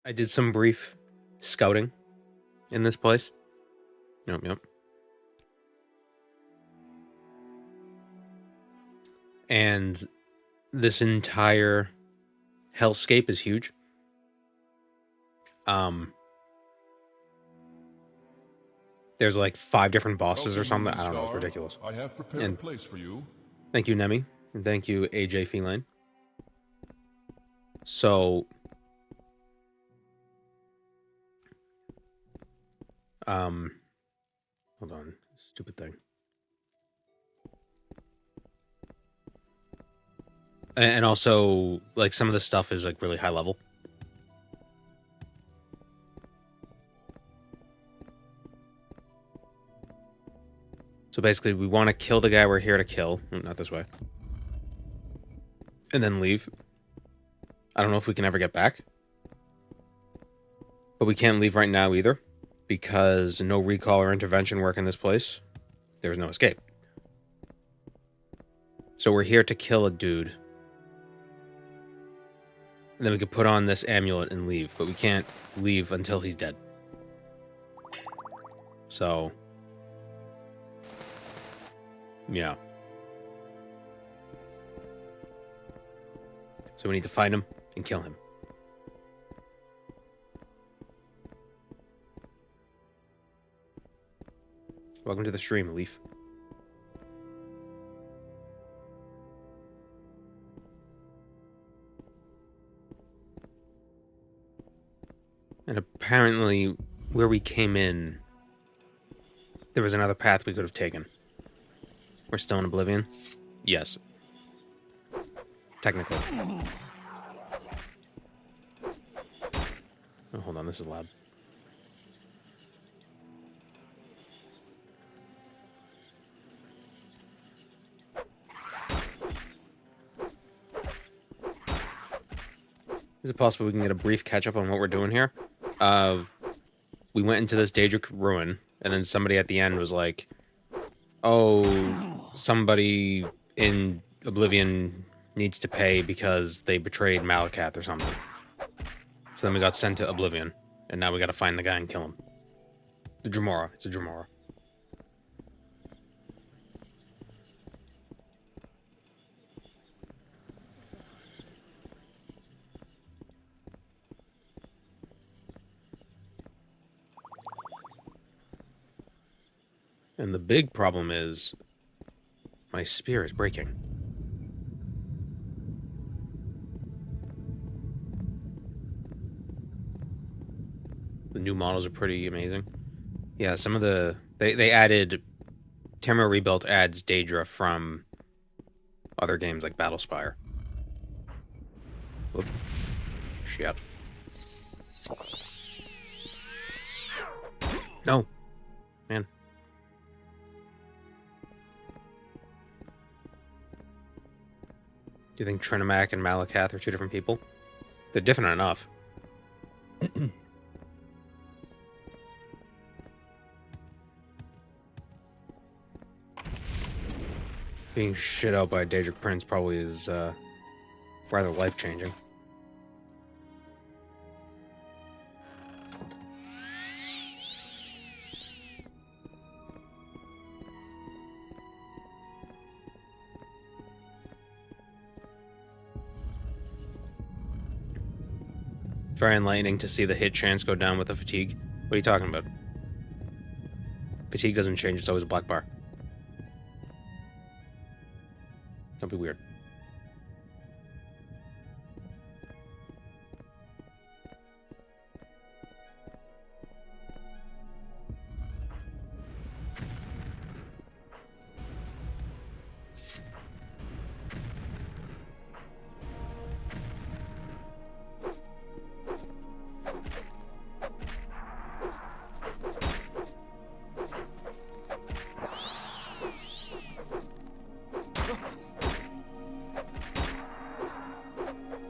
I did some brief scouting in this place. Yep. And this entire hellscape is huge. There's like 5 different bosses or something. I don't know. It's ridiculous. I have prepared a place for you. Thank you, Nemi. And thank you, AJ Feline. So, hold on. Stupid thing. And also, like, some of the stuff is, like, really high level. So basically, we want to kill the guy we're here to kill. Not this way. And then leave. I don't know if we can ever get back. But we can't leave right now either. Because no recall or intervention work in this place. There's no escape. So we're here to kill a dude. And then we could put on this amulet and leave. But we can't leave until he's dead. So... yeah. So we need to find him and kill him. Welcome to the stream, Leaf. And apparently, where we came in, there was another path we could have taken. We're still in Oblivion? Yes. Technically. Oh, hold on, this is loud. Is it possible we can get a brief catch-up on what we're doing here? We went into this Daedric ruin, and then somebody at the end was like, oh, somebody in Oblivion needs to pay because they betrayed Malakath or something. So then we got sent to Oblivion, and now we gotta find the guy and kill him. The Dremora. It's a Dremora. And the big problem is my spear is breaking. The new models are pretty amazing. Yeah, some of the... They added... Tamriel Rebuilt adds Daedra from other games like Battlespire. Whoop. Shit. No. Man. Do you think Trinimac and Malakath are 2 different people? They're different enough. Being shit out by a Daedric Prince probably is rather life-changing. Very enlightening to see the hit chance go down with the fatigue. What are you talking about? Fatigue doesn't change, it's always a black bar. Don't be weird.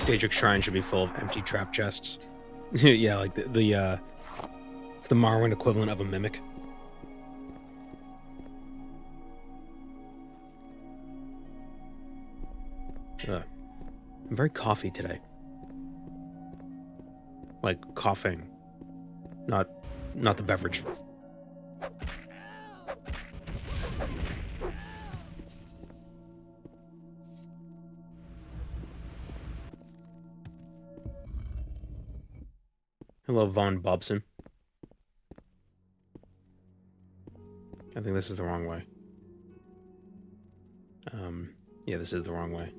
Daedric Shrine should be full of empty trap chests. Yeah, like it's the Morrowind equivalent of a mimic. I'm very coffee today. Like coughing. Not the beverage. Hello, Von Bobson. I think this is the wrong way. Yeah, this is the wrong way.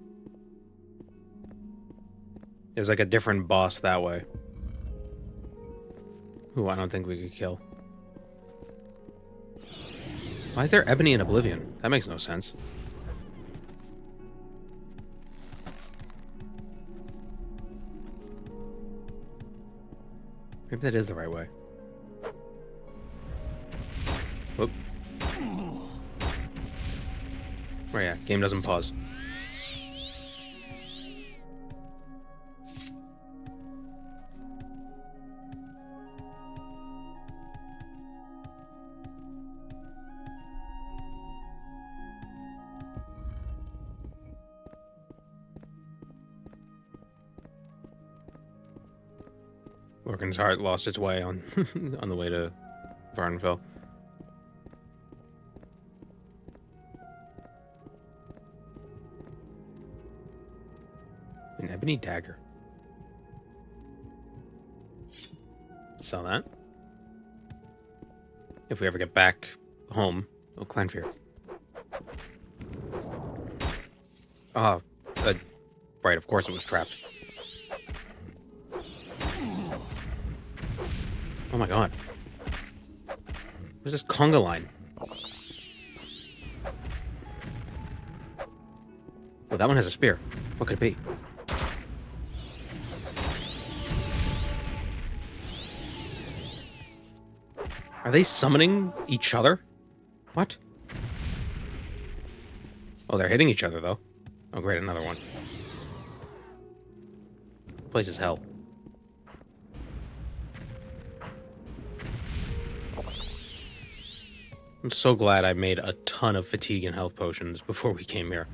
There's like a different boss that way. Who I don't think we could kill. Why is there ebony in Oblivion? That makes no sense. Maybe that is the right way. Whoop. Oh yeah, game doesn't pause. Lorcan's heart lost its way on on the way to Varnfell. An ebony dagger. Sell that. If we ever get back home, oh, Clanfear. Oh, right, of course it was trapped. Oh my god. Where's this conga line? Oh, that one has a spear. What could it be? Are they summoning each other? What? Oh, they're hitting each other, though. Oh, great, another one. Place is hell. I'm so glad I made a ton of fatigue and health potions before we came here.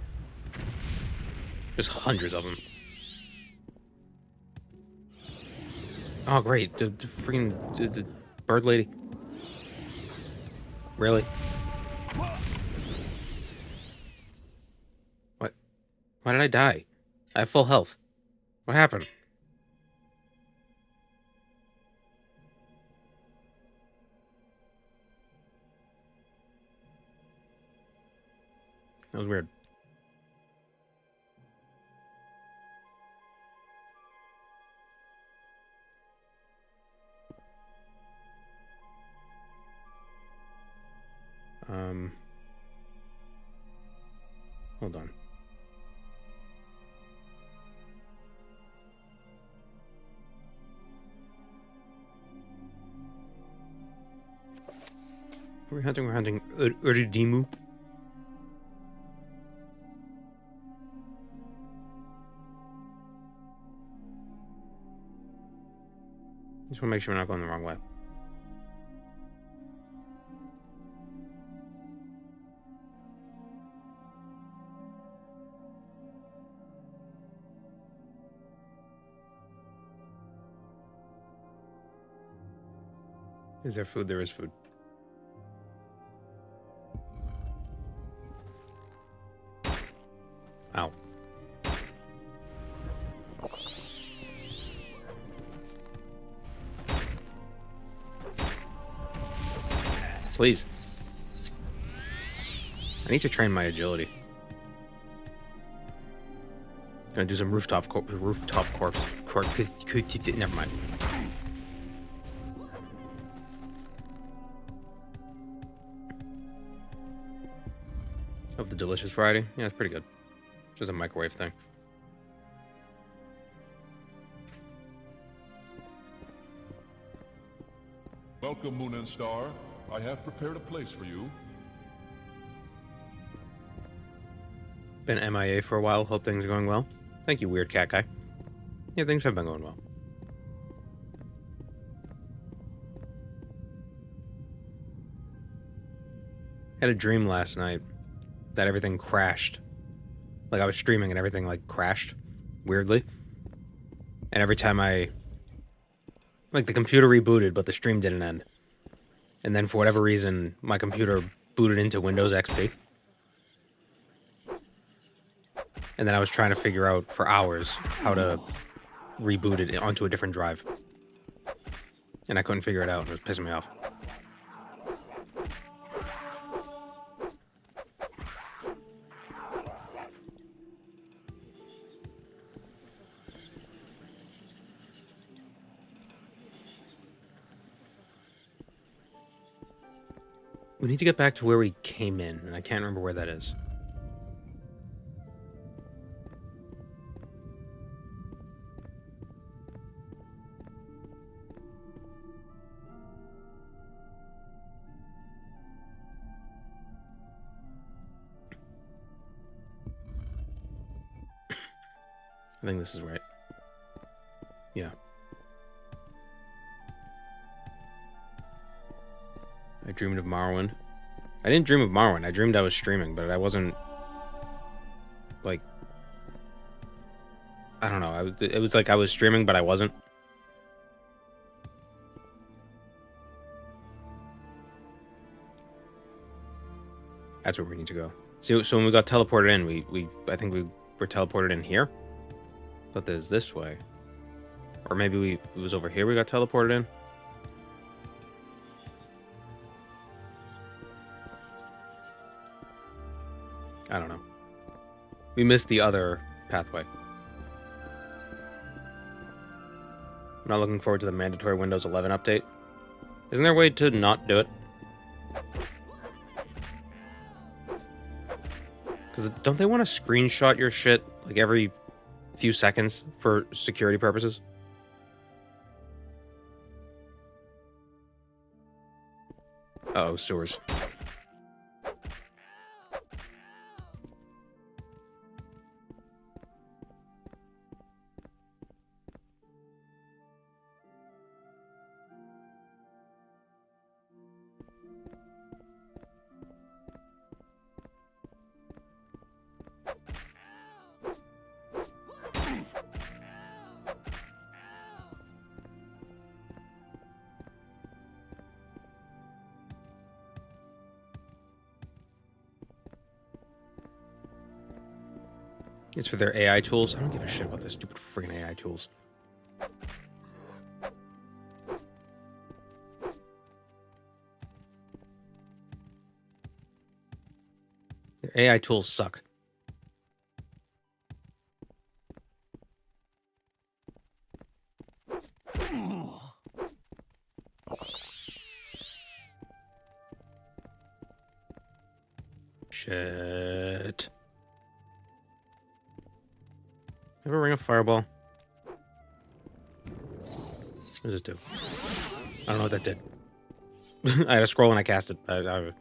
There's hundreds of them. Oh, great. The freaking the bird lady. Really? What? Why did I die? I have full health. What happened? That was weird. Hold on. We're hunting Uridimu. Just want to make sure we're not going the wrong way. Is there food? There is food. Ow. Please. I need to train my agility. Gonna do some rooftop corpse. Never mind. Of the delicious variety? Yeah, it's pretty good. Just a microwave thing. Welcome, Moon and Star. I have prepared a place for you. Been MIA for a while. Hope things are going well. Thank you, weird cat guy. Yeah, things have been going well. Had a dream last night that everything crashed. Like I was streaming and everything like crashed weirdly. And every time I Like, the computer rebooted, but the stream didn't end. And then, for whatever reason, my computer booted into Windows XP. And then I was trying to figure out for hours how to reboot it onto a different drive. And I couldn't figure it out. It was pissing me off. We need to get back to where we came in, and I can't remember where that is. I think this is right. Yeah. I dreamed of Morrowind. I didn't dream of Morrowind. I dreamed I was streaming, but I wasn't, like, I don't know. It was like I was streaming, but I wasn't. That's where we need to go. So when we got teleported in, I think we were teleported in here. But there's this way. Or maybe it was over here we got teleported in. I don't know. We missed the other pathway. I'm not looking forward to the mandatory Windows 11 update. Isn't there a way to not do it? Because don't they want to screenshot your shit like every few seconds for security purposes? Uh-oh, sewers. It's for their AI tools. I don't give a shit about their stupid friggin' AI tools. Their AI tools suck. Shit. Have a ring of fireball. What does it do? I don't know what that did. I had a scroll and I cast it. It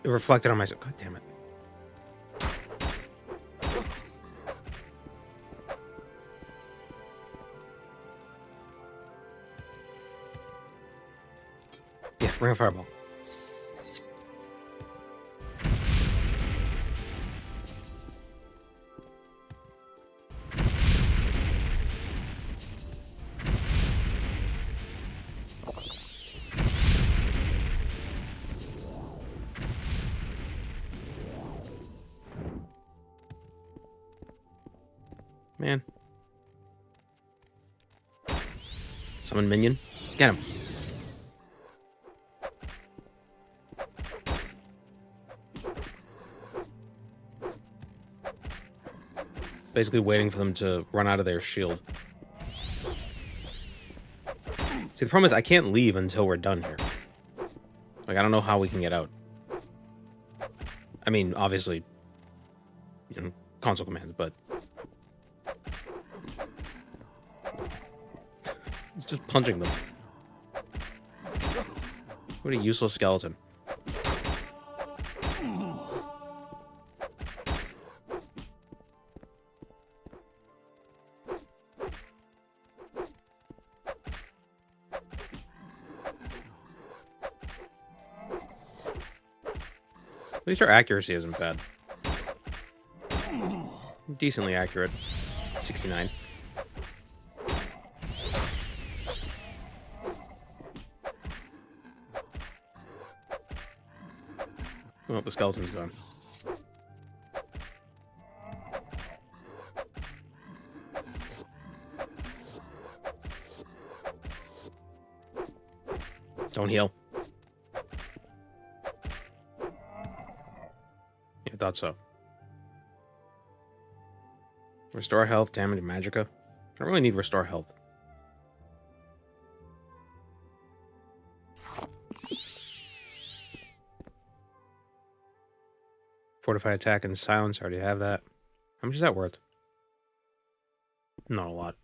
reflected on myself. God damn it. Yeah, ring of fireball. Man. Summon minion. Get him. Basically waiting for them to run out of their shield. See, the problem is I can't leave until we're done here. Like, I don't know how we can get out. I mean, obviously, you know, console commands, but... It's just punching them. What a useless skeleton. At least our accuracy isn't bad. Decently accurate. 69. Well, the skeleton's gone. Don't heal. Yeah, I thought so. Restore health, damage, Magicka. I don't really need restore health. Fortify attack and silence. I already have that. How much is that worth? Not a lot.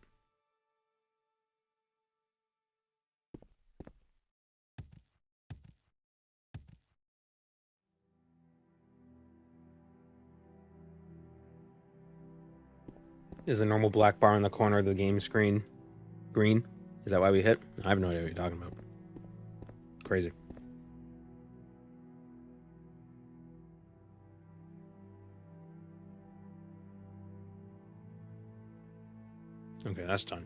Is the normal black bar in the corner of the game screen green? Is that why we hit? I have no idea what you're talking about. Crazy. Okay, that's done.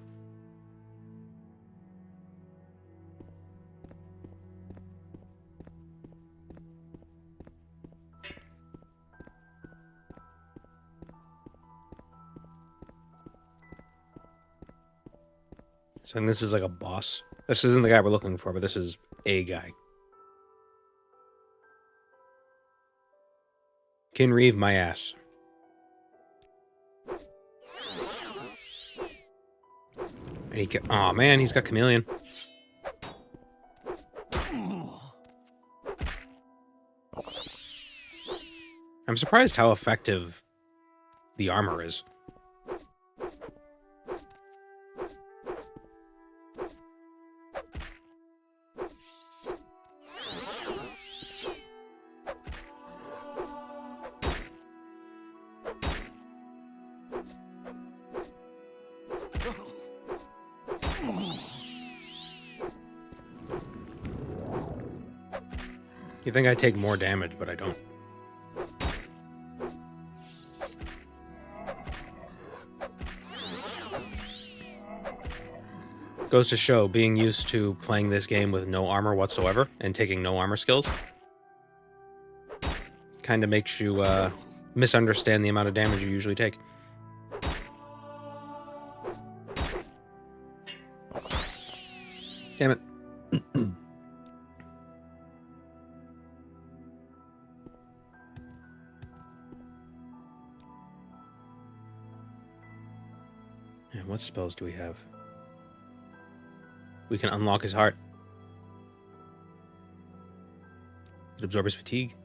So this is like a boss. This isn't the guy we're looking for, but this is a guy. Kinreeve my ass. And he oh man, he's got Chameleon. I'm surprised how effective the armor is. You think I take more damage, but I don't. Goes to show, being used to playing this game with no armor whatsoever and taking no armor skills kind of makes you misunderstand the amount of damage you usually take. Damn it. And what spells do we have? We can unlock his heart. It absorbs fatigue.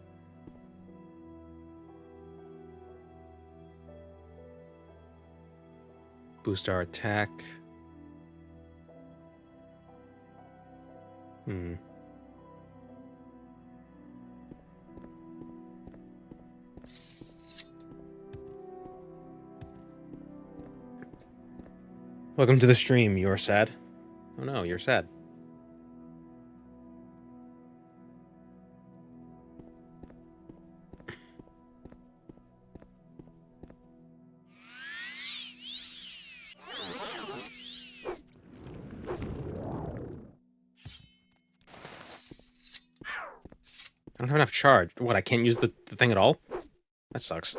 Boost our attack. Welcome to the stream. You're sad? Oh no, you're sad. I don't have enough charge. What, I can't use the thing at all? That sucks.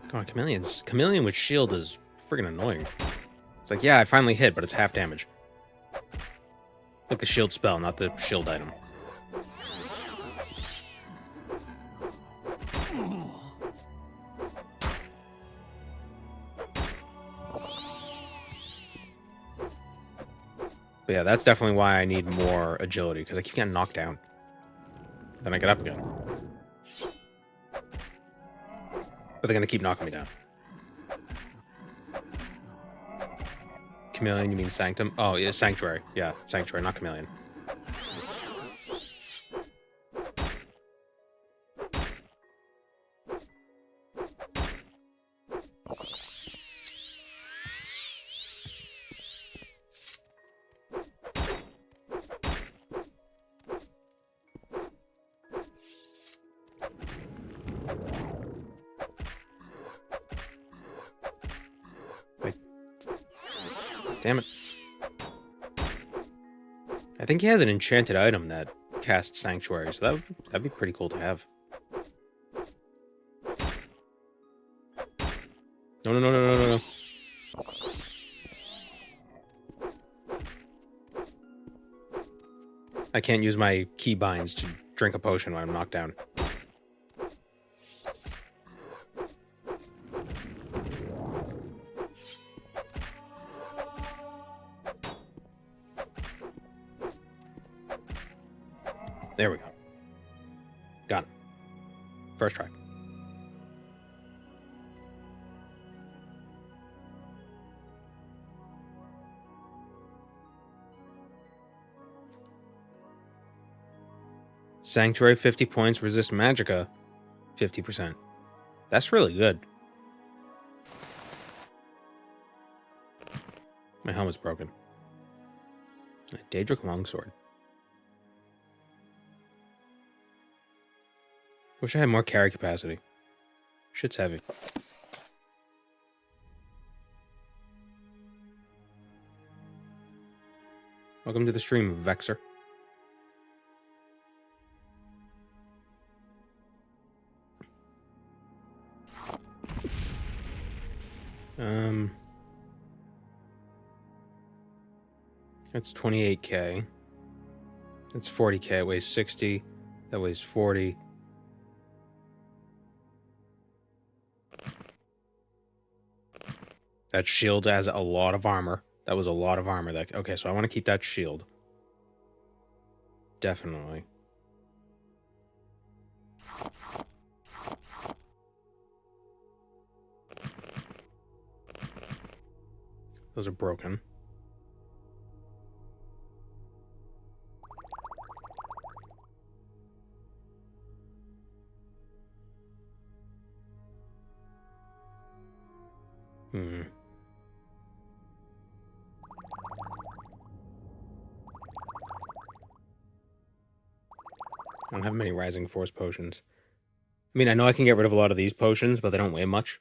God, Chameleon with shield is friggin' annoying. It's like, yeah, I finally hit, but it's half damage. Like the shield spell, not the shield item. But yeah, that's definitely why I need more agility, because I keep getting knocked down. Then I get up again. Or are they going to keep knocking me down? Chameleon, you mean Sanctum? Oh, yeah, Sanctuary. Yeah, Sanctuary, not Chameleon. Damn it. I think he has an enchanted item that casts Sanctuary, so that'd be pretty cool to have. No, no, no, no, no, no, no. I can't use my keybinds to drink a potion when I'm knocked down. There we go. Got it. First try. Sanctuary 50 points, resist Magicka 50%. That's really good. My helmet's broken. A Daedric Longsword. Wish I had more carry capacity. Shit's heavy. Welcome to the stream, Vexer. That's 28k. That's 40k. It weighs 60. That weighs 40. That shield has a lot of armor. That was a lot of armor. Okay, so I want to keep that shield. Definitely. Those are broken. I don't have many Rising Force potions. I mean, I know I can get rid of a lot of these potions, but they don't weigh much.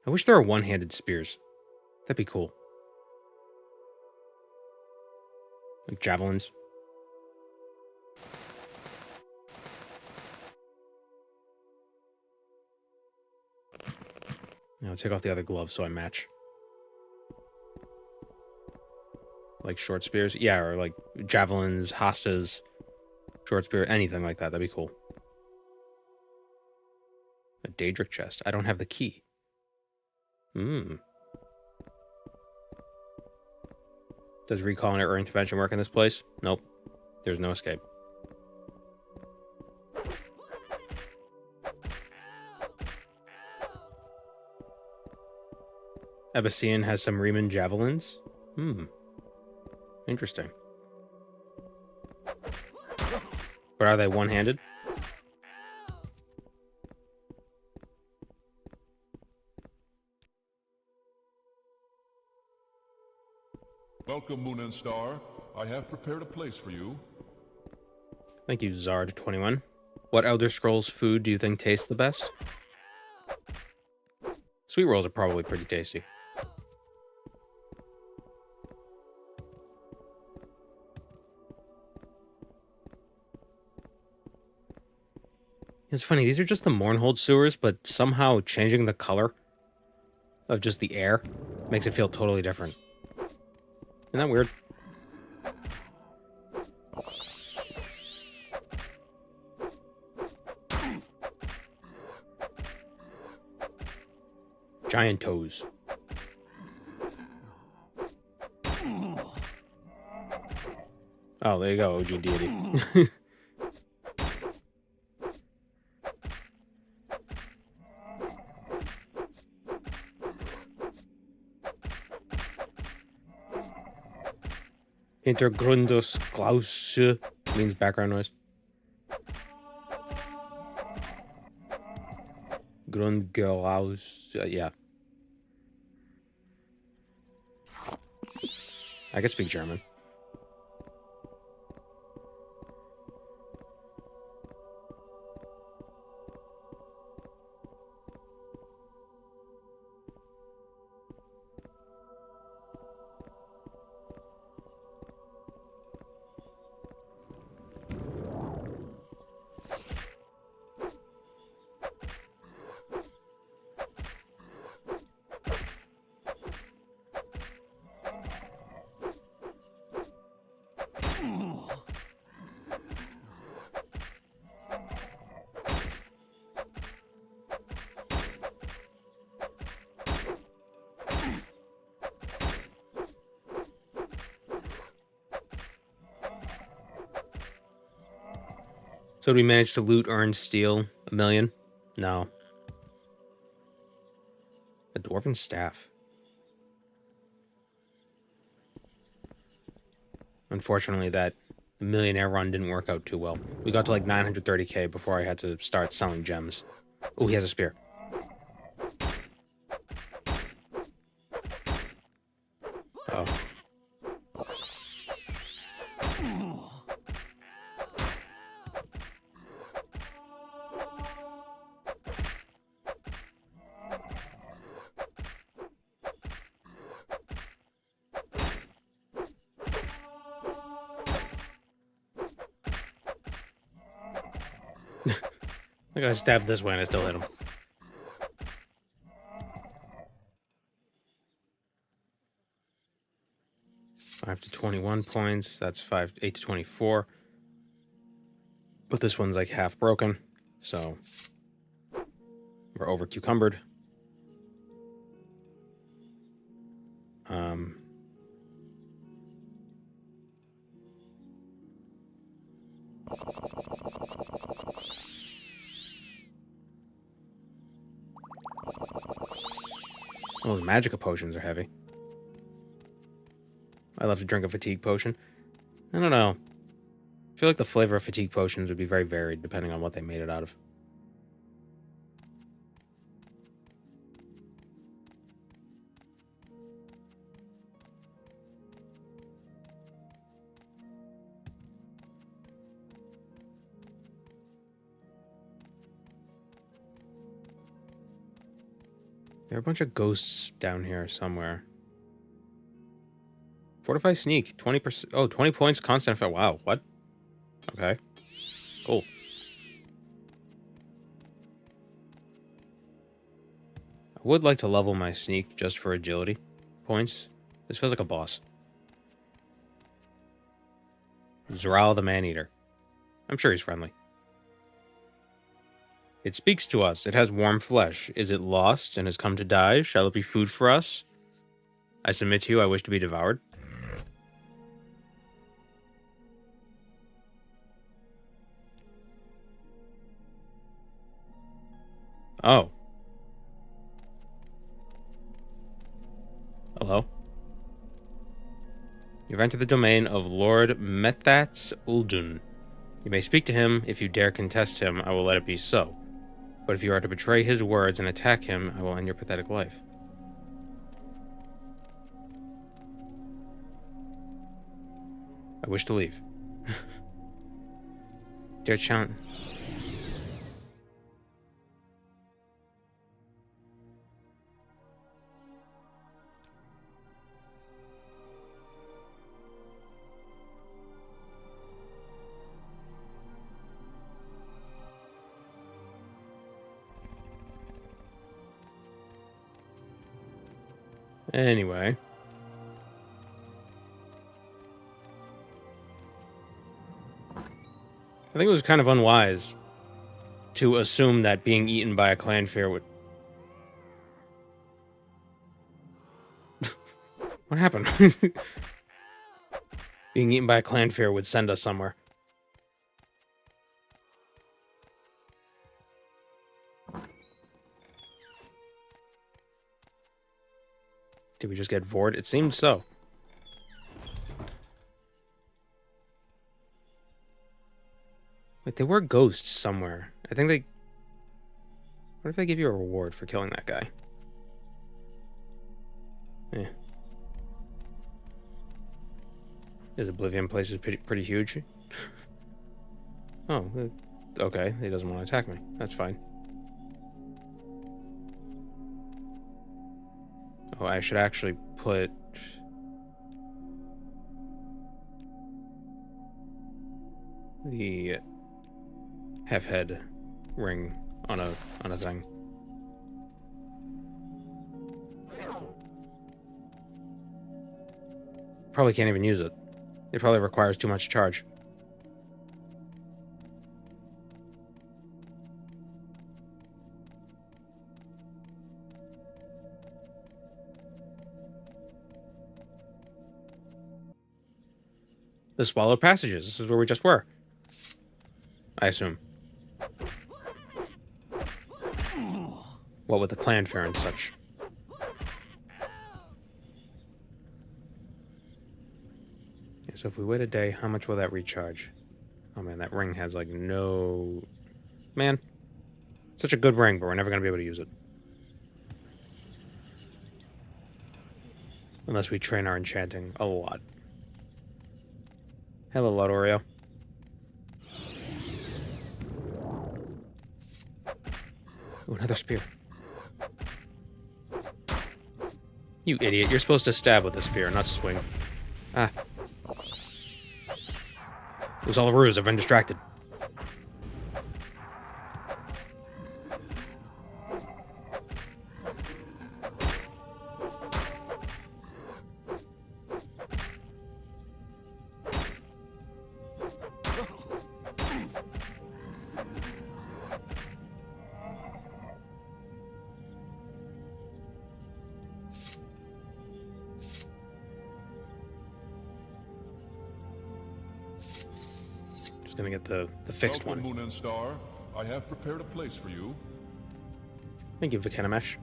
I wish there were one-handed spears. That'd be cool. Like javelins. Now I'll take off the other gloves so I match. Like short spears? Yeah, or like javelins, hostas, short spear, anything like that. That'd be cool. A Daedric chest. I don't have the key. Does recall or intervention work in this place? Nope. There's no escape. Abyssinian has some Riemann javelins? Interesting. But are they one-handed? Welcome, Moon and Star. I have prepared a place for you. Thank you, Zard21. What Elder Scrolls food do you think tastes the best? Sweet rolls are probably pretty tasty. It's funny, these are just the Mournhold sewers, but somehow changing the color of just the air makes it feel totally different. Isn't that weird? Giant toes. Oh, there you go, OG deity. Hintergrundus Klaus means background noise. Grundgelaus, yeah. I can speak German. So did we manage to loot, earn, steal 1 million? No. A dwarven staff. Unfortunately, that millionaire run didn't work out too well. We got to like 930k before I had to start selling gems. Oh, he has a spear. Oh. I gotta stab this way and I still hit him. Five to 21 points. That's 8 to 24. But this one's like half broken, so we're over cucumbered. Oh, the Magicka potions are heavy. I love to drink a fatigue potion. I don't know. I feel like the flavor of fatigue potions would be very varied depending on what they made it out of. There are a bunch of ghosts down here somewhere. Fortify sneak, 20%. Oh, 20 points constant effect. Wow, what? Okay. Cool. I would like to level my sneak just for agility points. This feels like a boss. Zral the Man-Eater. I'm sure he's friendly. It speaks to us. It has warm flesh. Is it lost and has come to die? Shall it be food for us? I submit to you, I wish to be devoured. Oh. Hello. You've entered the domain of Lord Methat's Uldun. You may speak to him. If you dare contest him, I will let it be so. But if you are to betray his words and attack him, I will end your pathetic life. I wish to leave. Dare challenge. Anyway. I think it was kind of unwise to assume that being eaten by a clan fear would... What happened? Being eaten by a clan fear would send us somewhere. Did we just get Vord? It seemed so. Wait, there were ghosts somewhere. I think they... What if they give you a reward for killing that guy? Eh. This Oblivion place is pretty huge. Oh, okay. He doesn't want to attack me. That's fine. Oh, I should actually put... the half-head ring on a thing. Probably can't even use it. It probably requires too much charge. The Swallowed Passages. This is where we just were. I assume. What with the clan fair and such. Yeah, so if we wait a day, how much will that recharge? Oh man, that ring has like no... Man. Such a good ring, but we're never going to be able to use it. Unless we train our enchanting a lot. Hello, Lodorio. Ooh, another spear. You idiot. You're supposed to stab with a spear, not swing. Ah. It was all a ruse. I've been distracted. Gonna get the fixed Welcome, one. Moon and Star. I have prepared a place for you. Thank you, Vikanamesh.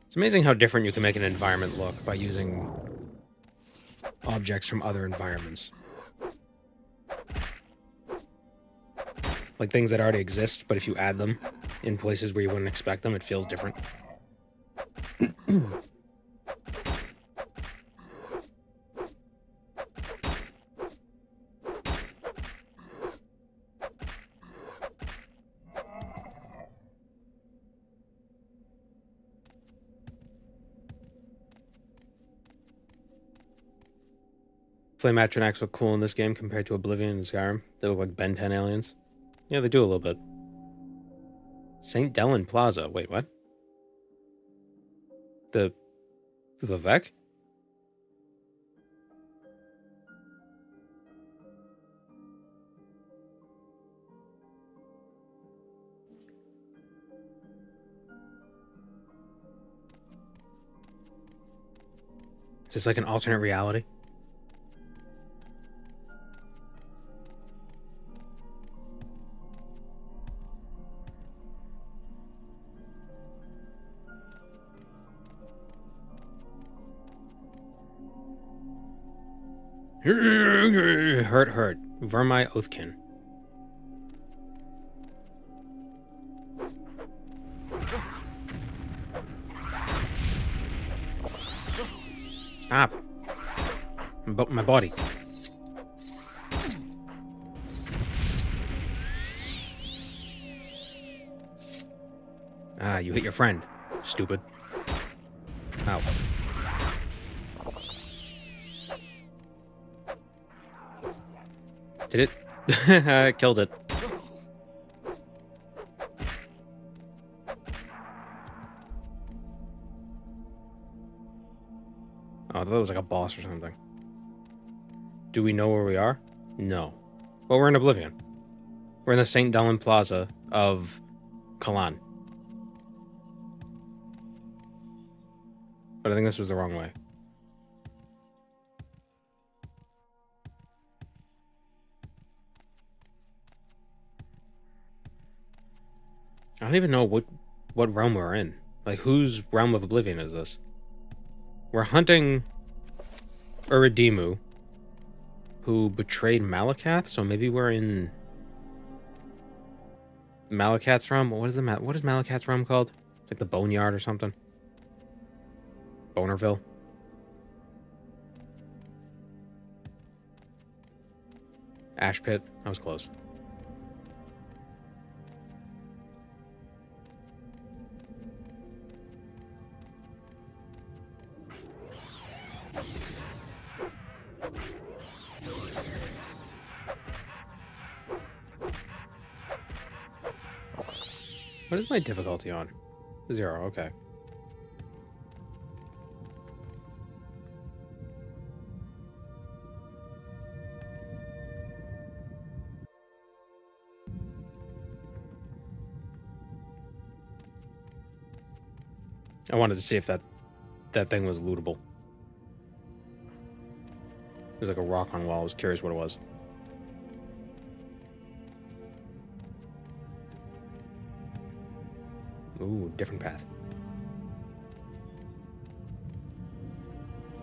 It's amazing how different you can make an environment look by using objects from other environments. Like things that already exist, but if you add them in places where you wouldn't expect them, it feels different. Flame Atronachs look cool in this game compared to Oblivion and Skyrim. They look like Ben 10 aliens. Yeah, they do a little bit. St. Dellen Plaza. Wait, what? The Vivek? Is this like an alternate reality? Hurt. Vermi Oathkin. Stop. My body. Ah, you hit your friend. Stupid. Ow. Did it? I killed it. Oh, I thought it was like a boss or something. Do we know where we are? No. Well, we're in Oblivion. We're in the St. Dallin Plaza of Kalan. But I think this was the wrong way. I don't even know what realm we're in. Like, whose realm of Oblivion is this? We're hunting Uridimu, who betrayed Malakath, so maybe we're in Malakath's realm. What is Malakath's realm called? It's like the Boneyard or something. Bonerville. Ash Pit. That was close. What is my difficulty on? 0, okay. I wanted to see if that thing was lootable. There's like a rock on the wall. I was curious what it was. Ooh, different path.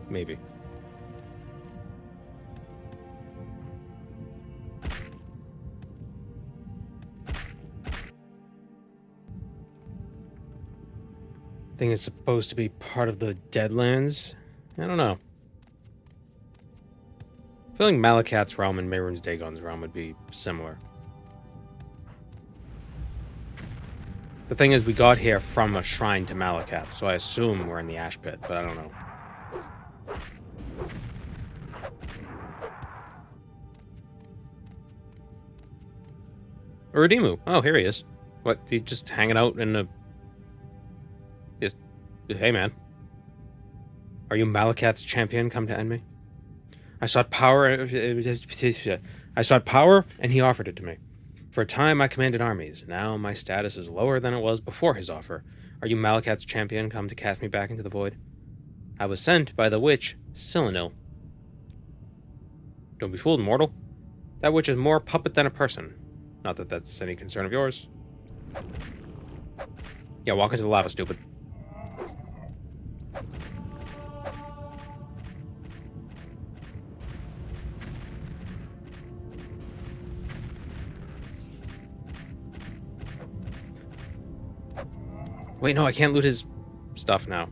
Maybe. I think it's supposed to be part of the Deadlands. I don't know. I feel like Malakath's realm and Mehrunes Dagon's realm would be similar. The thing is, we got here from a shrine to Malakath, so I assume we're in the Ash Pit, but I don't know. Uridimu. Oh, here he is. What, he just hanging out in a... Just... Hey, man. Are you Malakath's champion come to end me? I sought power... I sought power, and he offered it to me. For a time, I commanded armies. Now my status is lower than it was before his offer. Are you Malakath's champion come to cast me back into the void? I was sent by the witch, Silenil. Don't be fooled, mortal. That witch is more puppet than a person. Not that that's any concern of yours. Yeah, walk into the lava, stupid. Wait, no, I can't loot his stuff now.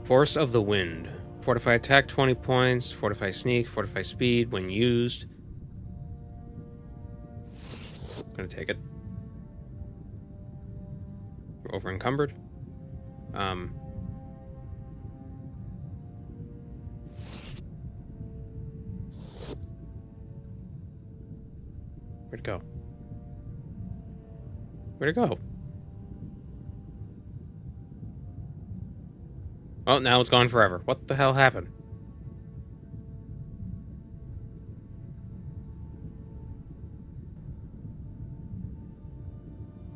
Force of the Wind. Fortify attack 20 points, fortify sneak, fortify speed when used. I'm gonna take it. We're over encumbered. Where'd it go? Where'd it go? Oh, now it's gone forever. What the hell happened?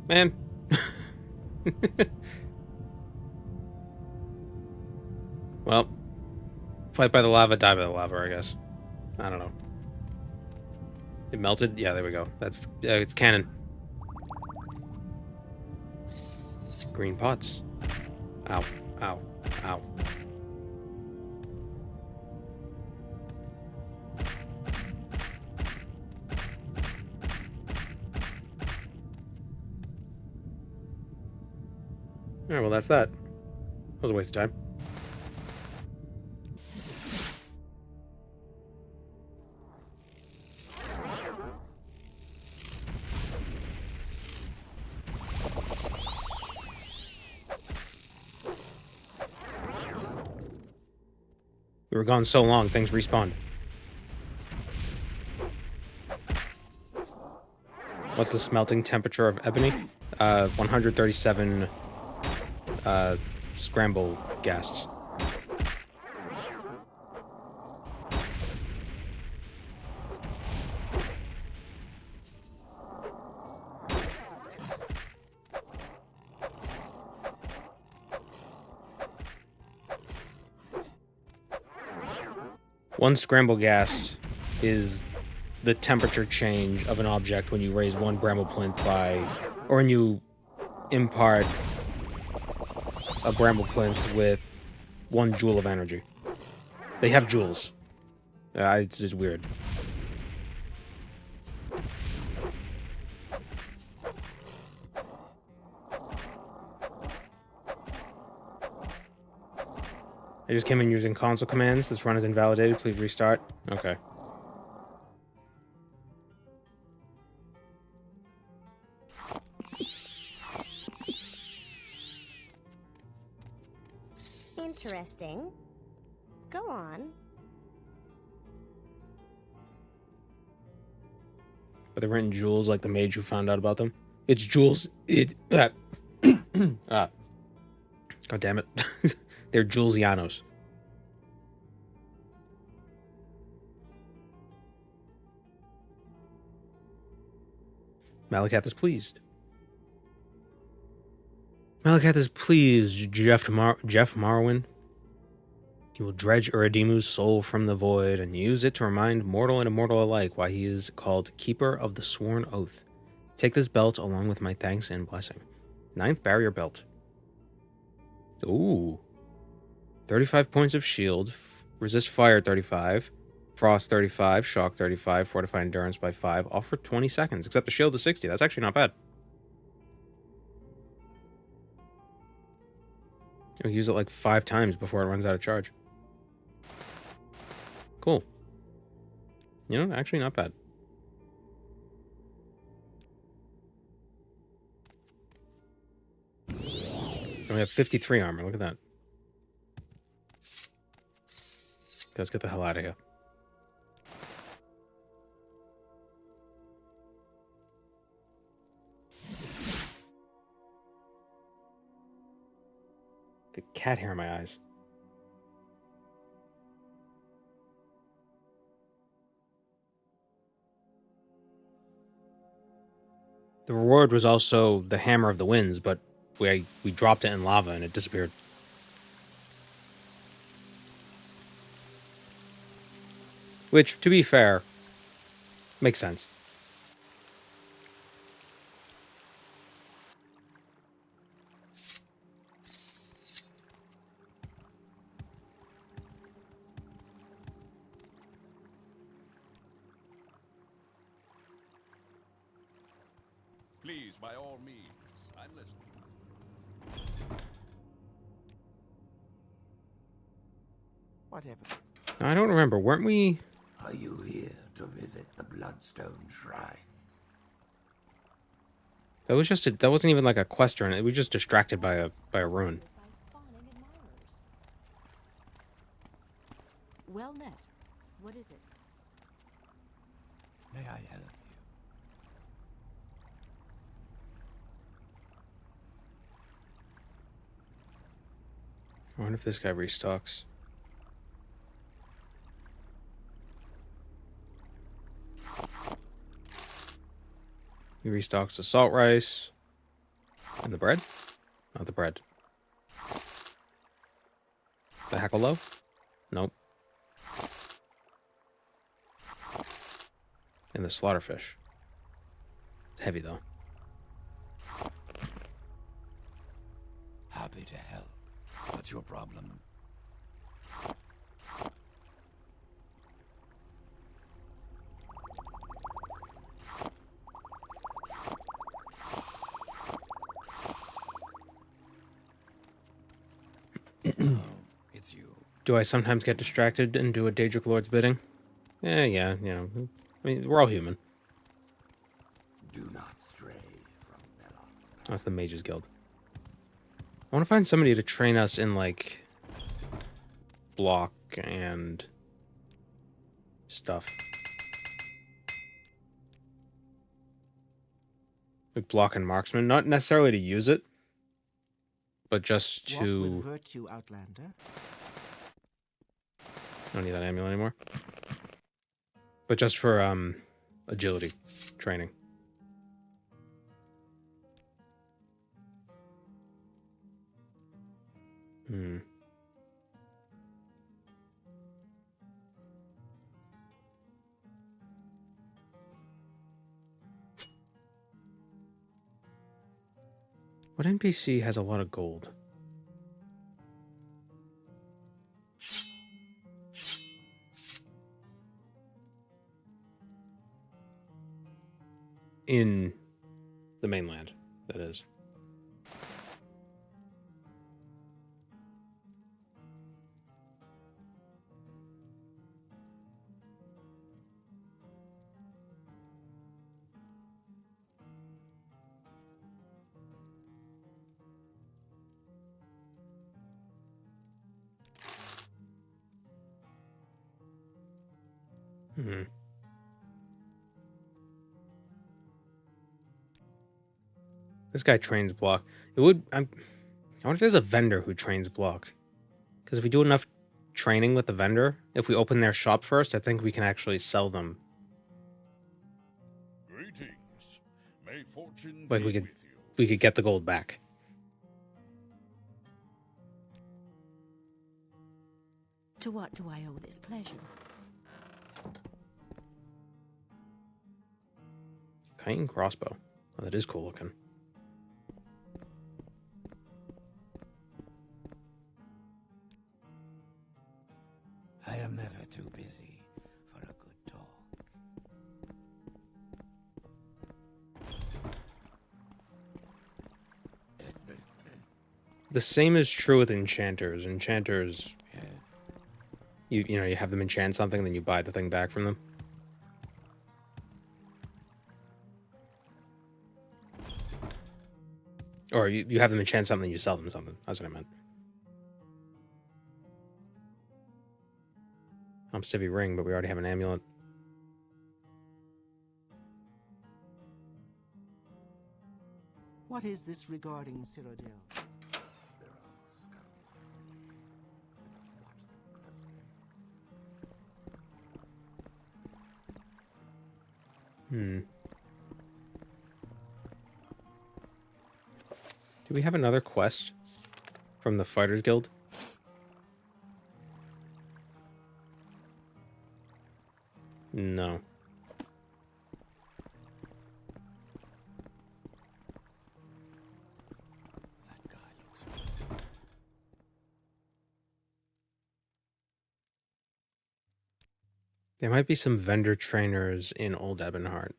Man. Well, fight by the lava, die by the lava, I guess. I don't know. It melted? Yeah, there we go. That's it's canon. Green pots. Ow, ow, ow. Alright, well that's that. That was a waste of time. We were gone so long, things respawned. What's the smelting temperature of ebony? 137 scramble ghasts. One scramble ghast is the temperature change of an object when you raise one bramble plinth by, or when you impart a bramble plinth with 1 joule of energy. They have joules. It's just weird. I just came in using console commands. This run is invalidated. Please restart. Okay. Interesting. Go on. Are they written jewels like the mage who found out about them? It's jewels. God damn it. They're Julesianos. Malakath is pleased. Malakath is pleased, Jeff Morrowind. He will dredge Uradimu's soul from the void and use it to remind mortal and immortal alike why he is called Keeper of the Sworn Oath. Take this belt along with my thanks and blessing. 9th barrier belt. Ooh. 35 points of shield. Resist fire 35. Frost 35. Shock 35. Fortify endurance by 5. All for 20 seconds. Except the shield is 60. That's actually not bad. I'll use it like 5 times before it runs out of charge. Cool. You know, actually not bad. So we have 53 armor. Look at that. Let's get the hell out of here. The cat hair in my eyes. The reward was also the Hammer of the Winds, but we dropped it in lava and it disappeared. Which, to be fair, makes sense. Please, by all means, I'm listening. Whatever. I don't remember. Weren't we... Are you here to visit the Bloodstone Shrine? That was just that wasn't even like a quest or anything. We were just distracted by a rune. Well met. What is it? May I help you? I wonder if this guy restocks. He restocks the salt rice. And the bread? Not the bread. The hackle loaf? Nope. And the slaughterfish. It's heavy though. Happy to help. What's your problem? It's you. Do I sometimes get distracted and do a Daedric Lord's bidding? Yeah, you know. I mean, we're all human. Do not stray from Melon's. That's the Mages Guild. I want to find somebody to train us in, like, block and stuff. Like block and marksman. Not necessarily to use it, but just Walk to... with virtue, Outlander. I don't need that amulet anymore. But just for agility training. Hmm. What NPC has a lot of gold? In the mainland, that is. Hmm. This guy trains block. It would. I wonder if there's a vendor who trains block. Because if we do enough training with the vendor, if we open their shop first, I think we can actually sell them. Greetings. May fortune Like be we could, with you. we could get the gold back. To what do I owe this pleasure? Chitin crossbow. Oh, that is cool looking. I am never too busy for a good talk. The same is true with enchanters. Enchanters, you know, you have them enchant something, then you buy the thing back from them. Or you have them enchant something, you sell them something. That's what I meant. Civvy ring, but we already have an amulet. What is this regarding Cyrodiil? Hmm. Do we have another quest from the Fighters Guild? No. That guy looks... There might be some vendor trainers in Old Ebonheart.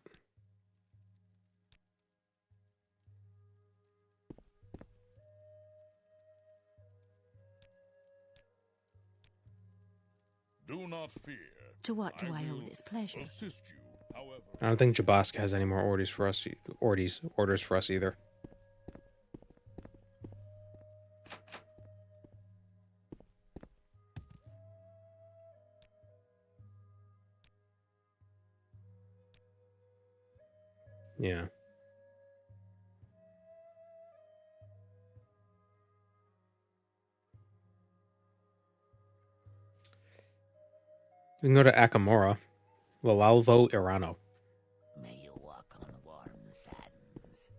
Do not fear. To what do I owe will this pleasure? assist you, however. I don't think Jabaska has any more orders for us. Orders for us either. Yeah. We can go to Akamora. Valalvo Irano. May you walk on warm sands.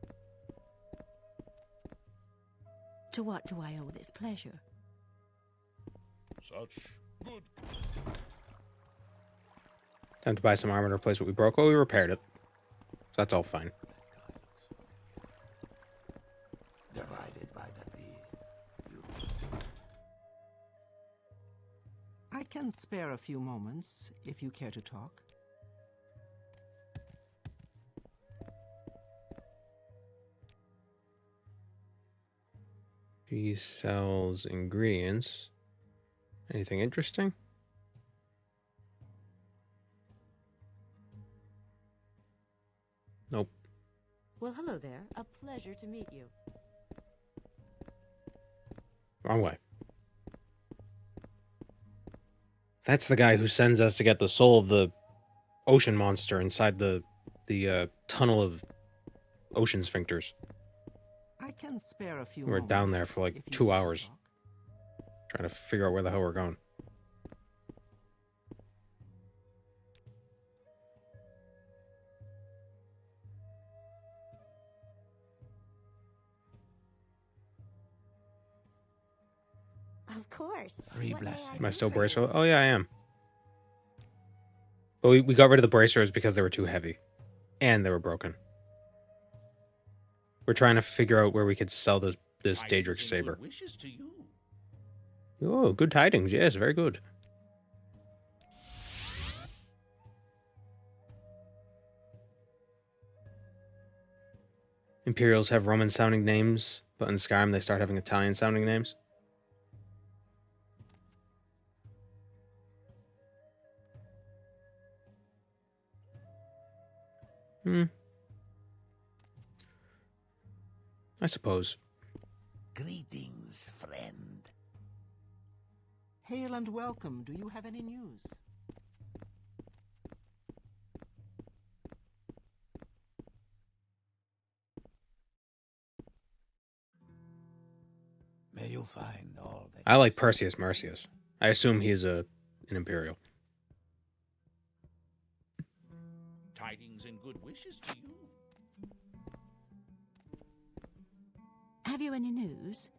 To what do I owe this pleasure? Such good. Time to buy some armor to replace what we broke. Well, we repaired it. So that's all fine. That guy looks familiar. Divided by the you. I can spare a few moments if you care to talk. She sells ingredients. Anything interesting? Nope. Well, hello there. A pleasure to meet you. Wrong way. That's the guy who sends us to get the soul of the ocean monster inside the tunnel of ocean sphincters. I can spare a few We're moments. down there for like if you 2 care to hours. talk. Trying to figure out where the hell we're going. Of course. Three What may I blessings. Am I do still for you? bracer? Oh yeah, I am. But we got rid of the bracers because they were too heavy. And they were broken. We're trying to figure out where we could sell this Daedric saber. Wishes to you. Oh, good tidings. Yes, very good. Imperials have Roman-sounding names, but in Skyrim they start having Italian-sounding names. I suppose. Greetings, friend. Hail and welcome. Do you have any news? May you find all that. I like Perseus Mercius. I assume he's an Imperial. Tidings and good wishes to you. Have you any news?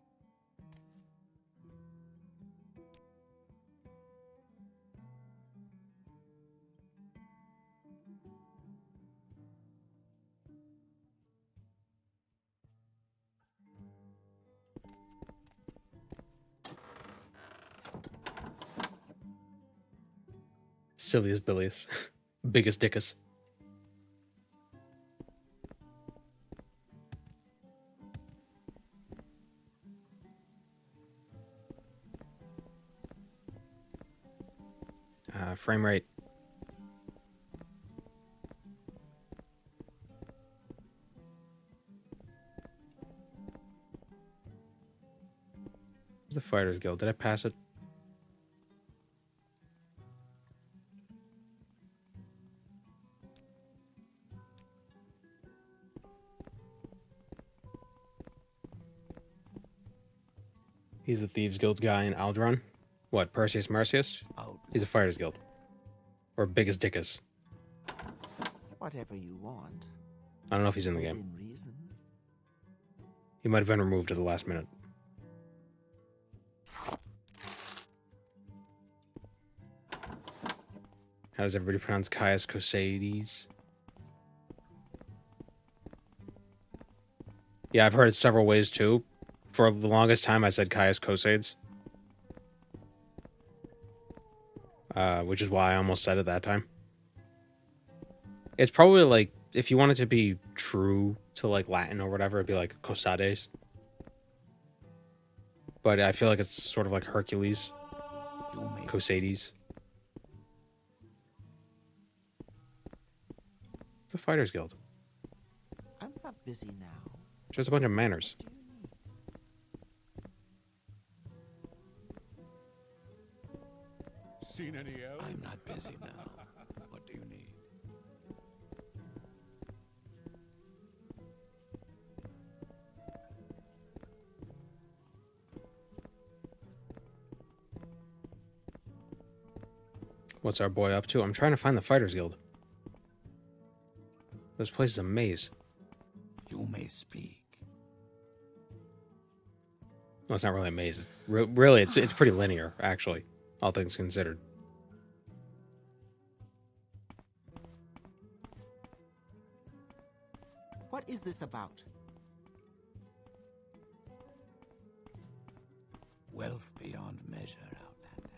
Sillius Bilius. Biggest dickus. Frame rate. The Fighters Guild. Did I pass it? He's the Thieves Guild guy in Alderaan. What, Perseus Mercius? Out. He's a Fighters Guild. Or Biggest Dickus. Whatever you want. I don't know if he's in the game. Within reason. He might have been removed at the last minute. How does everybody pronounce Caius Cosades? Yeah, I've heard it several ways too. For the longest time, I said Caius Cosades. Which is why I almost said it that time. It's probably like, if you want it to be true to like Latin or whatever, it'd be like Cosades. But I feel like it's sort of like Hercules. You may Cosades. It's a Fighters Guild. I'm not busy now. Just a bunch of manners. What do you need? Seen any elves? I'm not busy now. What do you need? What's our boy up to? I'm trying to find the Fighters Guild. This place is a maze. You may speak. No, it's not really a maze. Really, it's pretty linear, actually, all things considered. What is this about? Wealth beyond measure, Outlander.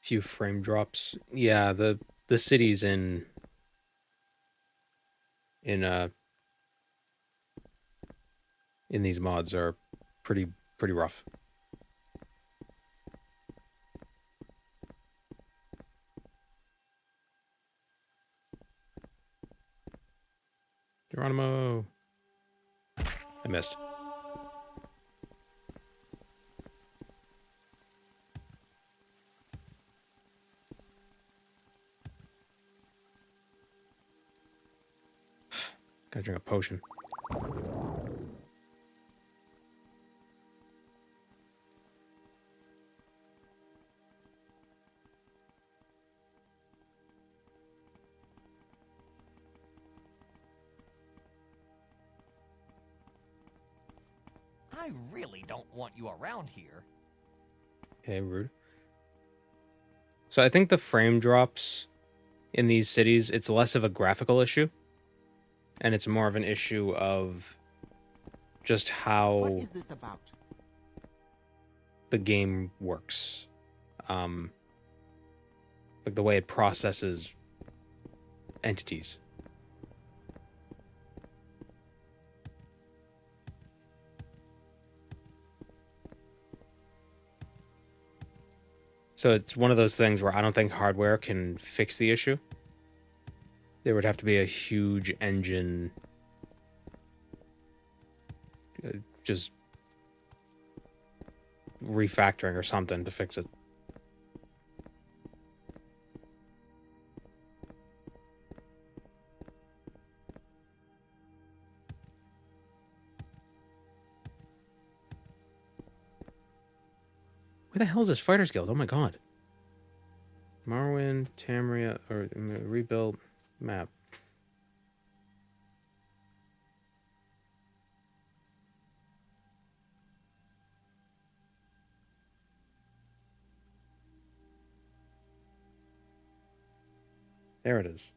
Few frame drops. Yeah, the cities in these mods are pretty rough. Geronimo. I missed. Gotta drink a potion. I really don't want you around here. Okay, rude. So I think the frame drops in these cities, it's less of a graphical issue. And it's more of an issue of just What how is this about? the game works. Like the way it processes entities. So it's one of those things where I don't think hardware can fix the issue. There would have to be a huge engine just refactoring or something to fix it. Where the hell is this Fighters Guild? Oh my god. Morrowind, Tamriel, or rebuild map. There it is.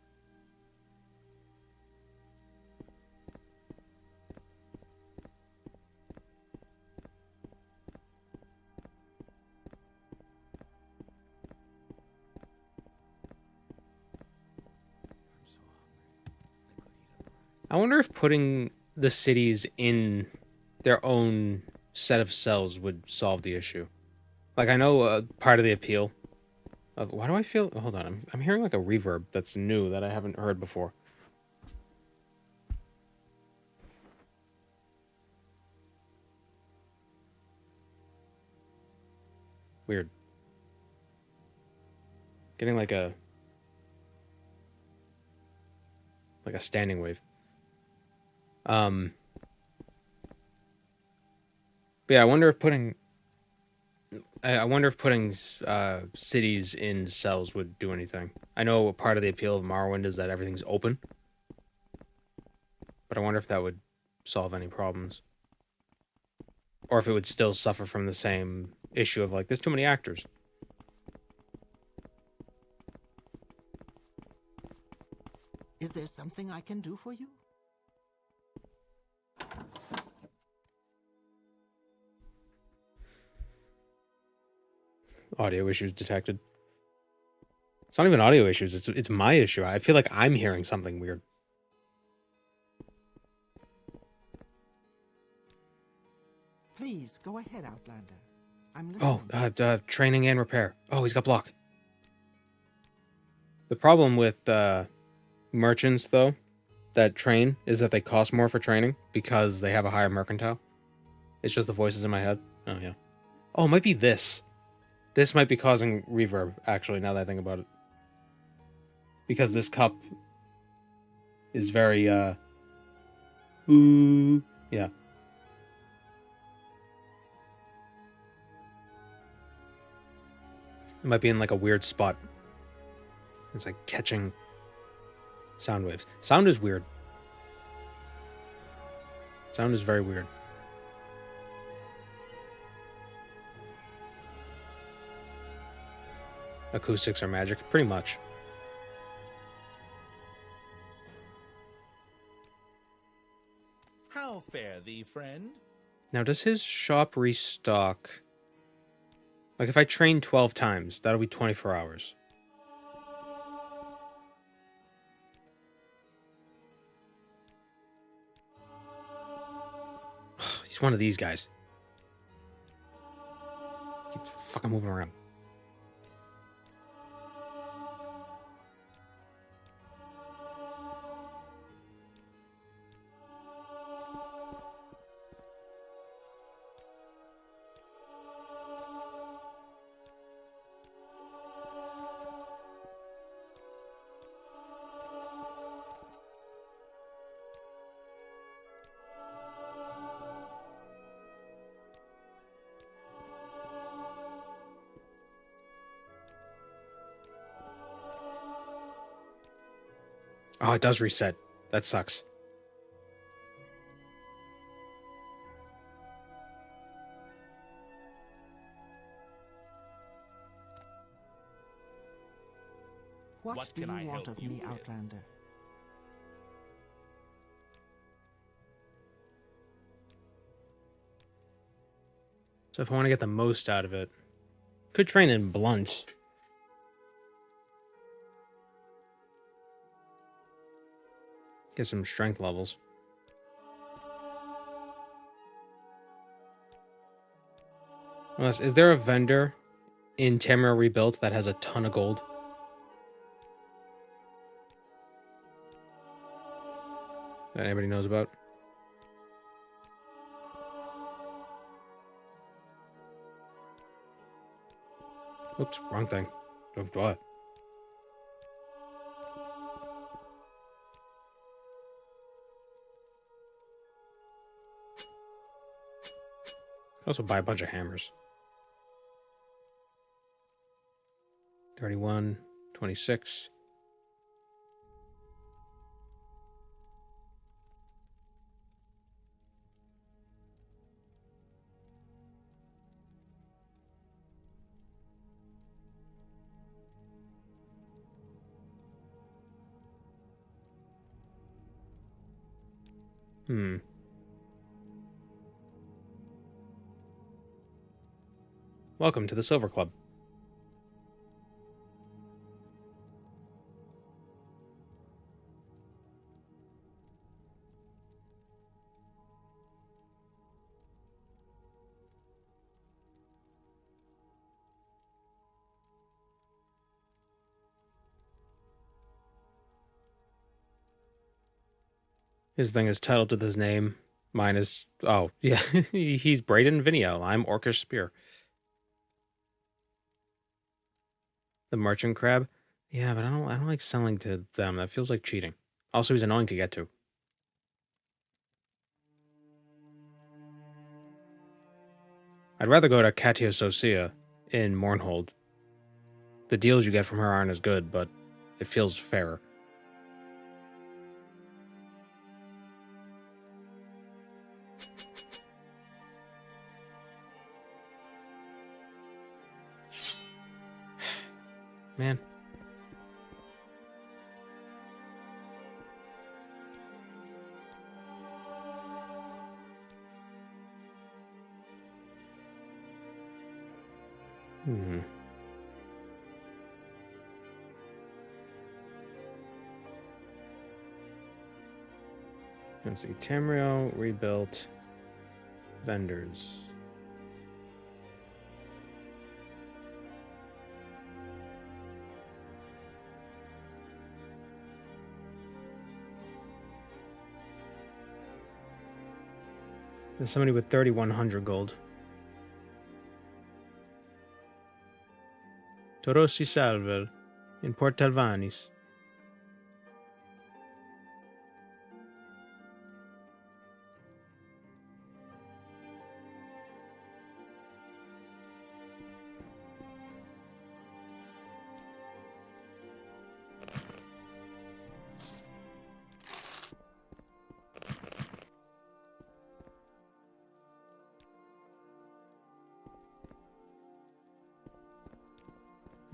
I wonder if putting the cities in their own set of cells would solve the issue. Like, I know part of the appeal of... Why do I feel... Hold on, I'm hearing like a reverb that's new that I haven't heard before. Weird. Getting like a standing wave. But yeah, I wonder if putting cities in cells would do anything. I know part of the appeal of Morrowind is that everything's open, but I wonder if that would solve any problems, or if it would still suffer from the same issue of like there's too many actors. Is there something I can do for you? Audio issues detected. It's not even audio issues, it's my issue. I feel like I'm hearing something weird. Please, go ahead, Outlander. I'm listening. Oh, training and repair. Oh, he's got block. The problem with merchants, though, that train, is that they cost more for training because they have a higher mercantile. It's just the voices in my head. Oh, yeah. Oh, it might be this. This might be causing reverb, actually, now that I think about it. Because this cup is very, ooh, yeah. It might be in, like, a weird spot. It's, like, catching sound waves. Sound is weird. Sound is very weird. Acoustics are magic, pretty much. How fare thee, friend? Now, does his shop restock? Like, if I train 12 times, that'll be 24 hours. He's one of these guys. Keeps fucking moving around. Oh, it does reset. That sucks. What do can I you want help of you me, with? Outlander? So if I want to get the most out of it, could train in blunt. Get some strength levels. Unless, is there a vendor in Tamriel Rebuilt that has a ton of gold? That anybody knows about? Oops, wrong thing. Oh, what? Also buy a bunch of hammers. 31, 26. Welcome to the Silver Club. His thing is titled with his name. Mine is, oh, yeah, he's Brayden Viniel. I'm Orcish Spear. The Merchant Crab. Yeah, but I don't like selling to them. That feels like cheating. Also, he's annoying to get to. I'd rather go to Katia Socia in Mournhold. The deals you get from her aren't as good, but it feels fairer. Man. Let's see. Tamriel rebuilt vendors. There's somebody with 3,100 gold. Torossi Salver in Port Talvanis.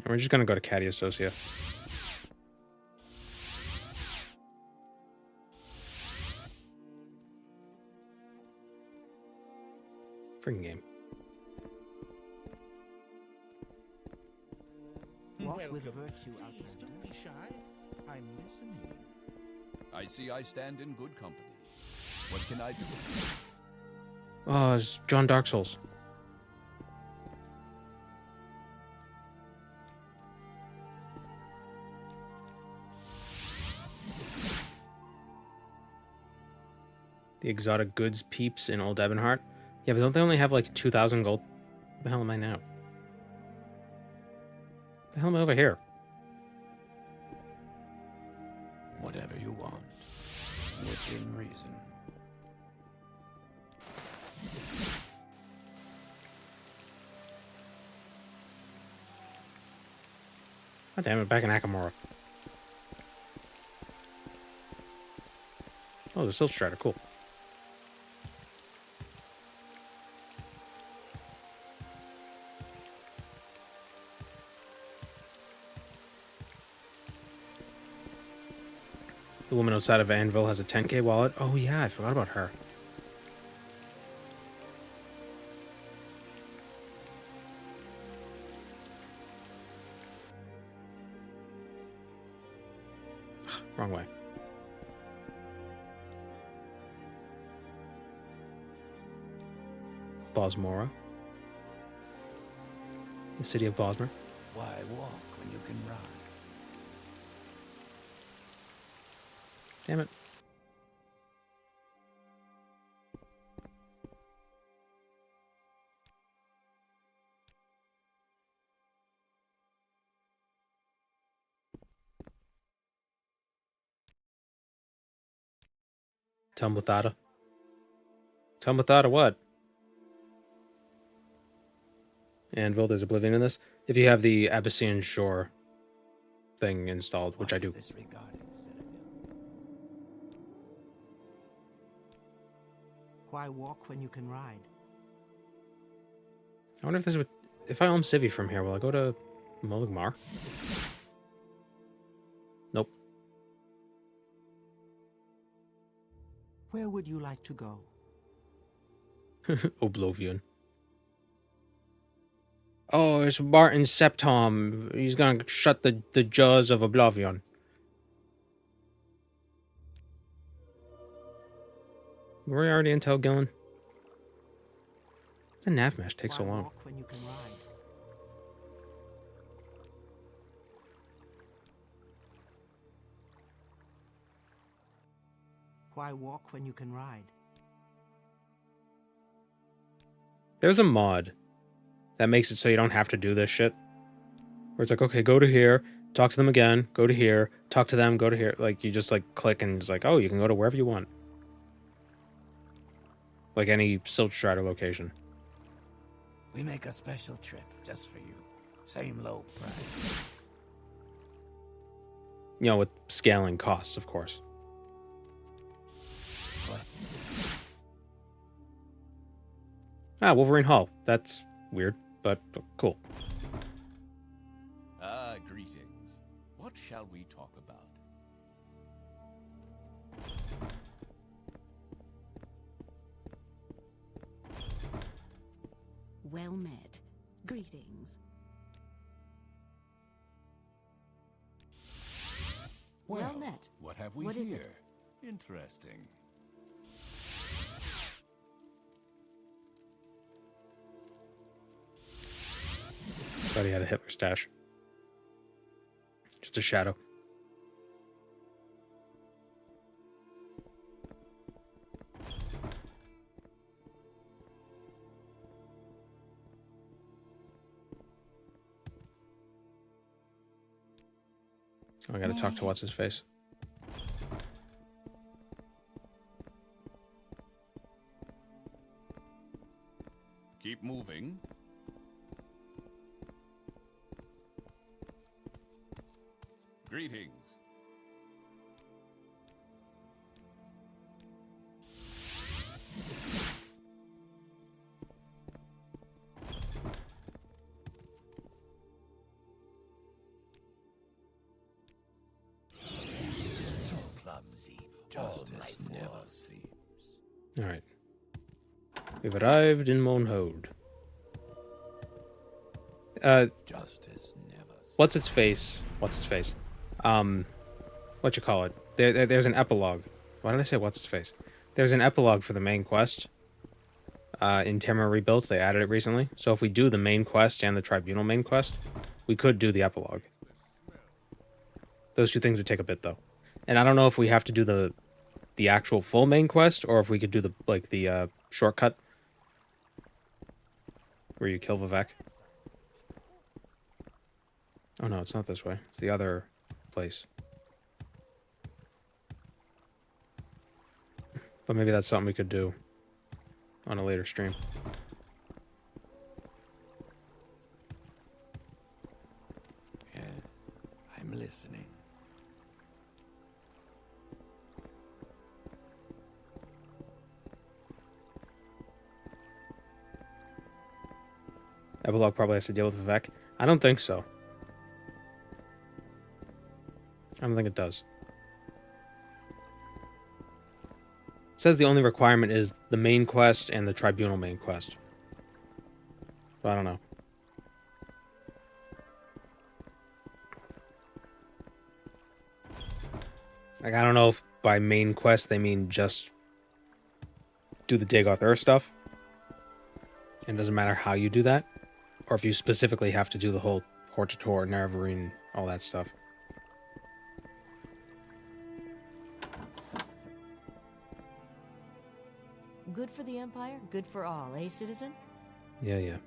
We're just gonna go to Katia Socia. Freaking game. Walk Welcome. with virtue, Please Outlander. don't be shy. I'm listening. I see I stand in good company. What can I do? Oh, it's John Dark Souls. The exotic goods peeps in Old Ebonheart. Yeah, but don't they only have like 2,000 gold? Where the hell am I now? The hell am I over here? Whatever you want, within reason. God damn it, back in Akamora. Oh, the Silt Strider, cool. The woman outside of Anvil has a 10k wallet. Oh yeah, I forgot about her. Wrong way. Bosmora. The city of Bosmer. Why walk when you can run? Damn it. Tumblethada. Tumblethada what? Anvil, there's Oblivion in this. If you have the Abyssinian Shore thing installed, which I do. Why walk when you can ride? I wonder if this would... If I own Civi from here, will I go to Moligmar? Nope. Where would you like to go? Oblivion. Oh, it's Martin Septom. He's gonna shut the jaws of Oblivion. Were we already in Tel Gillen? The nav mesh takes so Why long. walk when you can ride? Why walk when you can ride? There's a mod that makes it so you don't have to do this shit. Where it's like, okay, go to here, talk to them again, go to here, talk to them, go to here. Like, you just, like, click and it's like, oh, you can go to wherever you want. Like any Silt Strider location. We make a special trip just for you. Same low price. You know, with scaling costs, of course. What? Ah, Wolverine Hall. That's weird, but cool. Ah, greetings. What shall we talk about? Well met. Greetings. Well met. What have we What is here? it? Interesting. Thought he had a Hitler stash. Just a shadow. Oh, I gotta talk to what's-his-face. Keep moving. Greetings. So clumsy. Justice never sleeps. Alright. We've arrived in Monhode. Justice never What's its face? What you call it? There's an epilogue. Why did I say what's its face? There's an epilogue for the main quest. In Tamriel Rebuilt, they added it recently. So if we do the main quest and the Tribunal main quest, we could do the epilogue. Those two things would take a bit though. And I don't know if we have to do the actual full main quest or if we could do the shortcut where you kill Vivek. Oh no, it's not this way. It's the other place. But maybe that's something we could do on a later stream. Yeah, I'm listening. Epilogue probably has to deal with Vivek. I don't think so. I don't think it does. It says the only requirement is the main quest and the tribunal main quest. But I don't know. Like, I don't know if by main quest they mean just do the Dagoth Earth stuff. And it doesn't matter how you do that. Or if you specifically have to do the whole Hortator, Nerevarine, all that stuff. Good for the Empire, good for all, eh, citizen? Yeah, yeah.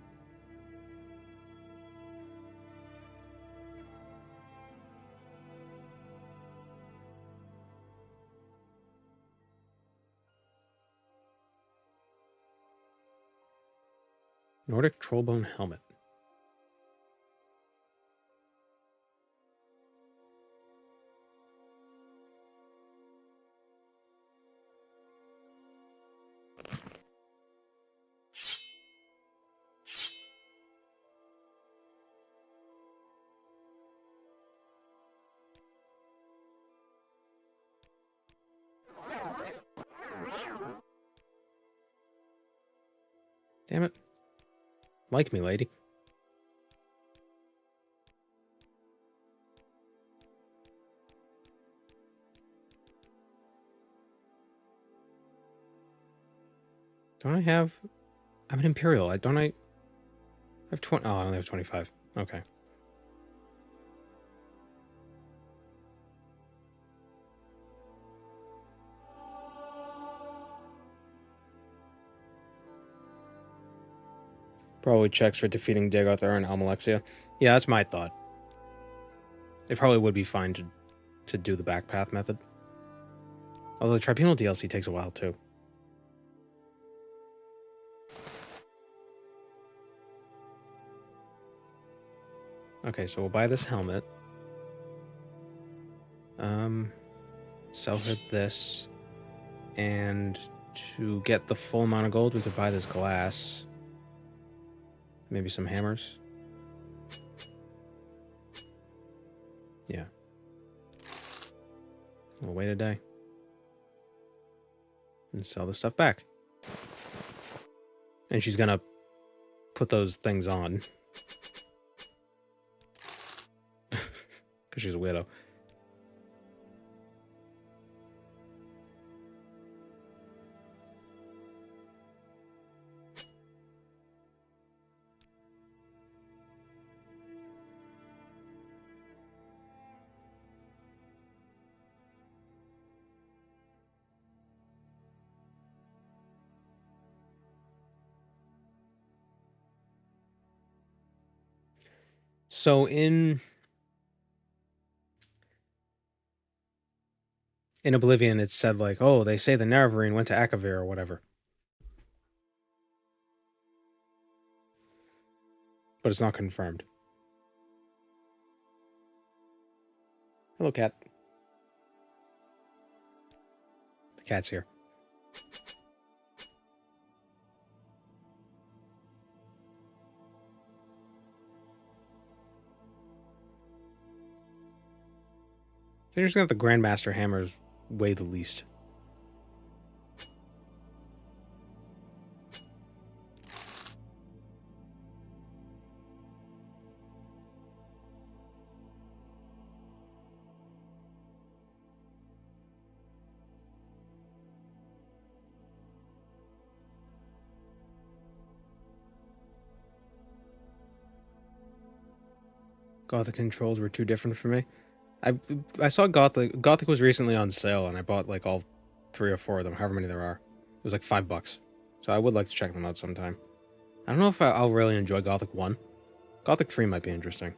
Nordic Trollbone Helmet. Damn it. Like me, lady. Don't I have... I'm an Imperial. I have 20... Oh, I only have 25. Okay. Probably checks for defeating Dagoth Ur and Almalexia. Yeah, that's my thought. It probably would be fine to do the backpath method. Although the Tribunal DLC takes a while too. Okay, so we'll buy this helmet. Sell her this. And to get the full amount of gold, we could buy this glass. Maybe some hammers. Yeah. We'll wait a day. And sell the stuff back. And she's gonna put those things on. Because she's a widow. So in Oblivion, it said like, oh, they say the Nerevarine went to Akavir or whatever. But it's not confirmed. Hello, cat. The cat's here. So you're just gonna have the Grandmaster hammers weigh the least. Gothic controls were too different for me. I saw Gothic. Gothic was recently on sale, and I bought like all 3 or 4 of them, however many there are. It was like $5. So I would like to check them out sometime. I don't know if I'll really enjoy Gothic 1. Gothic 3 might be interesting.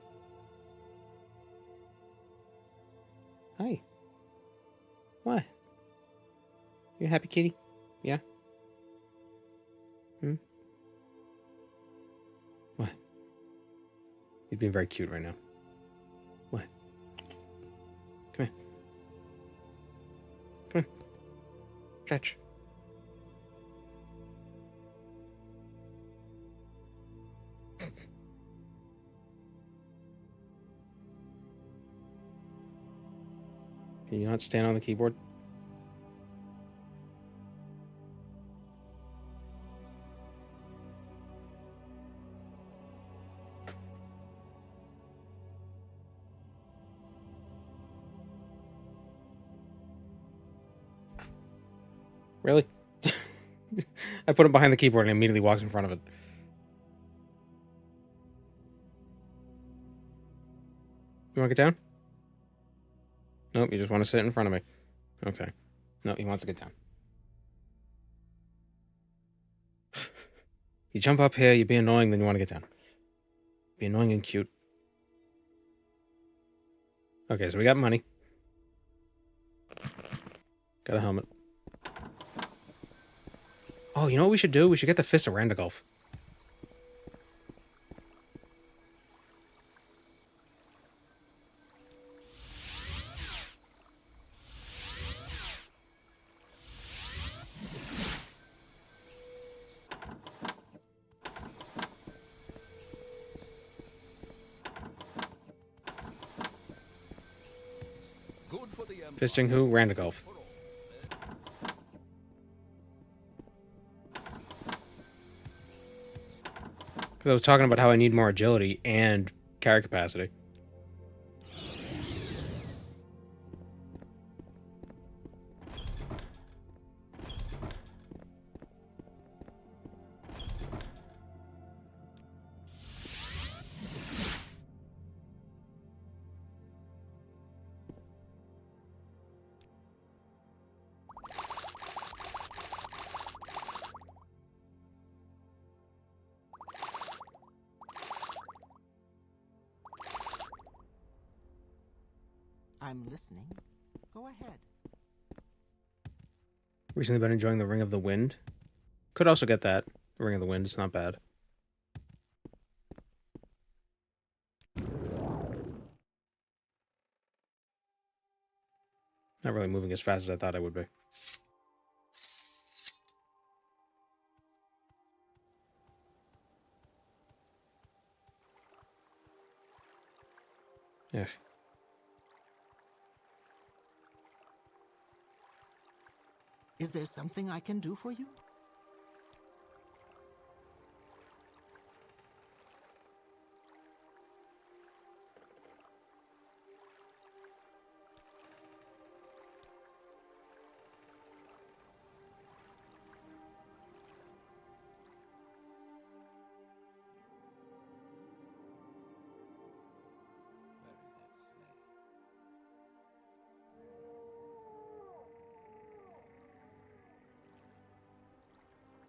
Hi. What? You a happy kitty? Yeah? Hmm? What? He's being very cute right now. What? Come here. Come here. Stretch. Can you not stand on the keyboard? Really? I put him behind the keyboard and he immediately walks in front of it. You want to get down? Nope, you just want to sit in front of me. Okay. No, he wants to get down. You jump up here, you be annoying, then you want to get down. Be annoying and cute. Okay, so we got money. Got a helmet. Oh, you know what we should do? We should get the Fist of Randagulf. Good for the Empire. Fisting who? Randagulf. Because I was talking about how I need more agility and carry capacity. I'm listening. Go ahead. Recently been enjoying the Ring of the Wind. Could also get that. Ring of the Wind, it's not bad. Not really moving as fast as I thought I would be. Yeah. Is there something I can do for you?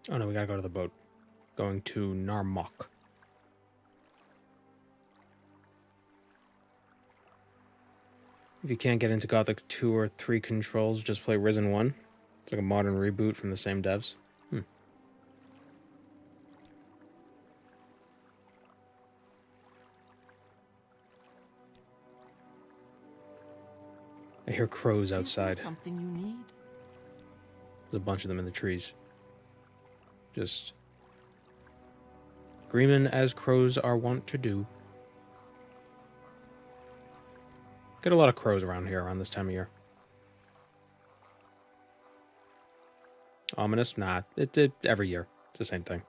Oh no, we gotta go to the boat. Going to Narmok. If you can't get into Gothic 2 or 3 controls, just play Risen 1. It's like a modern reboot from the same devs. I hear crows outside. Is there something you need? There's a bunch of them in the trees. Just screaming as crows are wont to do. Get a lot of crows around here around this time of year. Ominous? Nah, it every year. It's the same thing.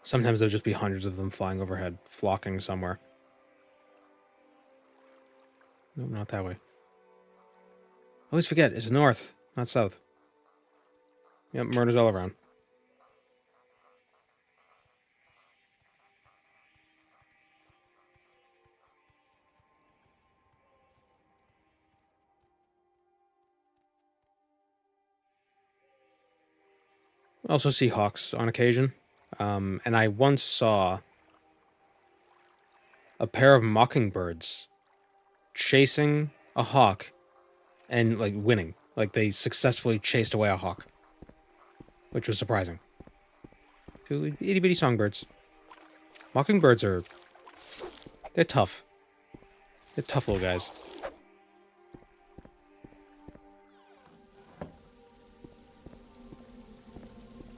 Sometimes there'll just be hundreds of them flying overhead, flocking somewhere. Nope, not that way. Always forget, it's north, not south. Yep, murders all around. Also see hawks on occasion. And I once saw a pair of mockingbirds chasing a hawk and, like, winning. Like, they successfully chased away a hawk. Which was surprising. Two itty-bitty songbirds. Mockingbirds are... they're tough. They're tough little guys.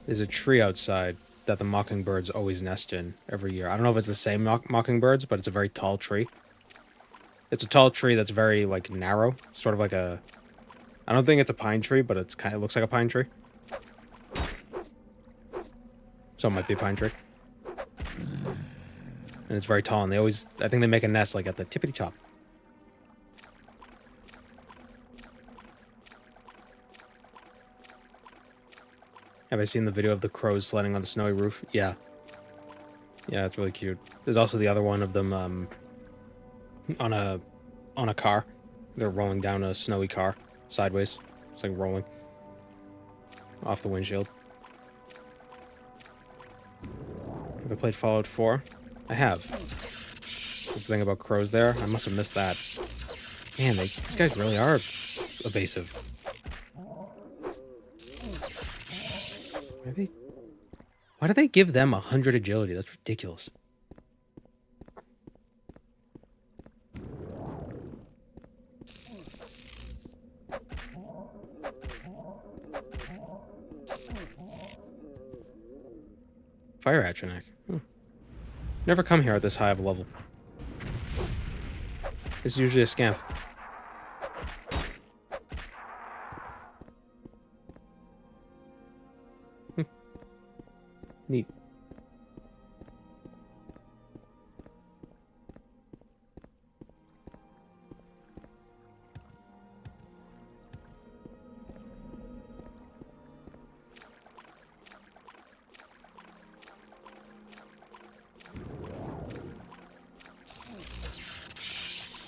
There's a tree outside that the mockingbirds always nest in every year. I don't know if it's the same mockingbirds, but it's a very tall tree. It's a tall tree that's very, like, narrow. Sort of like a... I don't think it's a pine tree, but it's kind of looks like a pine tree. So it might be a pine tree. And it's very tall, and they always... I think they make a nest, like, at the tippity top. Have I seen the video of the crows sledding on the snowy roof? Yeah. Yeah, it's really cute. There's also the other one of them on a car. They're rolling down a snowy car sideways. It's like rolling off the windshield. Have I played Fallout 4? I have. There's the thing about crows there. I must have missed that. Man, these guys really are evasive. Why do they give them 100 agility? That's ridiculous. Fire Atronach. Never come here at this high of a level. This is usually a scamp. Neat.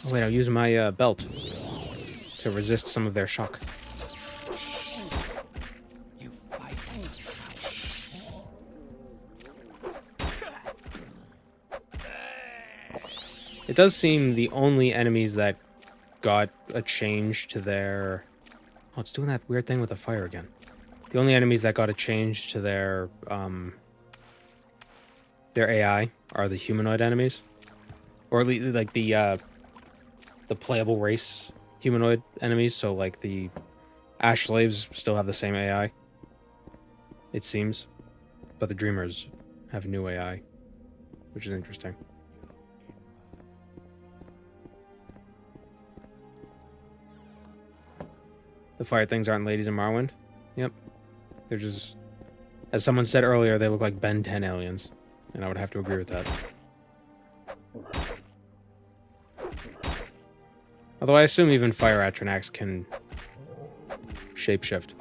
Oh wait, I'll use my belt to resist some of their shock. It does seem the only enemies that got a change to their... Oh, it's doing that weird thing with the fire again. The only enemies that got a change to their AI are the humanoid enemies. Or at least, like, the playable race humanoid enemies. So, like, the Ash Slaves still have the same AI, it seems. But the Dreamers have new AI, which is interesting. The fire things aren't ladies in Morrowind. Yep. They're just... As someone said earlier, they look like Ben 10 aliens. And I would have to agree with that. Although I assume even fire Atronachs can shapeshift.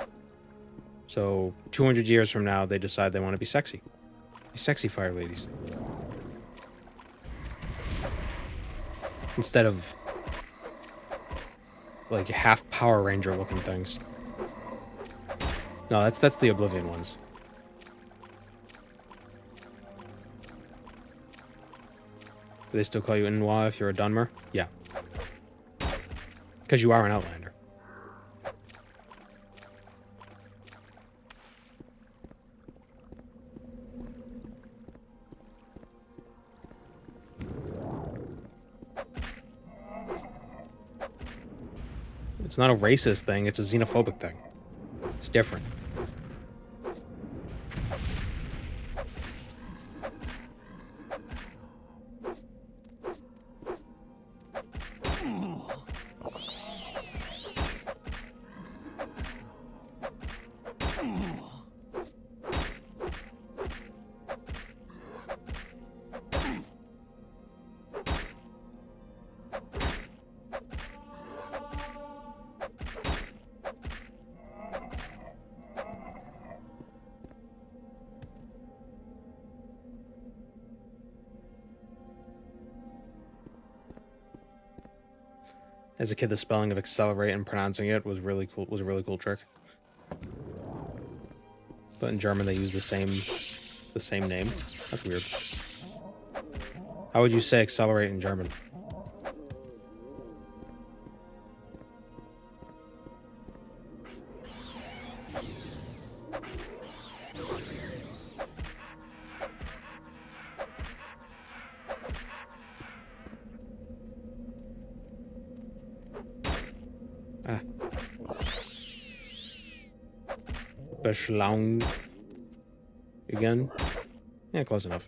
So 200 years from now, they decide they want to be sexy. Be sexy fire ladies. Instead of... like half Power Ranger looking things. No, that's the Oblivion ones. Do they still call you Inwa if you're a Dunmer? Yeah. Because you are an Outlander. It's not a racist thing, it's a xenophobic thing. It's different. As a kid, the spelling of accelerate and pronouncing it was really cool. Was a really cool trick. But in German, they use the same name. That's weird. How would you say accelerate in German? Beschlaung again? Yeah, close enough.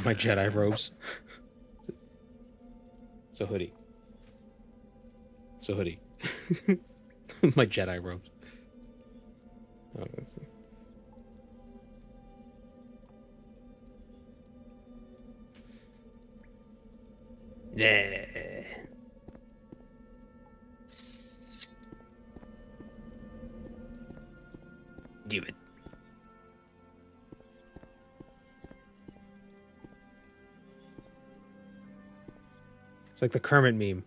My Jedi robes. It's a hoodie. It's a hoodie. My Jedi robes. Oh, that's... Yeah. Give it. It's like the Kermit meme.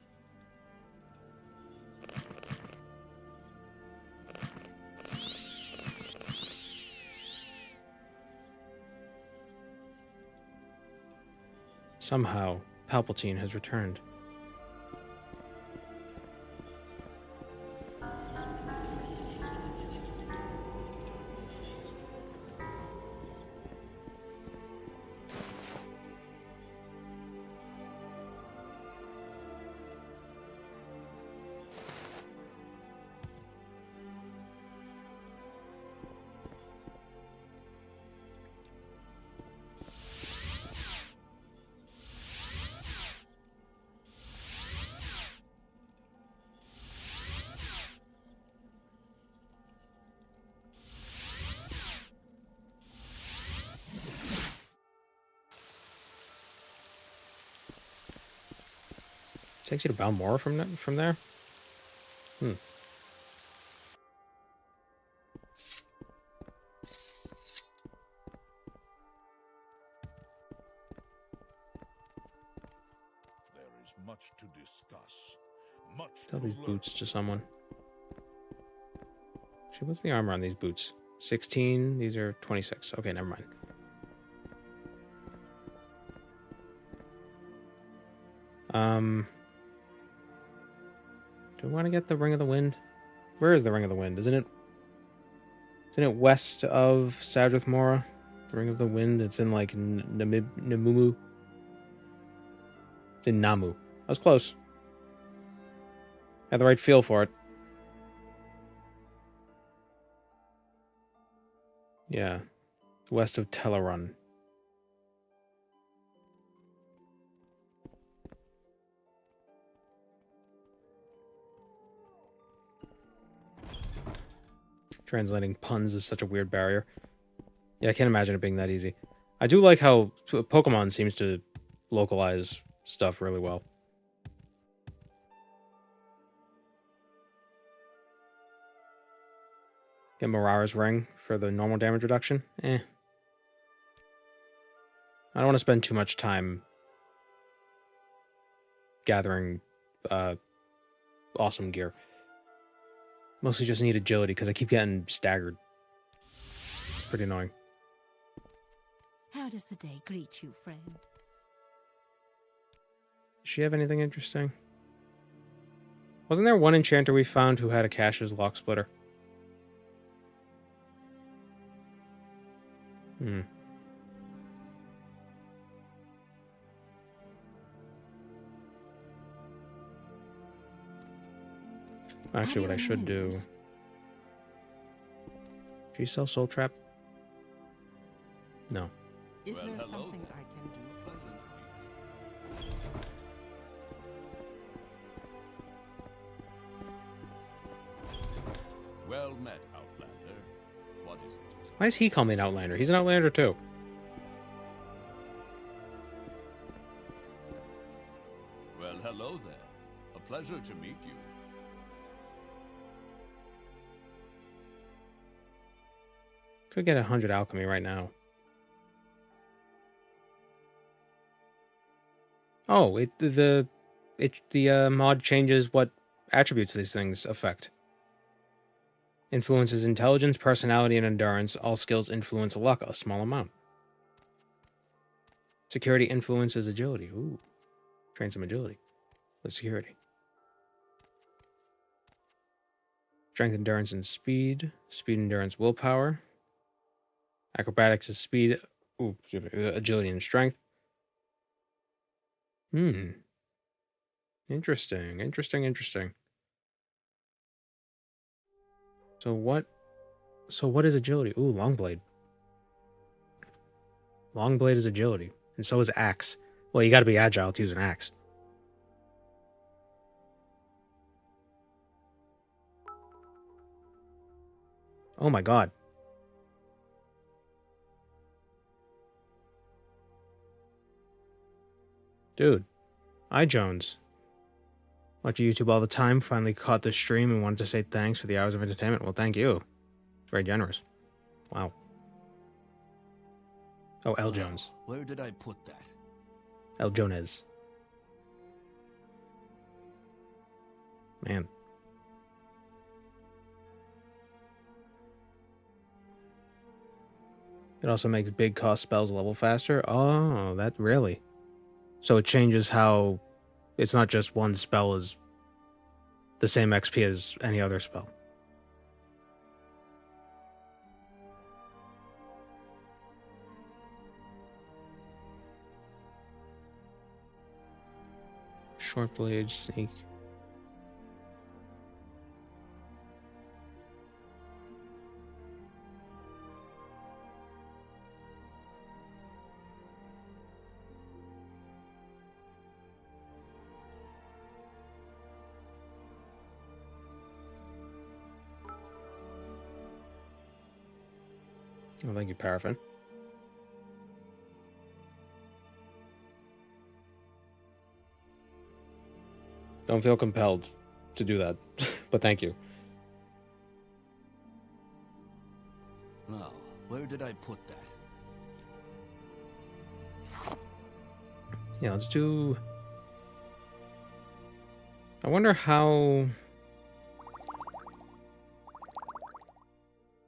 Somehow, Palpatine has returned. Takes you to Balmora from there? Hmm. There is much to discuss. Much Tell to these learn. boots to someone. Actually, what's the armor on these boots? 16. These are 26. Okay, never mind. Do I want to get the Ring of the Wind? Where is the Ring of the Wind? Isn't it west of Sadrith Mora? The Ring of the Wind. It's in like Namumu. It's in Namu. I was close. Had the right feel for it. Yeah. West of Tellerun. Translating puns is such a weird barrier. Yeah, I can't imagine it being that easy. I do like how Pokemon seems to localize stuff really well. Get Morara's ring for the normal damage reduction. I don't want to spend too much time gathering awesome gear. Mostly just need agility because I keep getting staggered. It's pretty annoying. How does the day greet you, friend? Does she have anything interesting? Wasn't there one enchanter we found who had a Cash's lock splitter? Actually, what I should do... Do you sell Soul Trap? No. Is Well, there hello something there. I can do? Well met, Outlander. What is it? Why does he call me an Outlander? He's an Outlander too. Well, hello there. A pleasure to meet you. Could get 100 alchemy right now. Oh, the mod changes what attributes these things affect. Influences intelligence, personality, and endurance. All skills influence luck a small amount. Security influences agility. Ooh. Train some agility with security. Strength, endurance, and speed. Speed, endurance, willpower. Acrobatics is speed. Ooh, agility and strength. Interesting. So what is agility? Ooh, Longblade. Longblade is agility. And so is axe. Well, you gotta be agile to use an axe. Oh my god. Dude. Hi, Jones. Watch YouTube all the time. Finally caught this stream and wanted to say thanks for the hours of entertainment. Well, thank you. It's very generous. Wow. Oh, L. Jones. Where did I put that? El Jones. Man. It also makes big cost spells level faster. Oh, that really. So it changes how it's not just one spell is the same XP as any other spell. Short blade, sneak. Oh, thank you, Paraffin. Don't feel compelled to do that, but thank you. Now, where did I put that? Yeah, let's do... I wonder how...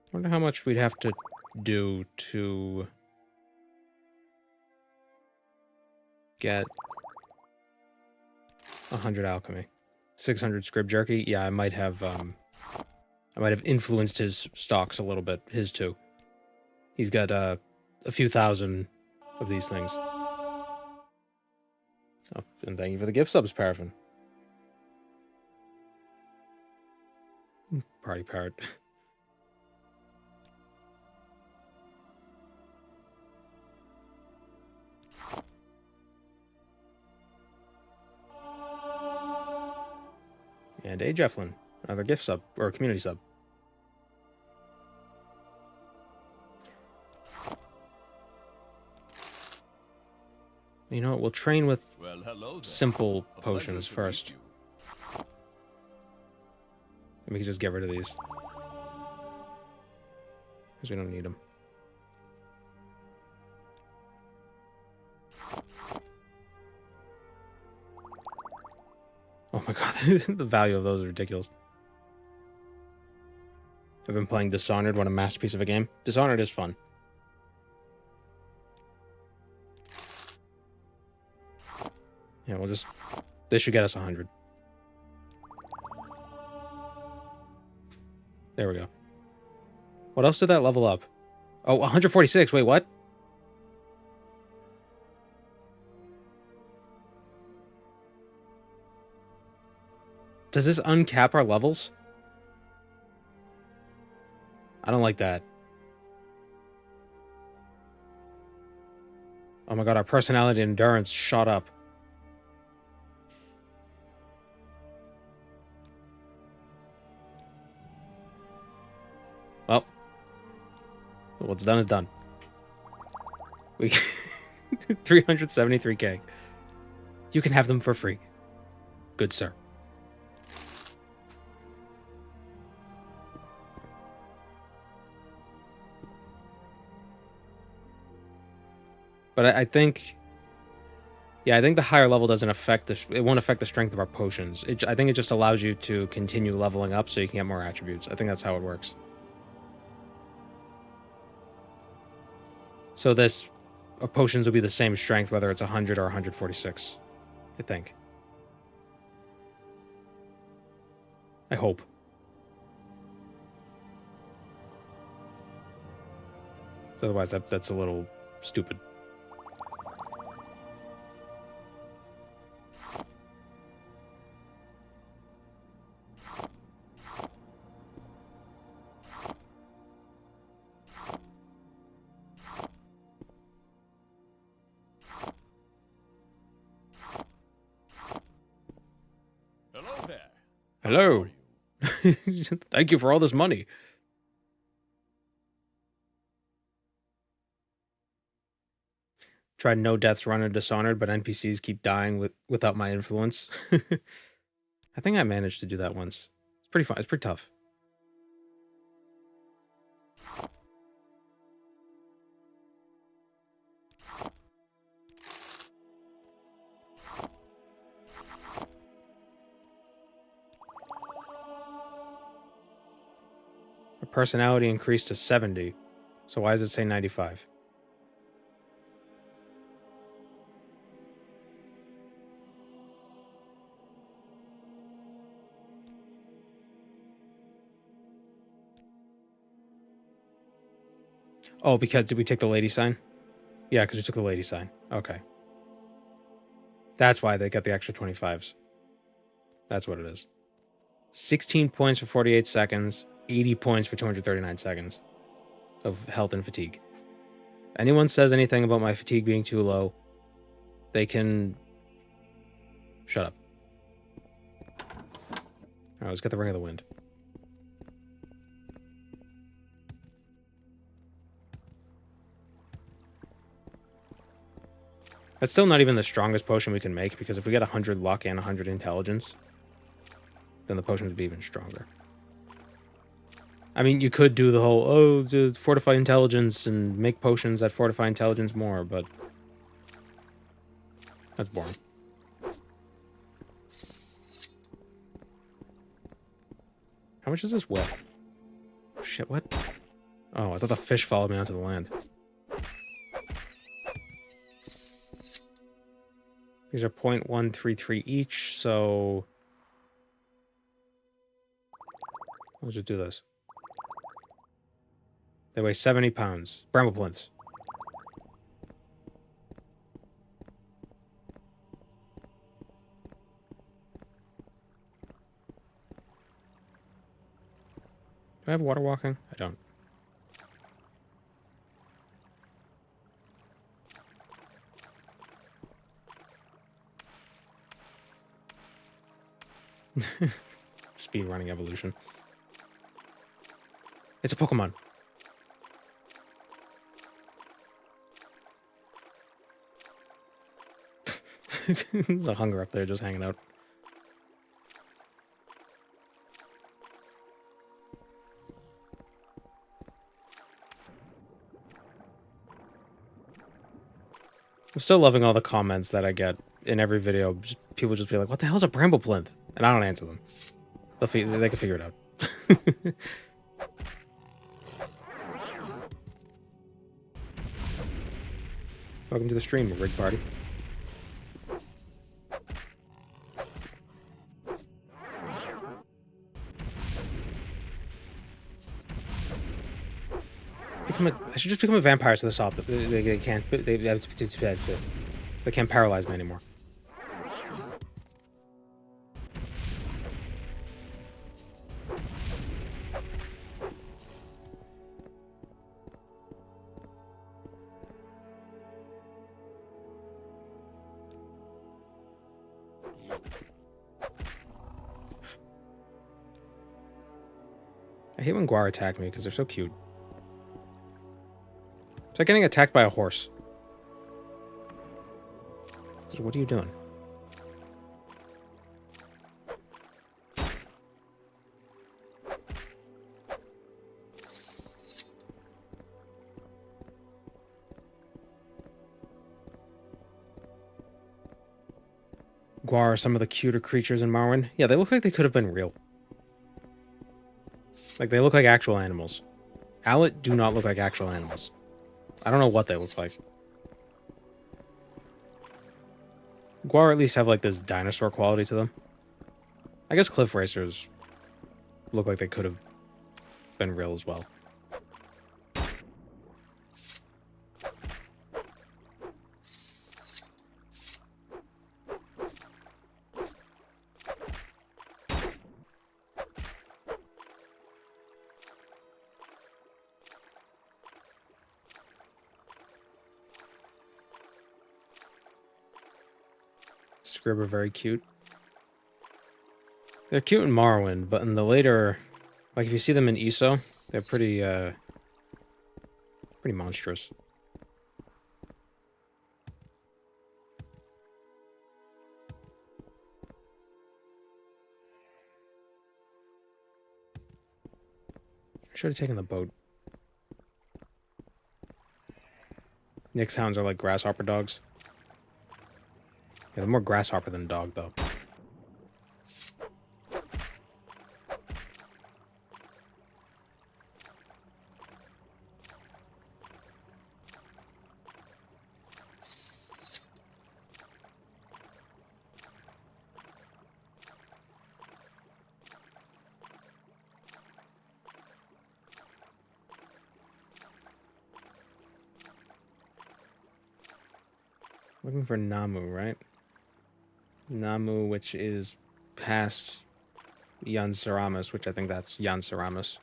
I wonder how much we'd have to do to get 100 alchemy. 600 scrib jerky. Yeah, I might have influenced his stocks a little bit. His too. He's got a few thousand of these things. Oh, and thank you for the gift subs, Paraffin. Party parrot. And A. Jefflin, another gift sub, or a community sub. You know what, we'll train with simple potions first. And we can just get rid of these. Because we don't need them. Oh my god, the value of those is ridiculous. I've been playing Dishonored, what a masterpiece of a game. Dishonored is fun. Yeah, we'll just... This should get us 100. There we go. What else did that level up? Oh, 146, wait, what? Does this uncap our levels? I don't like that. Oh my god, our personality and endurance shot up. Well, what's done is done. We 373k. You can have them for free. Good sir. But I think, yeah, I think the higher level doesn't affect it won't affect the strength of our potions. I think it just allows you to continue leveling up so you can get more attributes. I think that's how it works. So our potions will be the same strength whether it's 100 or 146, I think. I hope. Otherwise, that's a little stupid. Hello. Thank you for all this money. Tried no deaths run in Dishonored, but NPCs keep dying without my influence. I think I managed to do that once. It's pretty fun. It's pretty tough. Her personality increased to 70. So why does it say 95? Oh, because did we take the lady sign? Yeah, because we took the lady sign. Okay. That's why they got the extra 25s. That's what it is. 16 points for 48 seconds, 80 points for 239 seconds of health and fatigue. Anyone says anything about my fatigue being too low, they can... Shut up. Alright, let's get the Ring of the Wind. That's still not even the strongest potion we can make, because if we get 100 luck and 100 intelligence, then the potion would be even stronger. I mean, you could do the whole, fortify intelligence and make potions that fortify intelligence more, but that's boring. How much does this weigh? Shit, what? Oh, I thought the fish followed me onto the land. These are 0.133 each, so... Let's just do this. They weigh 70 pounds. Bramble plinths. Do I have water walking? I don't. Speed running evolution. It's a Pokemon. There's a hunger up there just hanging out. I'm still loving all the comments that I get in every video. People just be like, what the hell's a bramble plinth? And I don't answer them. They can figure it out. Welcome to the stream, Rig Party. I should just become a vampire so they can't. They can't paralyze me anymore. I hate when Guar attack me because they're so cute. It's like getting attacked by a horse. What are you doing? Guar are some of the cuter creatures in Morrowind. Yeah, they look like they could have been real. Like, they look like actual animals. Owlet do not look like actual animals. I don't know what they look like. Guar at least have, like, this dinosaur quality to them. I guess cliff racers look like they could have been real as well. Scrib are very cute. They're cute in Morrowind, but in the later, like if you see them in ESO, they're pretty monstrous. I should have taken the boat. Nyx hounds are like grasshopper dogs. Yeah, they're more grasshopper than dog, though. Looking for Namu, right? Namu, which is past Yan Saramis, which I think that's Yan Saramis.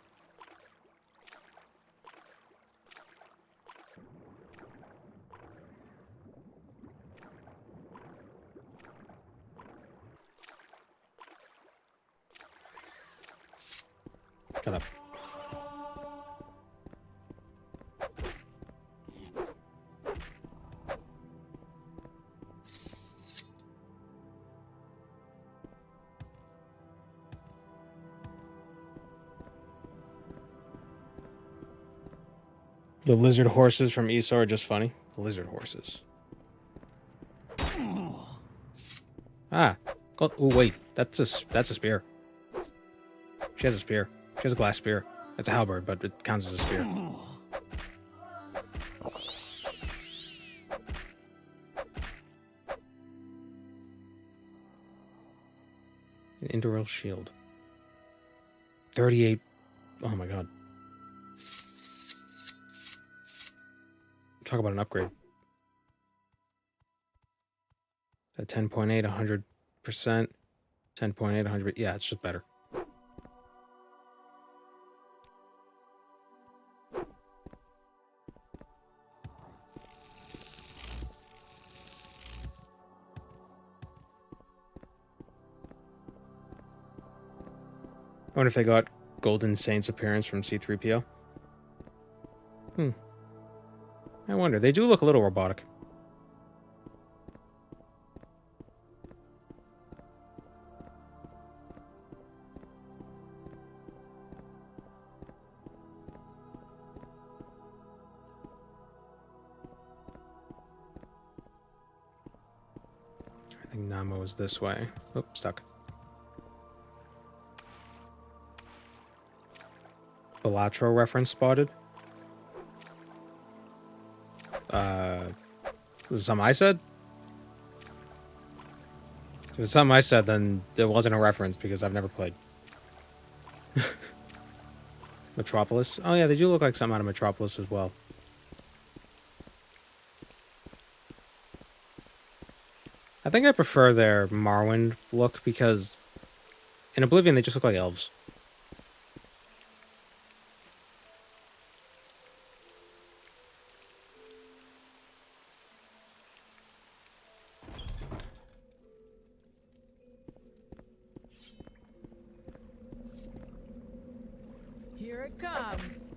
Shut up. The lizard horses from ESO are just funny. The lizard horses. Ah. Oh, wait. That's a spear. She has a spear. She has a glass spear. It's a halberd, but it counts as a spear. An Interrail shield. 38. Oh my god. Talk about an upgrade. At 10.8, 100%. 10.8, 100. Yeah, it's just better. I wonder if they got Golden Saint's appearance from C-3PO. I wonder. They do look a little robotic. I think Namo is this way. Oh, stuck. Balatro reference spotted. Was it something I said? If it's something I said, then there wasn't a reference because I've never played. Metropolis. Oh yeah, they do look like something out of Metropolis as well. I think I prefer their Morrowind look because in Oblivion they just look like elves. Here it comes.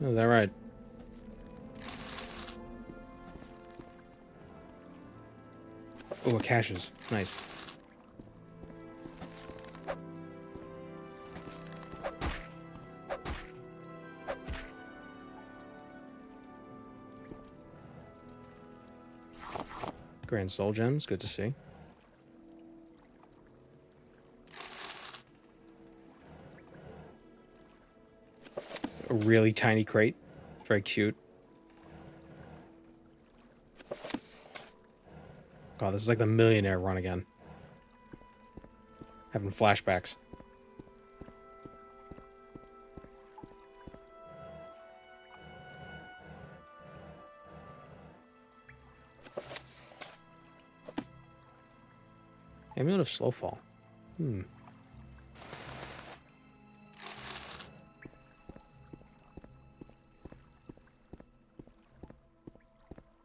Is that right? Oh, it caches. Nice. Grand Soul Gems, good to see. A really tiny crate. Very cute. God, this is like the Millionaire run again. Having flashbacks. Amulet of Slowfall.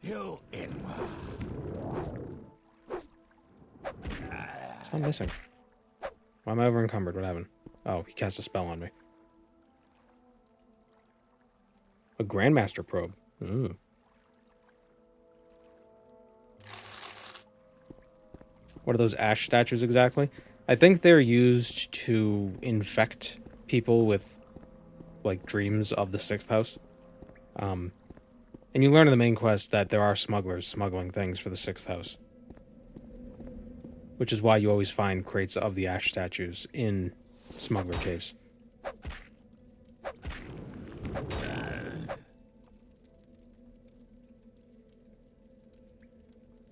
You in. I'm missing. Why am I over encumbered? What happened? Oh, he cast a spell on me. A Grandmaster probe. Ooh. What are those ash statues exactly? I think they're used to infect people with, like, dreams of the 6th house. And you learn in the main quest that there are smugglers smuggling things for the 6th house. Which is why you always find crates of the ash statues in smuggler caves.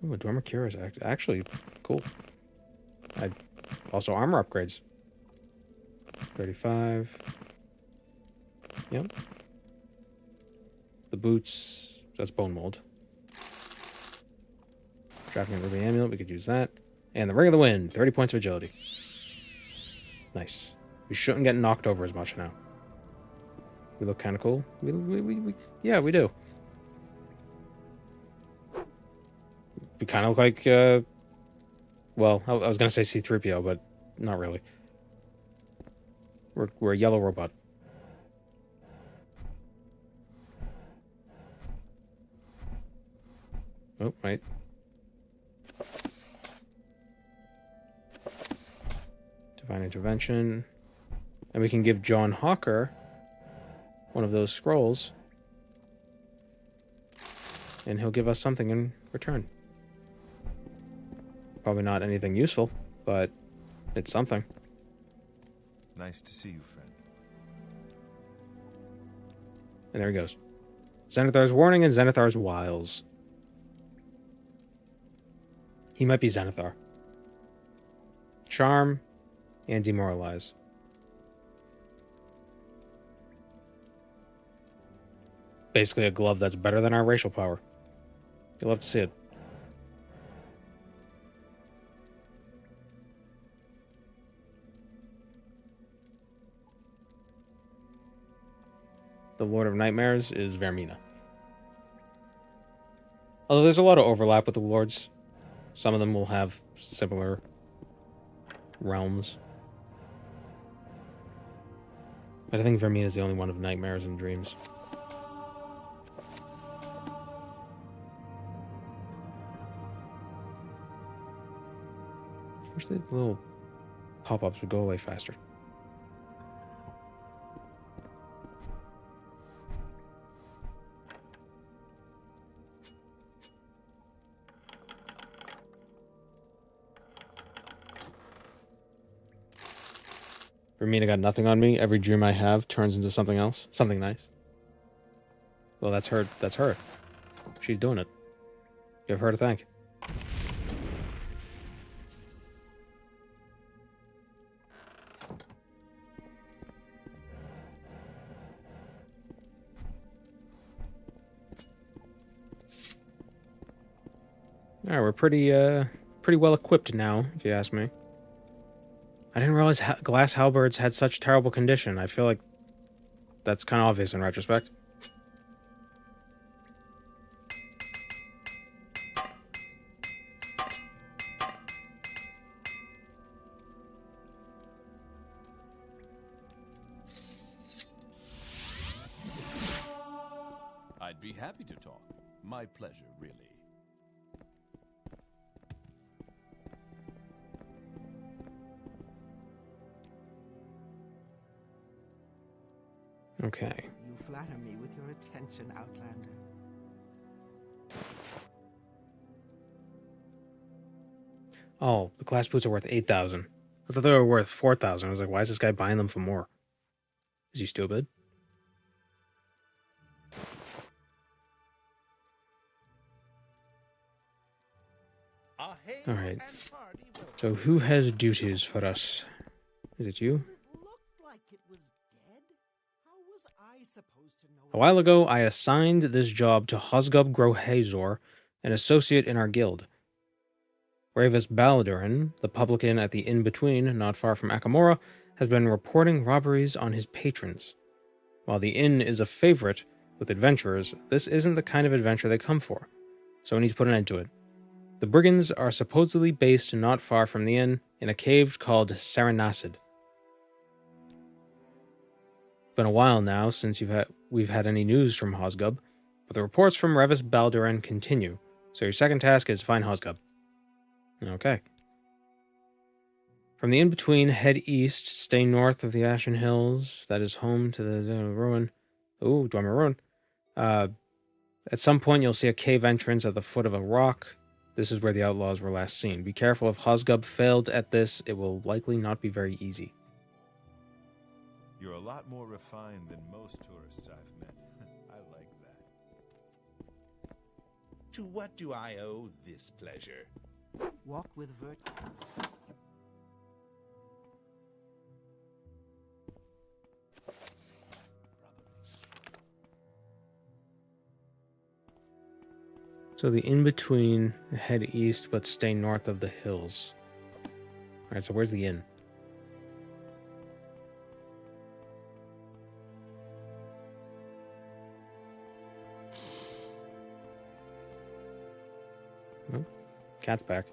Ooh, Dormer Cure is actually cool. Also armor upgrades. 35. Yep. The boots, that's bone mold. Drafting a ruby amulet, we could use that. And the Ring of the Wind, 30 points of agility. Nice. We shouldn't get knocked over as much now. We look kind of cool. Yeah, we do. We kind of look like, well, I was going to say C-3PO, but not really. We're a yellow robot. Oh, right. Divine Intervention. And we can give John Hawker one of those scrolls. And he'll give us something in return. Probably not anything useful, but it's something. Nice to see you, friend. And there he goes. Zenithar's Warning and Zenithar's Wiles. He might be Zenithar. Charm and Demoralize. Basically a glove that's better than our racial power. You'll love to see it. The Lord of Nightmares is Vermina. Although there's a lot of overlap with the lords. Some of them will have similar realms. But I think Vermina is the only one of nightmares and dreams. I wish the little pop-ups would go away faster. Vermina got nothing on me. Every dream I have turns into something else. Something nice. Well, that's her. That's her. She's doing it. You have her to thank. Alright, we're pretty well equipped now, if you ask me. I didn't realize glass halberds had such terrible condition. I feel like that's kind of obvious in retrospect. I'd be happy to talk. My pleasure, really. Okay. You flatter me with your attention, Outlander. Oh, the glass boots are worth 8,000. I thought they were worth 4,000. I was like, why is this guy buying them for more? Is he stupid? Alright. So who has duties for us? Is it you? A while ago, I assigned this job to Hosgub Grohazor, an associate in our guild. Ravis Baladurin, the publican at the inn-between, not far from Akamora, has been reporting robberies on his patrons. While the inn is a favorite with adventurers, this isn't the kind of adventure they come for, so we need to put an end to it. The brigands are supposedly based not far from the inn, in a cave called Serenacid. It's been a while now since we've had any news from Hosgub, but the reports from Revis Balduran continue, so your second task is find Hosgub. Okay. From the in-between, head east, stay north of the Ashen Hills. That is home to the ruin. Ooh, Dwemer Ruin. At some point, you'll see a cave entrance at the foot of a rock. This is where the outlaws were last seen. Be careful, if Hosgub failed at this, it will likely not be very easy. You're a lot more refined than most tourists I've met. I like that. To what do I owe this pleasure? Walk with virtue. So the in-between, head east, but stay north of the hills. Alright, so where's the inn? Oh, cat's back.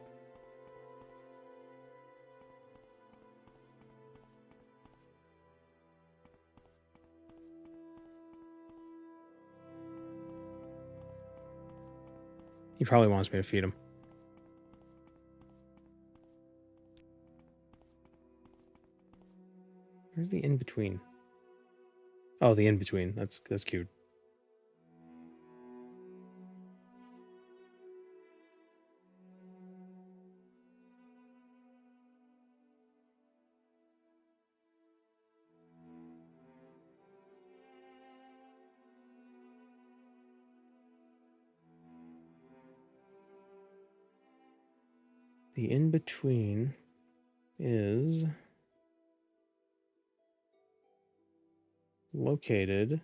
He probably wants me to feed him. Where's the in-between? Oh, the in-between. That's cute. The in-between is located...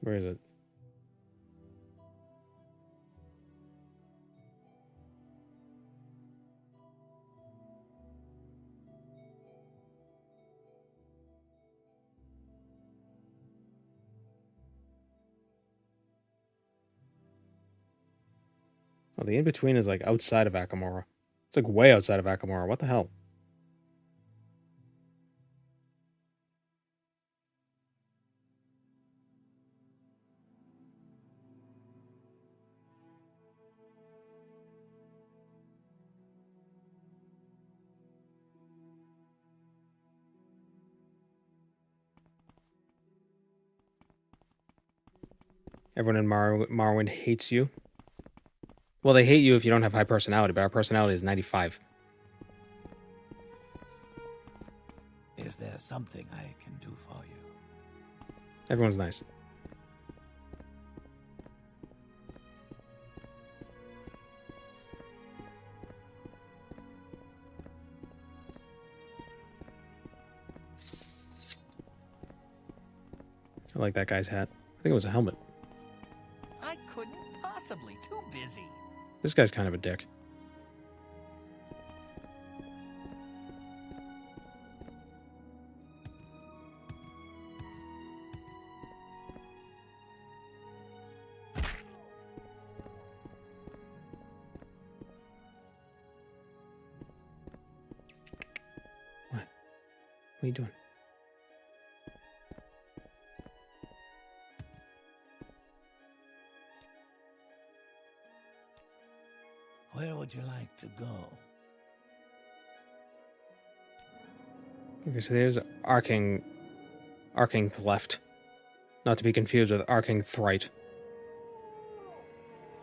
Where is it? Oh, the in-between is like outside of Akamora. It's like way outside of Akamora. What the hell? Everyone in Morrowind hates you. Well, they hate you if you don't have high personality, but our personality is 95. Is there something I can do for you? Everyone's nice. I like that guy's hat. I think it was a helmet. I couldn't possibly. Too busy. This guy's kind of a dick. What? What are you doing? Where would you like to go? Okay, so there's Arking left. Not to be confused with Arking Thrite.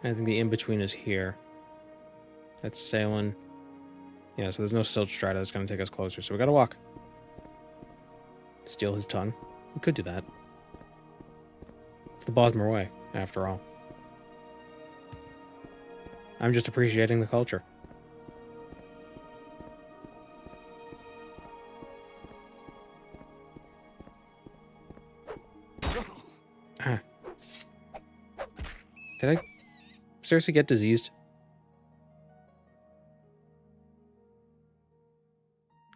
I think the in-between is here. That's Salen. Yeah, so there's no Silt Strata that's going to take us closer, so we gotta walk. Steal his tongue. We could do that. It's the Bosmer way, after all. I'm just appreciating the culture. Ah. Did I seriously get diseased?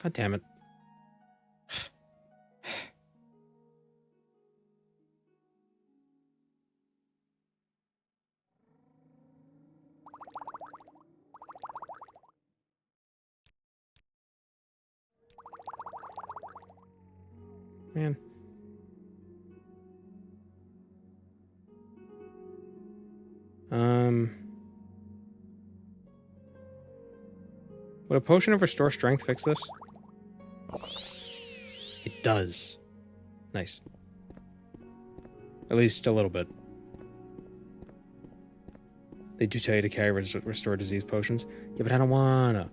God damn it. Man. Would a potion of restore strength fix this? It does. Nice. At least a little bit. They do tell you to carry restore disease potions. Yeah, but I don't wanna.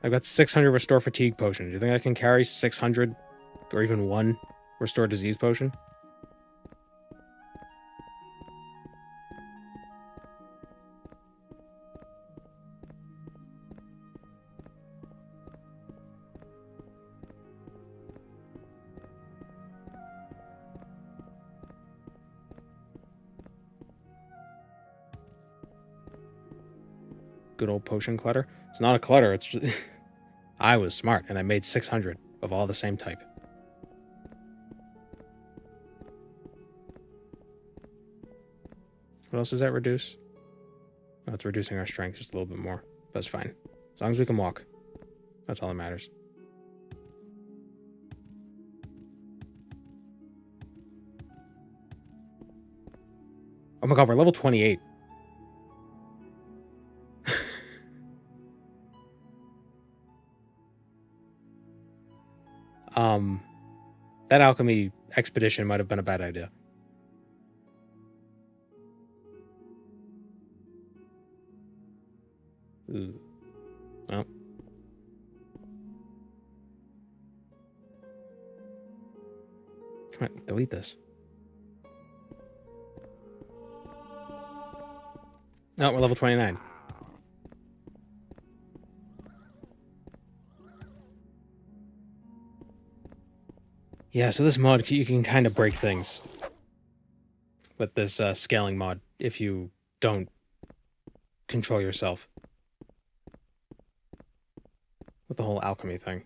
I've got 600 restore fatigue potion. Do you think I can carry 600 or even one restore disease potion? Good old potion clutter. It's not a clutter, it's just... I was smart, and I made 600 of all the same type. What else does that reduce? Oh, it's reducing our strength just a little bit more. That's fine. As long as we can walk. That's all that matters. Oh my god, we're level 28. That alchemy expedition might have been a bad idea. Ooh. Oh. Come on, delete this. No, we're level 29. Yeah, so this mod, you can kind of break things with this scaling mod if you don't control yourself with the whole alchemy thing.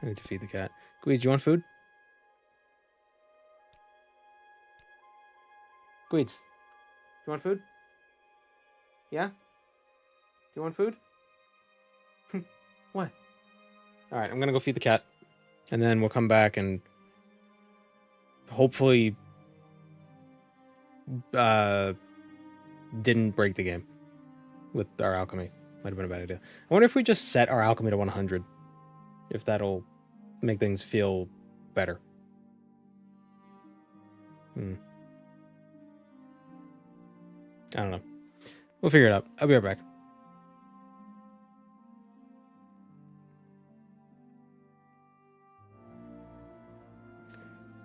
I need to feed the cat. Guiz, do you want food? Guiz, do you want food? Yeah? Do you want food? What? Alright, I'm gonna go feed the cat. And then we'll come back and hopefully didn't break the game with our alchemy. Might have been a bad idea. I wonder if we just set our alchemy to 100. If that'll make things feel better. I don't know. We'll figure it out. I'll be right back.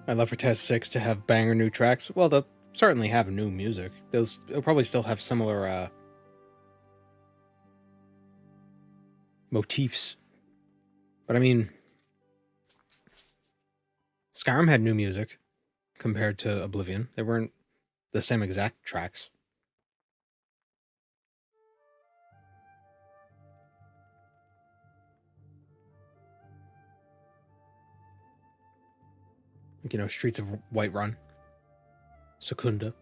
I'd love for Test 6 to have banger new tracks. Well, they'll certainly have new music. They'll probably still have similar motifs. But I mean, Skyrim had new music compared to Oblivion. They weren't the same exact tracks. You know, Streets of Whiterun, Secunda.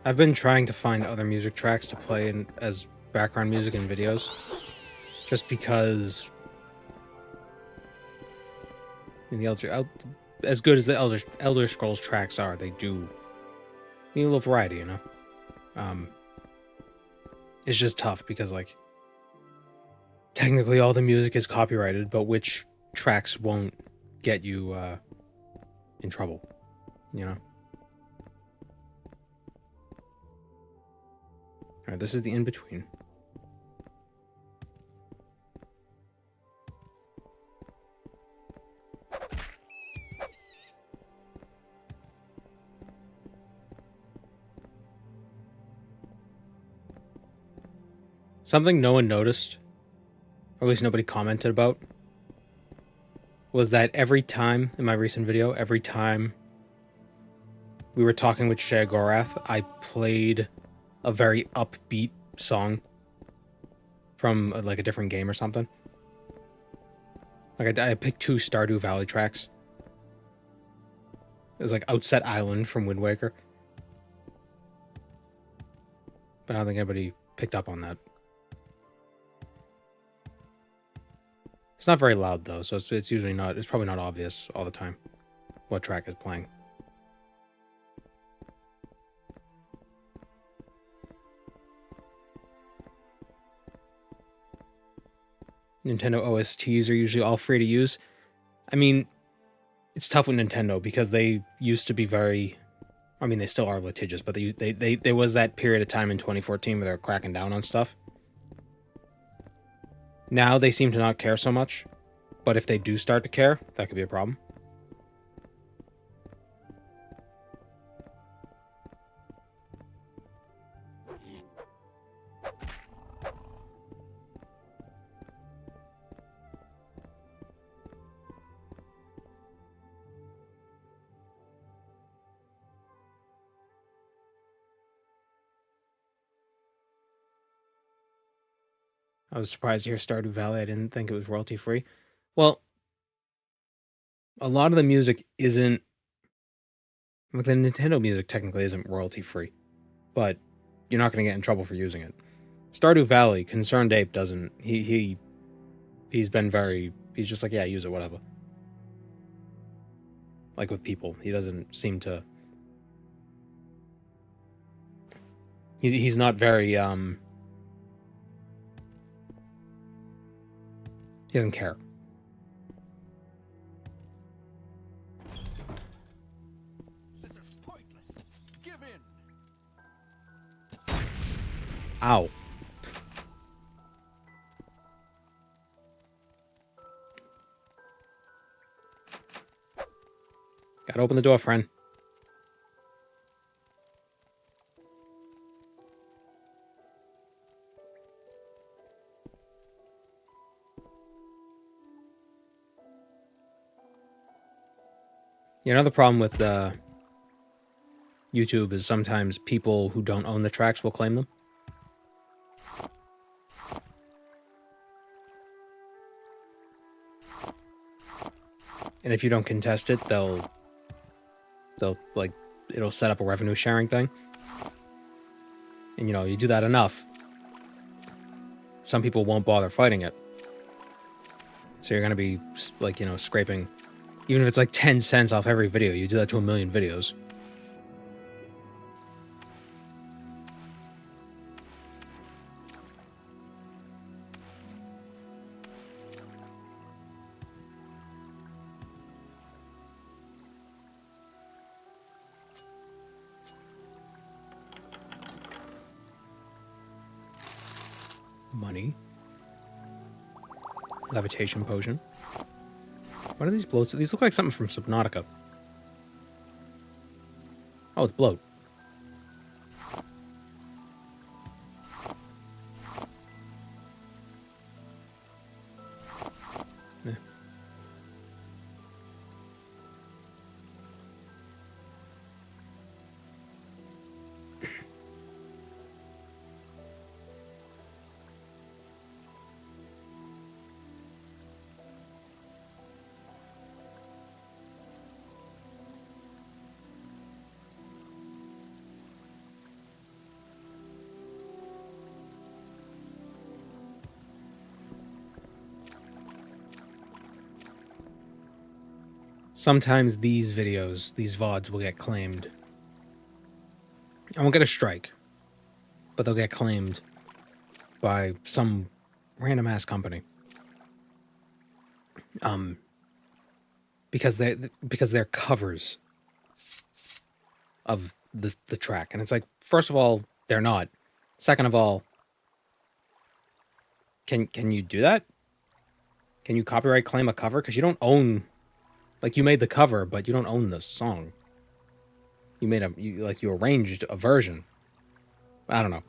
I've been trying to find other music tracks to play in as background music in videos, just because in the as good as the Elder Scrolls tracks are, they do need a little variety, you know? It's just tough because, like, technically all the music is copyrighted, but which tracks won't get you in trouble, you know? Alright, this is the in-between. Something no one noticed, or at least nobody commented about, was that every time in my recent video, every time we were talking with Shagorath, I played a very upbeat song from like a different game or something. Like I picked 2 Stardew Valley tracks. It was like Outset Island from Wind Waker. But I don't think anybody picked up on that. It's not very loud though, so it's usually not, it's probably not obvious all the time what track is playing. Nintendo OSTs are usually all free to use. I mean, it's tough with Nintendo because they used to be very, I mean, they still are litigious, but there was that period of time in 2014 where they were cracking down on stuff. Now they seem to not care so much, but if they do start to care, that could be a problem. I was surprised to hear Stardew Valley. I didn't think it was royalty free. Well, a lot of the music isn't, like the Nintendo music technically isn't royalty free, but you're not going to get in trouble for using it. Stardew Valley, Concerned Ape doesn't. He's been very. He's just like, yeah, use it, whatever. Like with people, he doesn't seem to. He's not very He doesn't care. This is pointless. Give in. Ow. Gotta open the door, friend. Yeah, another problem with YouTube is sometimes people who don't own the tracks will claim them. And if you don't contest it, they'll like, it'll set up a revenue sharing thing. And you know, you do that enough, some people won't bother fighting it. So you're gonna be like, you know, scraping, even if it's like 10 cents off every video, you do that to 1 million videos. Money. Levitation potion. What are these bloats? These look like something from Subnautica. Oh, it's bloat. Yeah. Sometimes these videos, these VODs will get claimed. I won't get a strike, but they'll get claimed by some random ass company. Because they're covers of the track. And it's like, first of all, they're not. Second of all, can you do that? Can you copyright claim a cover? Because you don't own, like, you made the cover, but you don't own the song. You made you arranged a version. I don't know.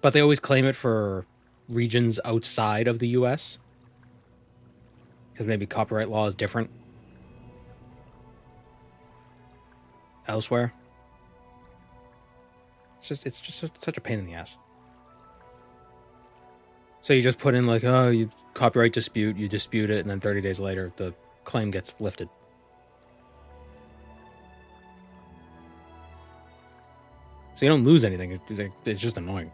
But they always claim it for regions outside of the US. Because maybe copyright law is different elsewhere. It's just such a pain in the ass. So you just put in like, oh, you copyright dispute, you dispute it, and then 30 days later the claim gets lifted. So you don't lose anything. It's just annoying.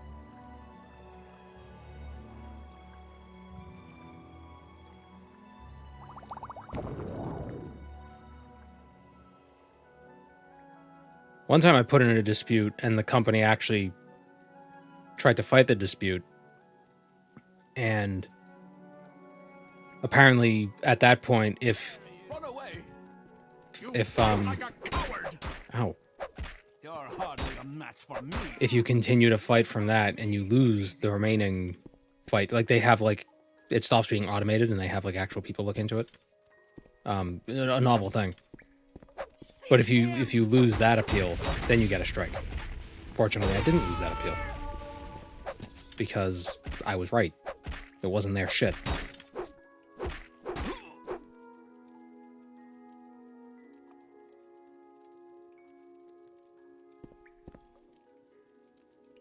One time I put in a dispute and the company actually tried to fight the dispute. And apparently at that point, if if you continue to fight from that and you lose the remaining fight, like they have like, it stops being automated and they have like actual people look into it. A novel thing. But if you lose that appeal, then you get a strike. Fortunately, I didn't lose that appeal. Because I was right. It wasn't their shit.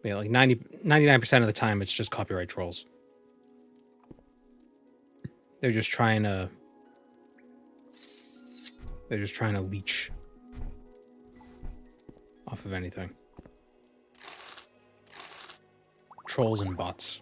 Yeah, like 99% of the time, it's just copyright trolls. They're just trying to leech off of anything. Trolls and bots.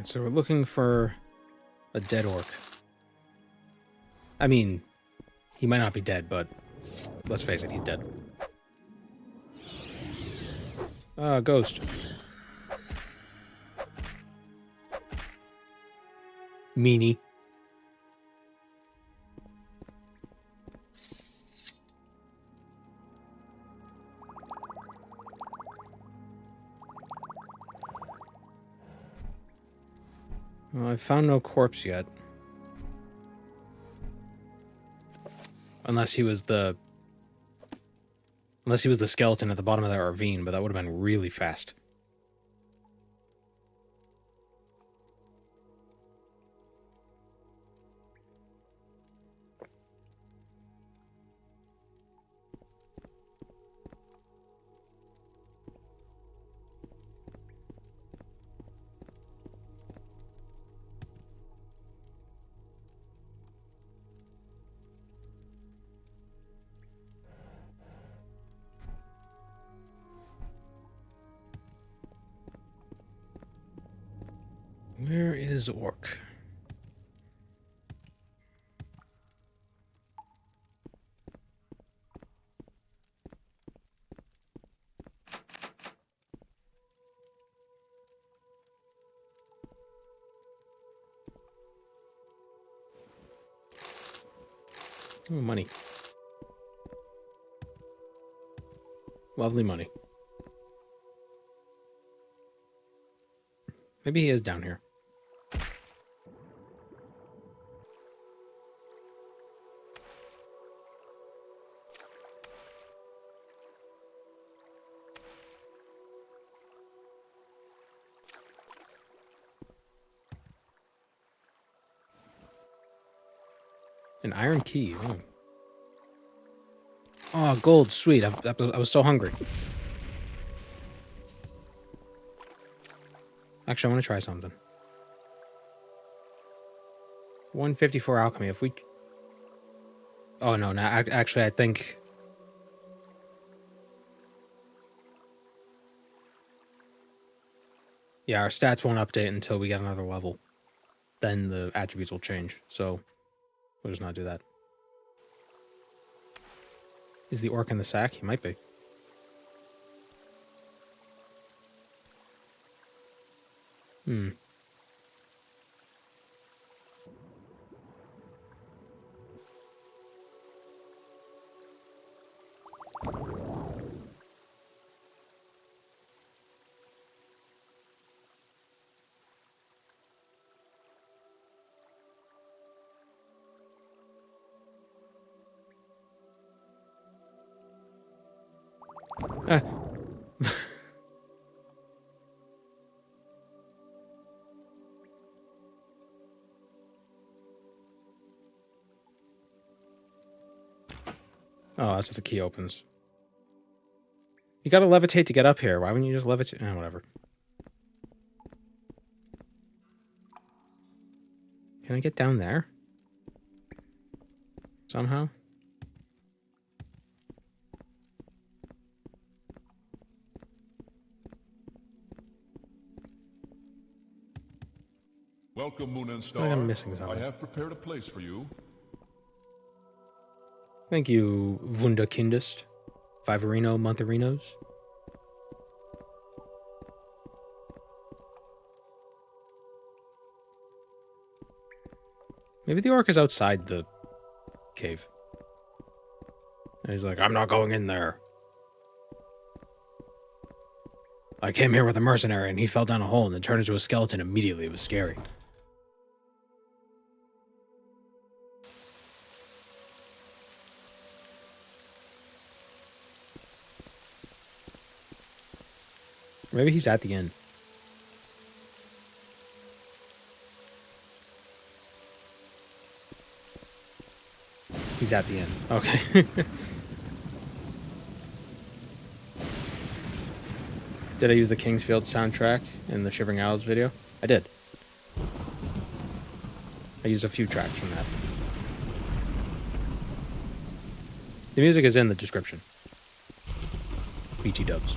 So we're looking for a dead orc. I mean, he might not be dead, but let's face it, he's dead. Ghost. Meanie. Well, I found no corpse yet. Unless he was the skeleton at the bottom of that ravine, but that would have been really fast. Where is Orc? Oh, money. Lovely money. Maybe he is down here. An iron key. Oh, oh gold. Sweet. I was so hungry. Actually, I want to try something. 154 alchemy. If we... Oh, no. Actually, I think... Yeah, our stats won't update until we get another level. Then the attributes will change. So... we'll just not do that. Is the orc in the sack? He might be. Hmm. Ah. Oh, that's what the key opens. You gotta levitate to get up here. Why wouldn't you just levitate? Eh, whatever. Can I get down there? Somehow? Welcome, Moon and I Star. think I'm missing I something. have prepared a place for you. Thank you, Wunderkindest. Fiverino Montherinos. Maybe the orc is outside the cave. And he's like, I'm not going in there. I came here with a mercenary and he fell down a hole and then turned into a skeleton immediately. It was scary. Maybe he's at the inn. He's at the inn. Okay. Did I use the Kingsfield soundtrack in the Shivering Owls video? I did. I used a few tracks from that. The music is in the description. BT dubs.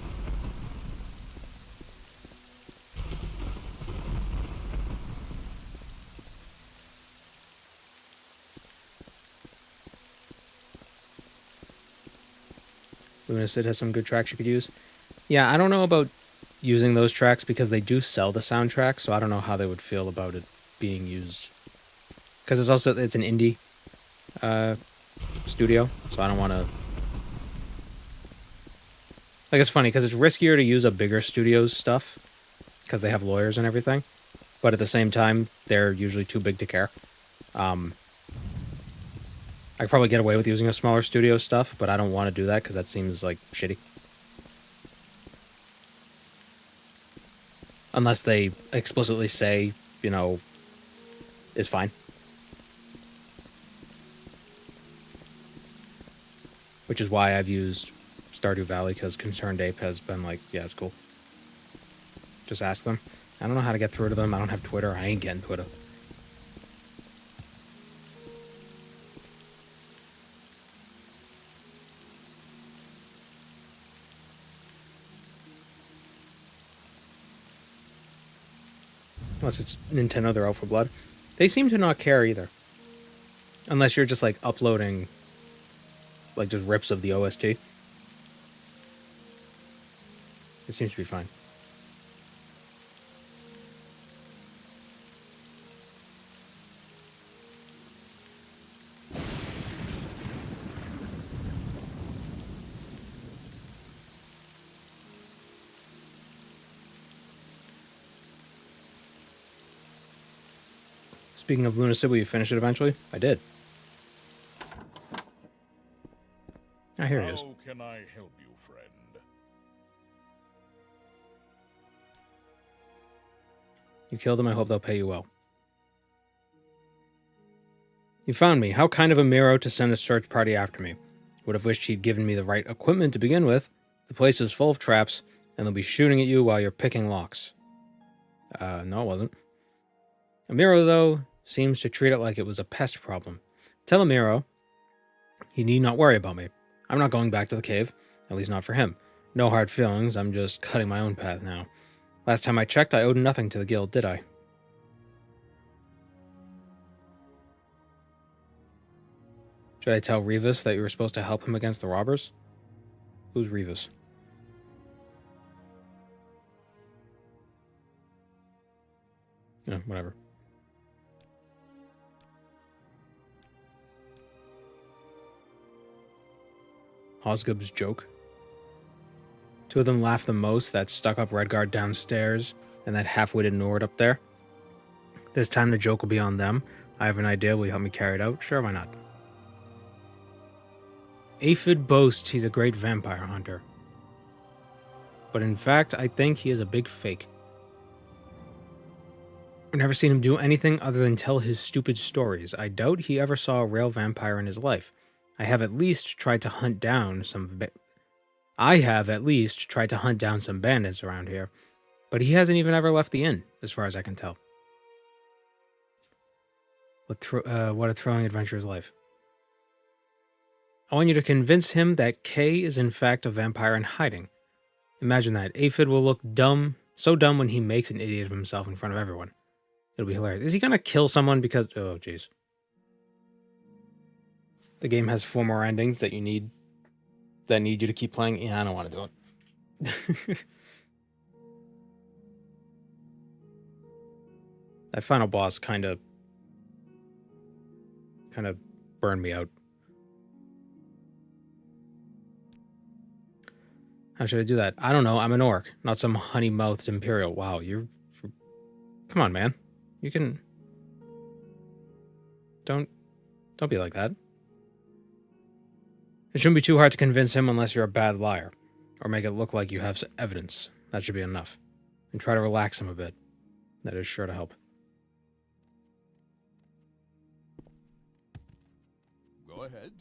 Luna Sid has some good tracks you could use. Yeah, I don't know about using those tracks because they do sell the soundtrack, so I don't know how they would feel about it being used. Because it's an indie studio, so I don't want to... Like, it's funny, because it's riskier to use a bigger studio's stuff, because they have lawyers and everything, but at the same time, they're usually too big to care. I could probably get away with using a smaller studio stuff, but I don't want to do that because that seems like shitty. Unless they explicitly say, you know, it's fine. Which is why I've used Stardew Valley, because Concerned Ape has been like, yeah, it's cool. Just ask them. I don't know how to get through to them. I don't have Twitter. I ain't getting Twitter. Unless it's Nintendo, they're out for blood. They seem to not care either. Unless you're just like uploading like just rips of the OST. It seems to be fine. Speaking of Luna Sid, will you finish it eventually? I did. Ah, here it is. How can I help you, friend? You killed them. I hope they'll pay you well. You found me. How kind of a Miro to send a search party after me. Would have wished he'd given me the right equipment to begin with. The place is full of traps, and they'll be shooting at you while you're picking locks. No, it wasn't. Amiro, though, seems to treat it like it was a pest problem. Tell Amiro he need not worry about me. I'm not going back to the cave, at least not for him. No hard feelings, I'm just cutting my own path now. Last time I checked, I owed nothing to the guild, did I? Should I tell Revis that you were supposed to help him against the robbers? Who's Revis? Yeah, whatever. Osgood's joke. Two of them laughed the most, that stuck-up Redguard downstairs and that half-witted Nord up there. This time the joke will be on them. I have an idea. Will you help me carry it out? Sure, why not? Aphid boasts he's a great vampire hunter. But in fact, I think he is a big fake. I've never seen him do anything other than tell his stupid stories. I doubt he ever saw a real vampire in his life. I have at least tried to hunt down some bandits around here, but he hasn't even ever left the inn, as far as I can tell. What a thrilling adventurous life. I want you to convince him that Kay is in fact a vampire in hiding. Imagine that. Aphid will look dumb, so dumb when he makes an idiot of himself in front of everyone. It'll be hilarious. Is he gonna kill someone because... Oh, jeez. The game has 4 more endings that need you to keep playing. Yeah, I don't want to do it. That final boss kind of burned me out. How should I do that? I don't know. I'm an orc, not some honey-mouthed Imperial. Wow, you're... Come on, man. You can... Don't be like that. It shouldn't be too hard to convince him unless you're a bad liar, or make it look like you have evidence. That should be enough. And try to relax him a bit. That is sure to help. Go ahead.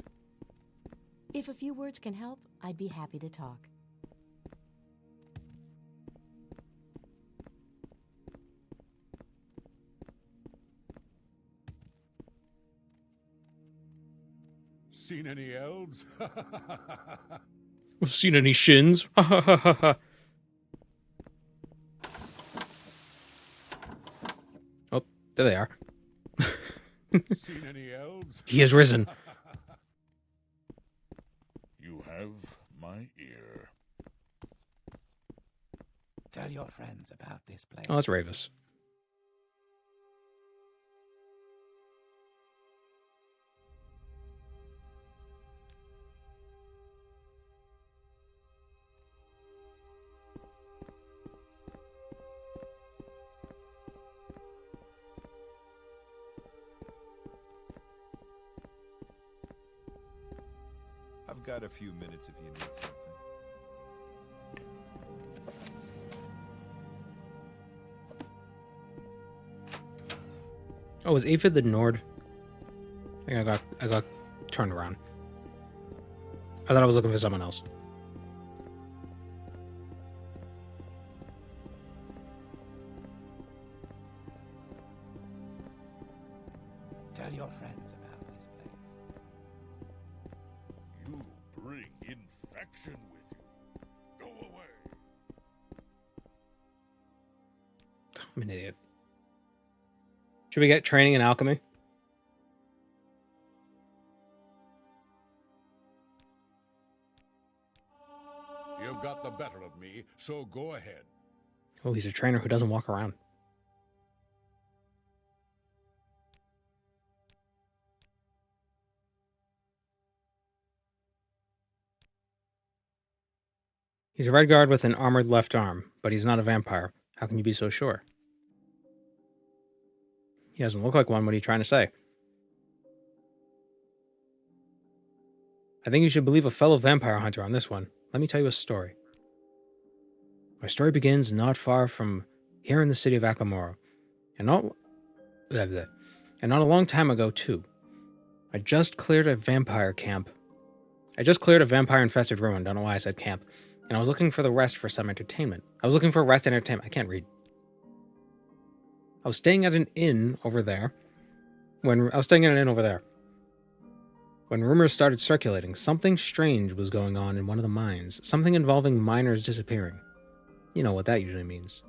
If a few words can help, I'd be happy to talk. Seen any elves? Seen any shins? Oh, there they are. Seen any elves? He has risen. You have my ear. Tell your friends about this place. Oh, that's Ravis. I've got a few minutes if you need something. Oh, is Aphid the Nord? I think I got turned around. I thought I was looking for someone else. Tell your friends about this place. You bring infection with you. Go away. I'm an idiot. Should we get training in alchemy? You've got the better of me, so go ahead. Oh, he's a trainer who doesn't walk around. He's a Redguard with an armored left arm, but he's not a vampire. How can you be so sure? He doesn't look like one. What are you trying to say? I think you should believe a fellow vampire hunter on this one. Let me tell you a story. My story begins not far from here in the city of Akamora, and not a long time ago, too. I just cleared a vampire-infested ruin. Don't know why I said camp. And I was looking for some entertainment. I can't read. I was staying at an inn over there. When rumors started circulating, something strange was going on in one of the mines. Something involving miners disappearing. You know what that usually means.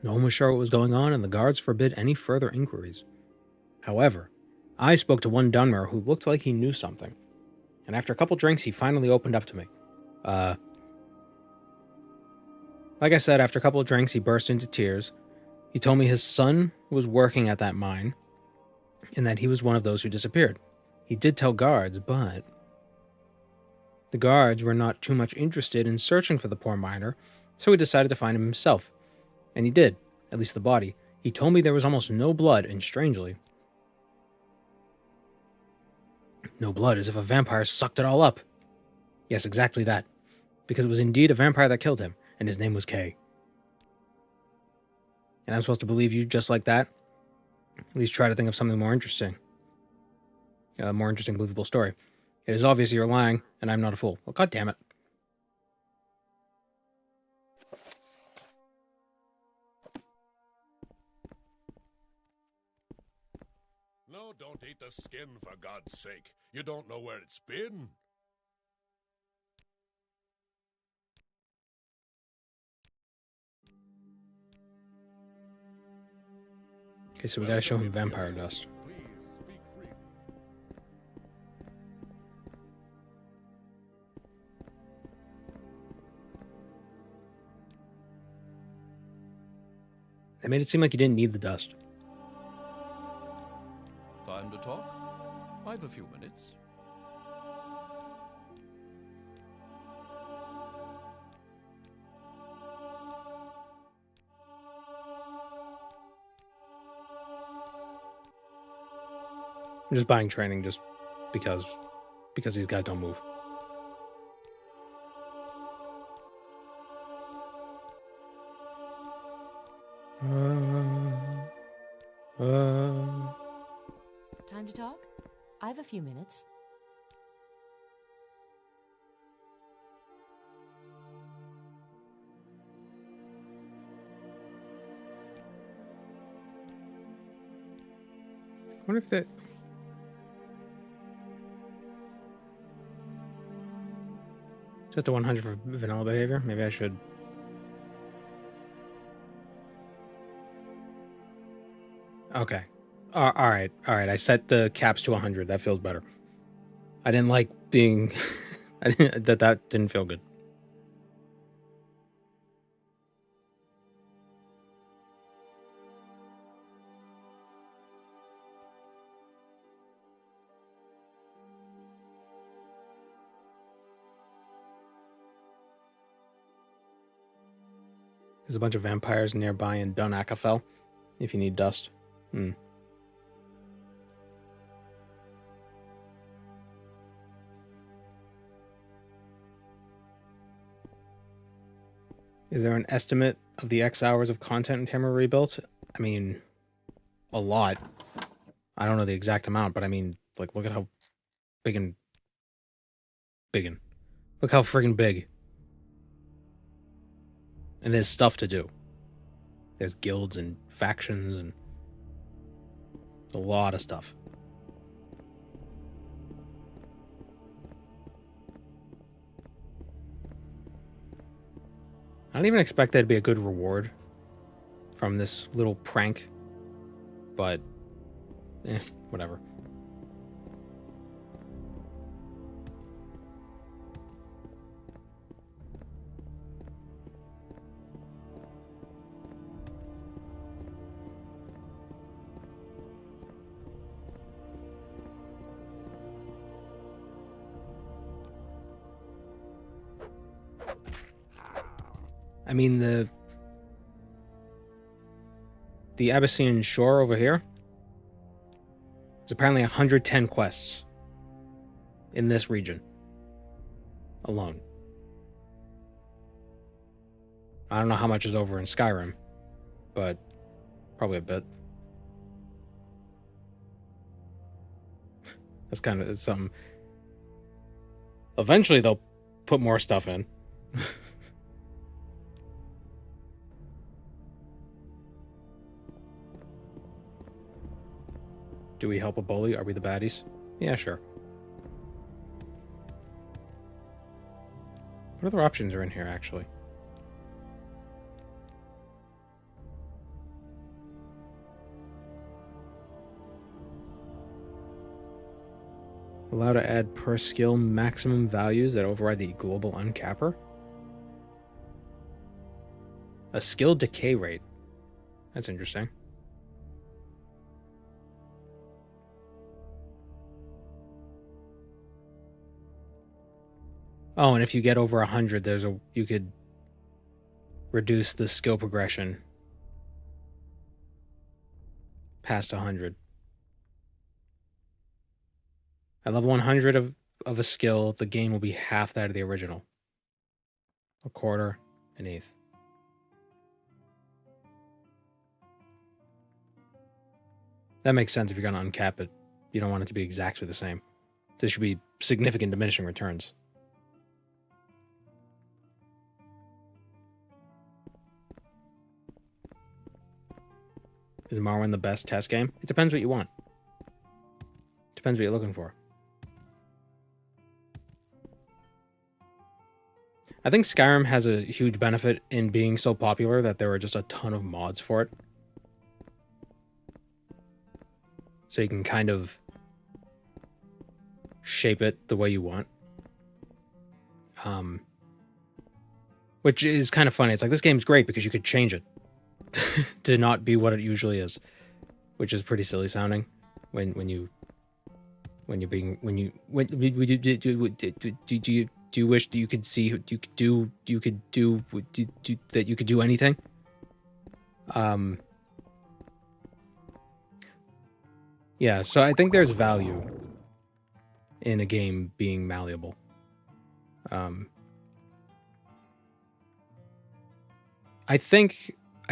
No one was sure what was going on, and the guards forbid any further inquiries. However, I spoke to one Dunmer who looked like he knew something. And after a couple drinks, he finally opened up to me. Like I said, after a couple of drinks, he burst into tears. He told me his son was working at that mine and that he was one of those who disappeared. He did tell guards, but the guards were not too much interested in searching for the poor miner, so he decided to find him himself. And he did, at least the body. He told me there was almost no blood, and strangely, no blood, as if a vampire sucked it all up. Yes, exactly that. Because it was indeed a vampire that killed him, and his name was Kay. And I'm supposed to believe you just like that? At least try to think of something more interesting. A more interesting, believable story. It is obvious you're lying, and I'm not a fool. Well, God damn it. No, don't eat the skin, for God's sake. You don't know where it's been. Okay, so we gotta show him vampire dust. Please speak freely. They made it seem like you didn't need the dust. Time to talk? I've a few minutes. I'm just buying training just because these guys don't move. Time to talk? I have a few minutes. I wonder if that... Set to 100 for vanilla behavior? Maybe I should... Okay. Alright. I set the caps to 100. That feels better. I didn't like being... that didn't feel good. There's a bunch of vampires nearby in Dun Akafel, if you need dust. Is there an estimate of the X hours of content in Tamriel Rebuilt? I mean, a lot. I don't know the exact amount, but I mean, like, look at how biggin. Look how friggin' big. And there's stuff to do. There's guilds and factions and a lot of stuff. I don't even expect that to be a good reward from this little prank, but whatever. I mean, the Abyssinian shore over here is apparently 110 quests in this region alone. I don't know how much is over in Skyrim, but probably a bit. That's kind of something. Eventually they'll put more stuff in. Do we help a bully? Are we the baddies? Yeah, sure. What other options are in here, actually? Allow to add per skill maximum values that override the global uncapper? A skill decay rate. That's interesting. Oh, and if you get over 100, you could reduce the skill progression past 100. At level 100 of a skill, the gain will be half that of the original. A quarter, an eighth. That makes sense if you're going to uncap it. You don't want it to be exactly the same. There should be significant diminishing returns. Is Morrowind the best test game? It depends what you want. Depends what you're looking for. I think Skyrim has a huge benefit in being so popular that there are just a ton of mods for it. So you can kind of shape it the way you want. Which is kind of funny. It's like, this game's great because you could change it to not be what it usually is, which is pretty silly sounding do you wish that you could see that you could do anything? Yeah, so I think there's value in a game being malleable. I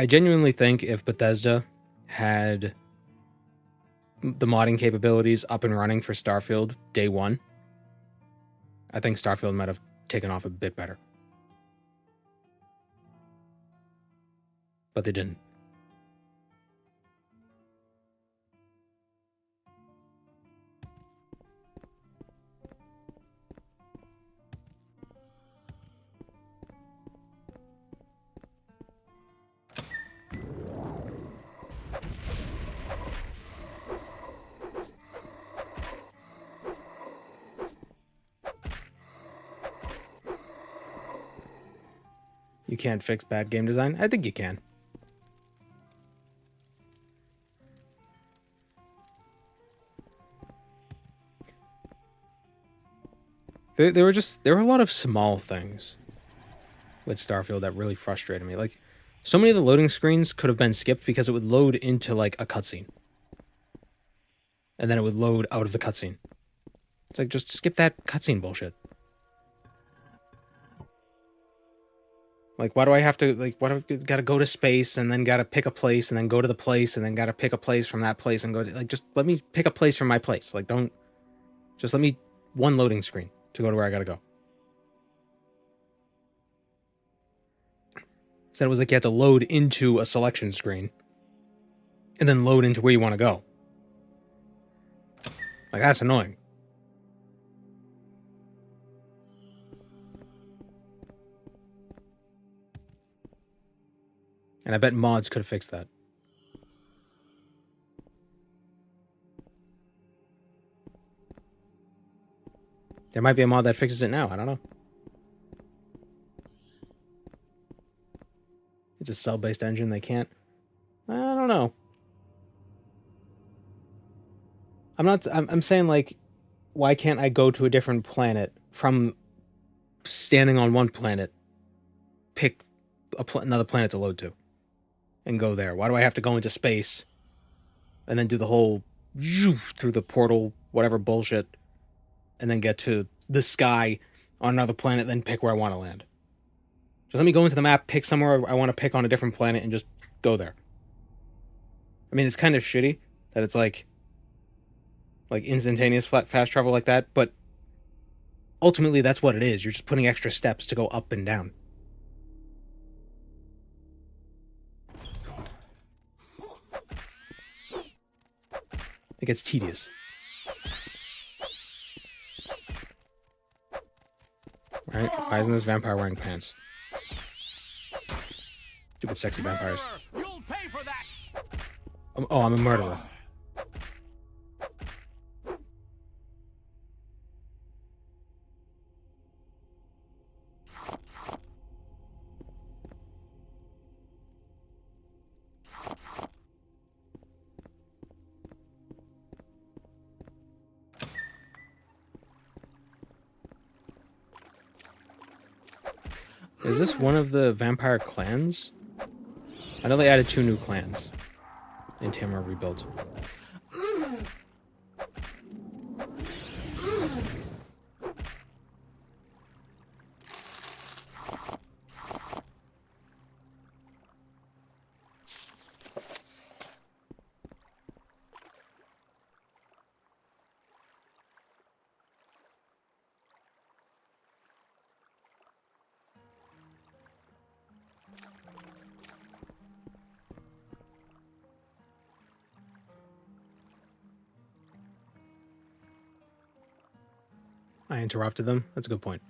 genuinely think if Bethesda had the modding capabilities up and running for Starfield day one, I think Starfield might have taken off a bit better. But they didn't. You can't fix bad game design? I think you can. There were a lot of small things with Starfield that really frustrated me. Like, so many of the loading screens could have been skipped because it would load into, like, a cutscene. And then it would load out of the cutscene. It's like, just skip that cutscene bullshit. Like, why do I have to, like, gotta go to space and then gotta pick a place and then go to the place and then gotta pick a place from that place and go to, like, just let me pick a place from my place. Like, just let me one loading screen to go to where I gotta go. So it was like you had to load into a selection screen and then load into where you want to go. Like, that's annoying. And I bet mods could have fixed that. There might be a mod that fixes it now. I don't know. It's a cell-based engine. They can't. I don't know. I'm saying, like, why can't I go to a different planet from standing on one planet, pick another planet to load to, and go there? Why do I have to go into space and then do the whole through the portal, whatever bullshit, and then get to the sky on another planet, then pick where I want to land? Just let me go into the map, pick somewhere I want to pick on a different planet, and just go there. I mean, it's kind of shitty that it's like instantaneous fast travel like that, but ultimately that's what it is. You're just putting extra steps to go up and down. It gets tedious. Right? Why isn't this vampire wearing pants? Stupid sexy vampires. You'll pay for that. Oh, I'm a murderer. Is this one of the vampire clans? I know they added 2 new clans in Tamriel Rebuild. I interrupted them. That's a good point.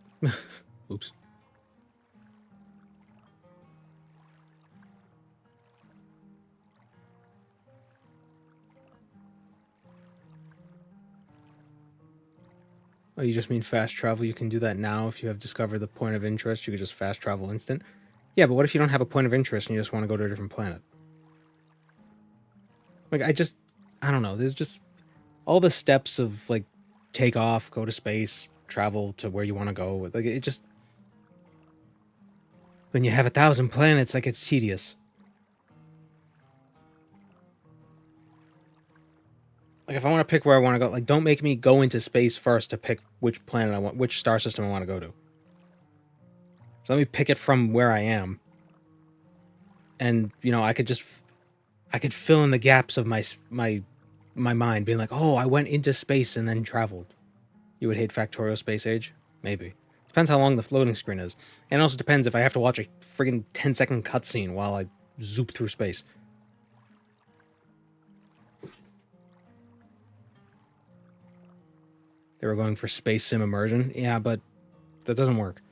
Oops. Oh, you just mean fast travel? You can do that now if you have discovered the point of interest. You could just fast travel instant. Yeah, but what if you don't have a point of interest and you just want to go to a different planet? Like, I don't know. There's just all the steps of, like, take off, go to space, travel to where you want to go. Like, it just... When you have 1,000 planets, like, it's tedious. Like, if I want to pick where I want to go, like, don't make me go into space first to pick which planet I want, which star system I want to go to. So let me pick it from where I am. And, you know, I could fill in the gaps of my mind, being like, oh, I went into space and then traveled. You would hate Factorio Space Age? Maybe. Depends how long the loading screen is. And it also depends if I have to watch a friggin' 10-second cutscene while I zoop through space. They were going for space sim immersion. Yeah, but that doesn't work.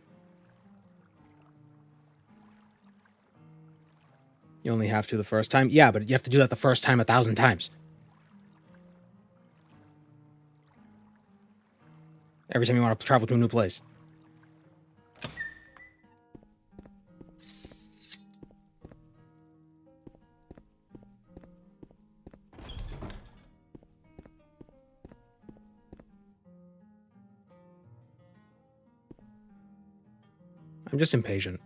You only have to the first time? Yeah, but you have to do that the first time 1,000 times. Every time you want to travel to a new place. I'm just impatient.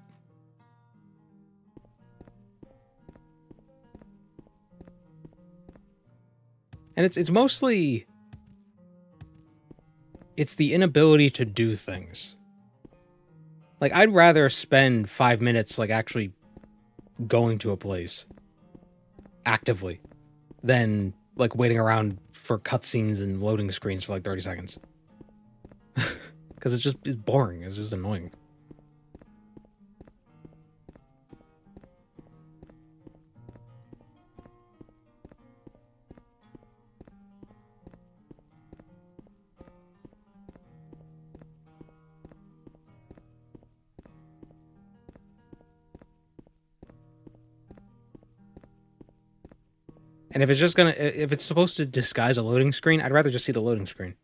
And it's mostly... It's the inability to do things. Like, I'd rather spend 5 minutes, like, actually going to a place. Actively. Than, like, waiting around for cutscenes and loading screens for, like, 30 seconds. Because it's boring. It's just annoying. And if it's supposed to disguise a loading screen, I'd rather just see the loading screen.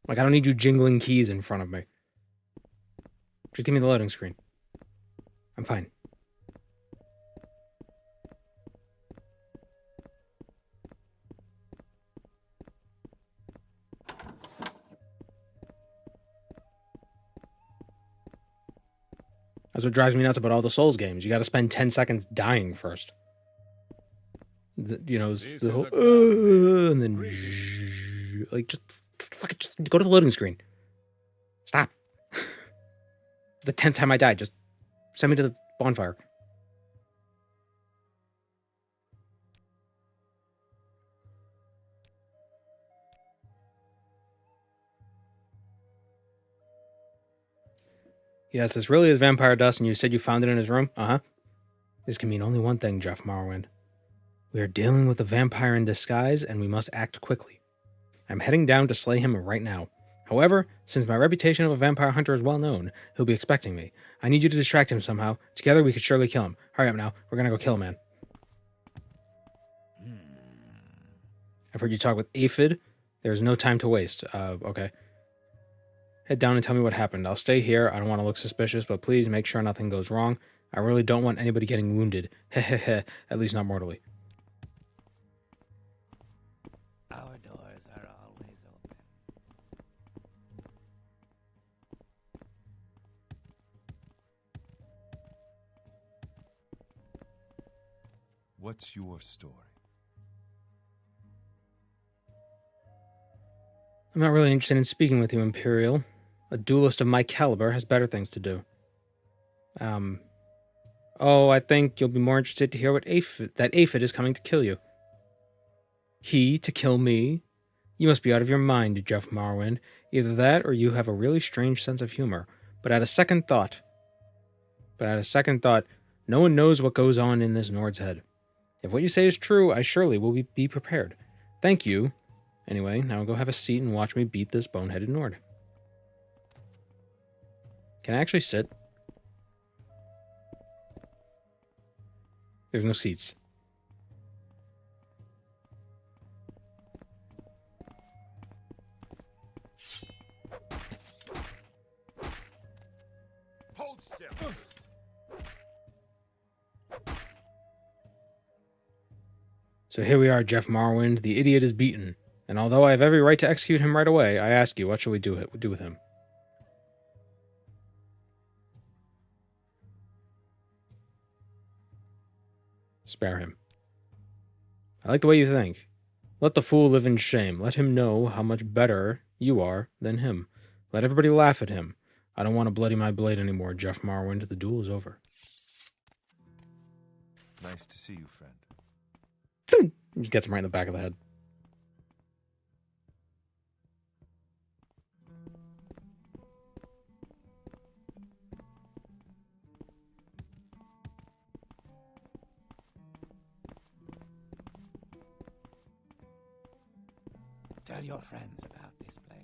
Like, I don't need you jingling keys in front of me. Just give me the loading screen. I'm fine. That's what drives me nuts about all the Souls games. You got to spend 10 seconds dying first. You know, the whole, and then, like, just go to the loading screen. Stop. The 10th time I died, just send me to the bonfire. Yes, this really is vampire dust, and you said you found it in his room? Uh-huh. This can mean only one thing, Jeff Morrowind. We are dealing with a vampire in disguise, and we must act quickly. I'm heading down to slay him right now. However, since my reputation of a vampire hunter is well known, he'll be expecting me. I need you to distract him somehow. Together, we could surely kill him. Hurry up now. We're gonna go kill a man. I've heard you talk with Aphid. There's no time to waste. Okay. Head down and tell me what happened. I'll stay here. I don't want to look suspicious, but please make sure nothing goes wrong. I really don't want anybody getting wounded. Hehehe. At least not mortally. Our doors are always open. What's your story? I'm not really interested in speaking with you, Imperial. A duelist of my caliber has better things to do. Oh, I think you'll be more interested to hear that Aphid is coming to kill you. He to kill me? You must be out of your mind, Jeff Morrowind. Either that, or you have a really strange sense of humor. But at a second thought, no one knows what goes on in this Nord's head. If what you say is true, I surely will be prepared. Thank you. Anyway, now go have a seat and watch me beat this boneheaded Nord. Can I actually sit? There's no seats. Hold still. So here we are, Jeff Morrowind. The idiot is beaten. And although I have every right to execute him right away, I ask you, what shall we do with him? Spare him. I like the way you think. Let the fool live in shame. Let him know how much better you are than him. Let everybody laugh at him. I don't want to bloody my blade anymore, Jeff Morrowind. The duel is over. Nice to see you, friend. He gets him right in the back of the head. Tell your friends about this place.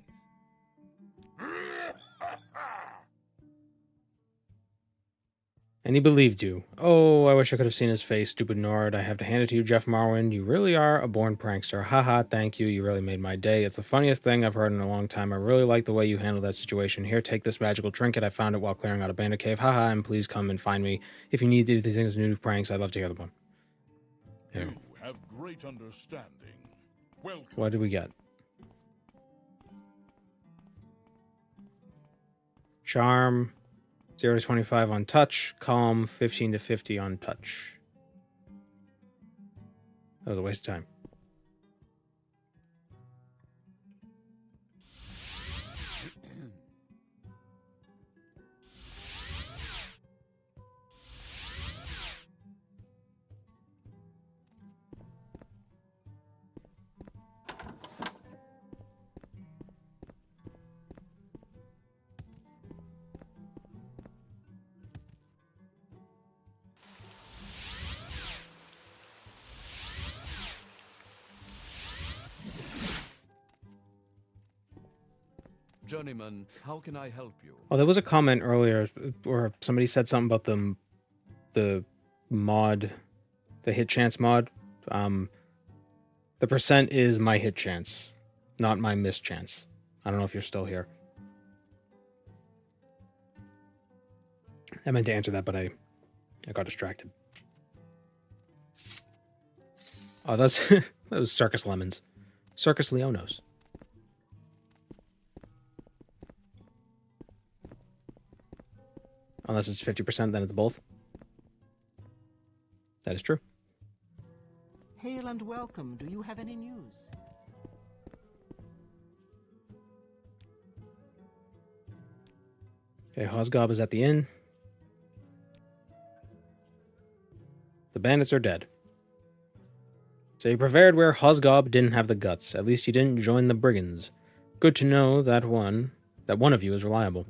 And he believed you. Oh, I wish I could have seen his face, stupid Nord. I have to hand it to you, Jeff Morrowind. You really are a born prankster. Haha, thank you. You really made my day. It's the funniest thing I've heard in a long time. I really like the way you handled that situation. Here, take this magical trinket. I found it while clearing out a bandit cave. Haha, and please come and find me. If you need these things, new pranks, I'd love to hear them. Here. You have great understanding. Welcome. What did we get? Charm, 0 to 25 on touch. Calm, 15 to 50 on touch. That was a waste of time. Journeyman, how can I help you? Oh, there was a comment earlier where somebody said something about the mod, the hit chance mod. The percent is my hit chance, not my miss chance. I don't know if you're still here. I meant to answer that, but I got distracted. Oh, that was Circus Lemons. Circus Leonos. Unless it's 50%, then it's both. That is true. Hail and welcome. Do you have any news? Okay, Hosgob is at the inn. The bandits are dead. So you prevailed where Hosgob didn't have the guts. At least you didn't join the brigands. Good to know that one of you is reliable.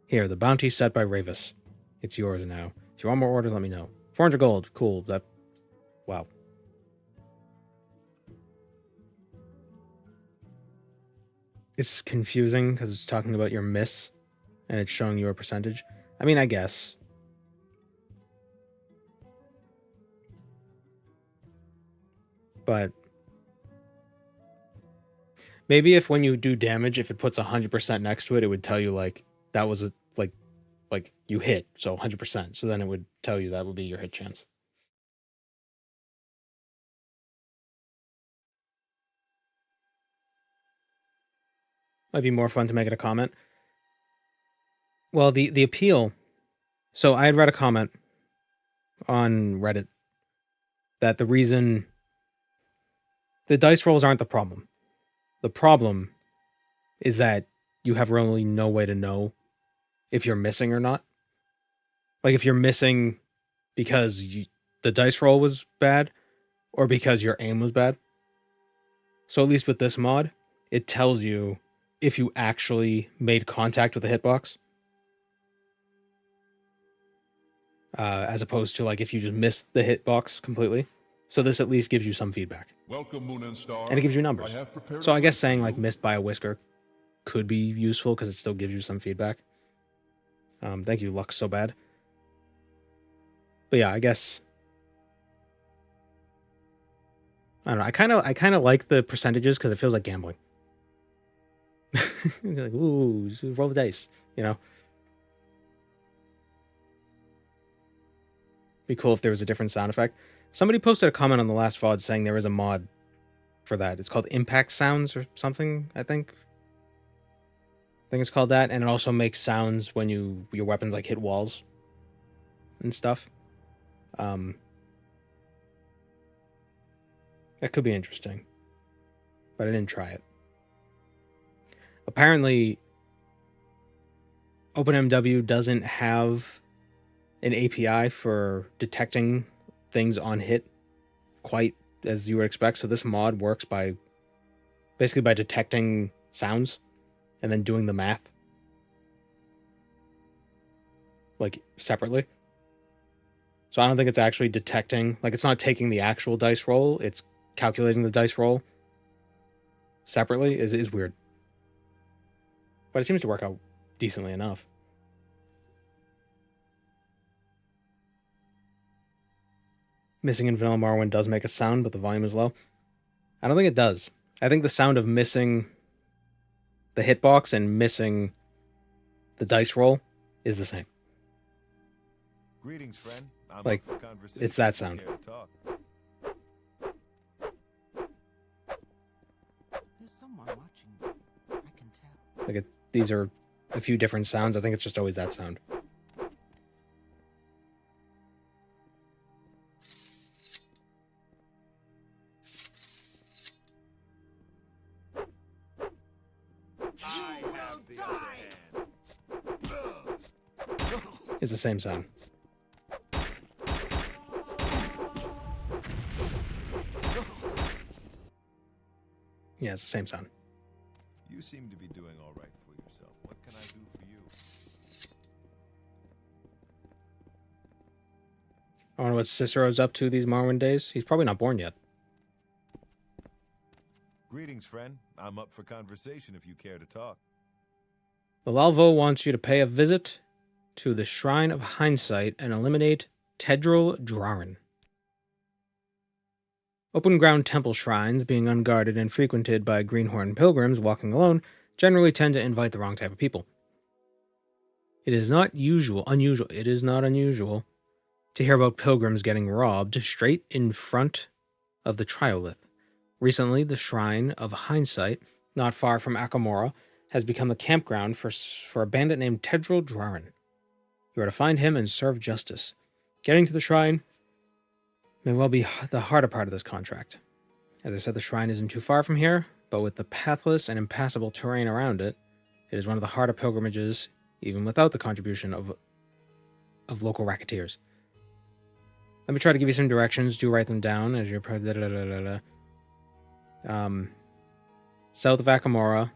Here, the bounty set by Ravis. It's yours now. If you want more orders, let me know. 400 gold. Cool. Wow. It's confusing because it's talking about your miss and it's showing you a percentage. I mean, I guess. But maybe if when you do damage, if it puts 100% next to it, it would tell you like that was a like you hit, so 100%. So then it would tell you that would be your hit chance. Might be more fun to make it a comment. Well, the appeal. So I had read a comment on Reddit that the reason the dice rolls aren't the problem. The problem is that you have really no way to know if you're missing or not. Like if you're missing because the dice roll was bad or because your aim was bad. So at least with this mod, it tells you if you actually made contact with the hitbox. As opposed to like if you just missed the hitbox completely. So this at least gives you some feedback. Welcome, Moon and Star. And it gives you numbers. So I guess saying like missed by a whisker could be useful because it still gives you some feedback. Thank you, Lux So Bad. But yeah, I guess I don't know. I kind of like the percentages because it feels like gambling. You're like, ooh, roll the dice, you know. Be cool if there was a different sound effect. Somebody posted a comment on the last VOD saying there is a mod for that. It's called Impact Sounds or something, I think. I think it's called that, and it also makes sounds when your weapons like hit walls and stuff. That could be interesting, but I didn't try it. Apparently, OpenMW doesn't have an API for detecting things on hit quite as you would expect. So this mod works by basically by detecting sounds and then doing the math like separately. So I don't think it's actually detecting, like it's not taking the actual dice roll, it's calculating the dice roll separately. Is weird. But it seems to work out decently enough. Missing in vanilla Morrowind does make a sound, but the volume is low. I don't think it does. I think the sound of missing the hitbox and missing the dice roll is the same. Greetings, friend. I'm like, up for conversation. it's that sound. There's someone watching me. I can tell. Like these are a few different sounds. I think it's just always that sound. It's the same sound. Yeah, it's the same sound. You seem to be doing all right for yourself. What can I do for you? I wonder what Cicero's up to these Morrowind days. He's probably not born yet. Greetings, friend. I'm up for conversation if you care to talk. The Lalvo wants you to pay a visit to the Shrine of Hindsight and eliminate Tedral Drarin. Open ground temple shrines, being unguarded and frequented by greenhorn pilgrims walking alone, generally tend to invite the wrong type of people. It is not unusual to hear about pilgrims getting robbed straight in front of the Triolith. Recently, the Shrine of Hindsight, not far from Akamora, has become a campground for a bandit named Tedral Drarin. You are to find him and serve justice. Getting to the shrine may well be the harder part of this contract. As I said, the shrine isn't too far from here, but with the pathless and impassable terrain around it, it is one of the harder pilgrimages, even without the contribution of local racketeers. Let me try to give you some directions. Do write them down as you're south of Akamora.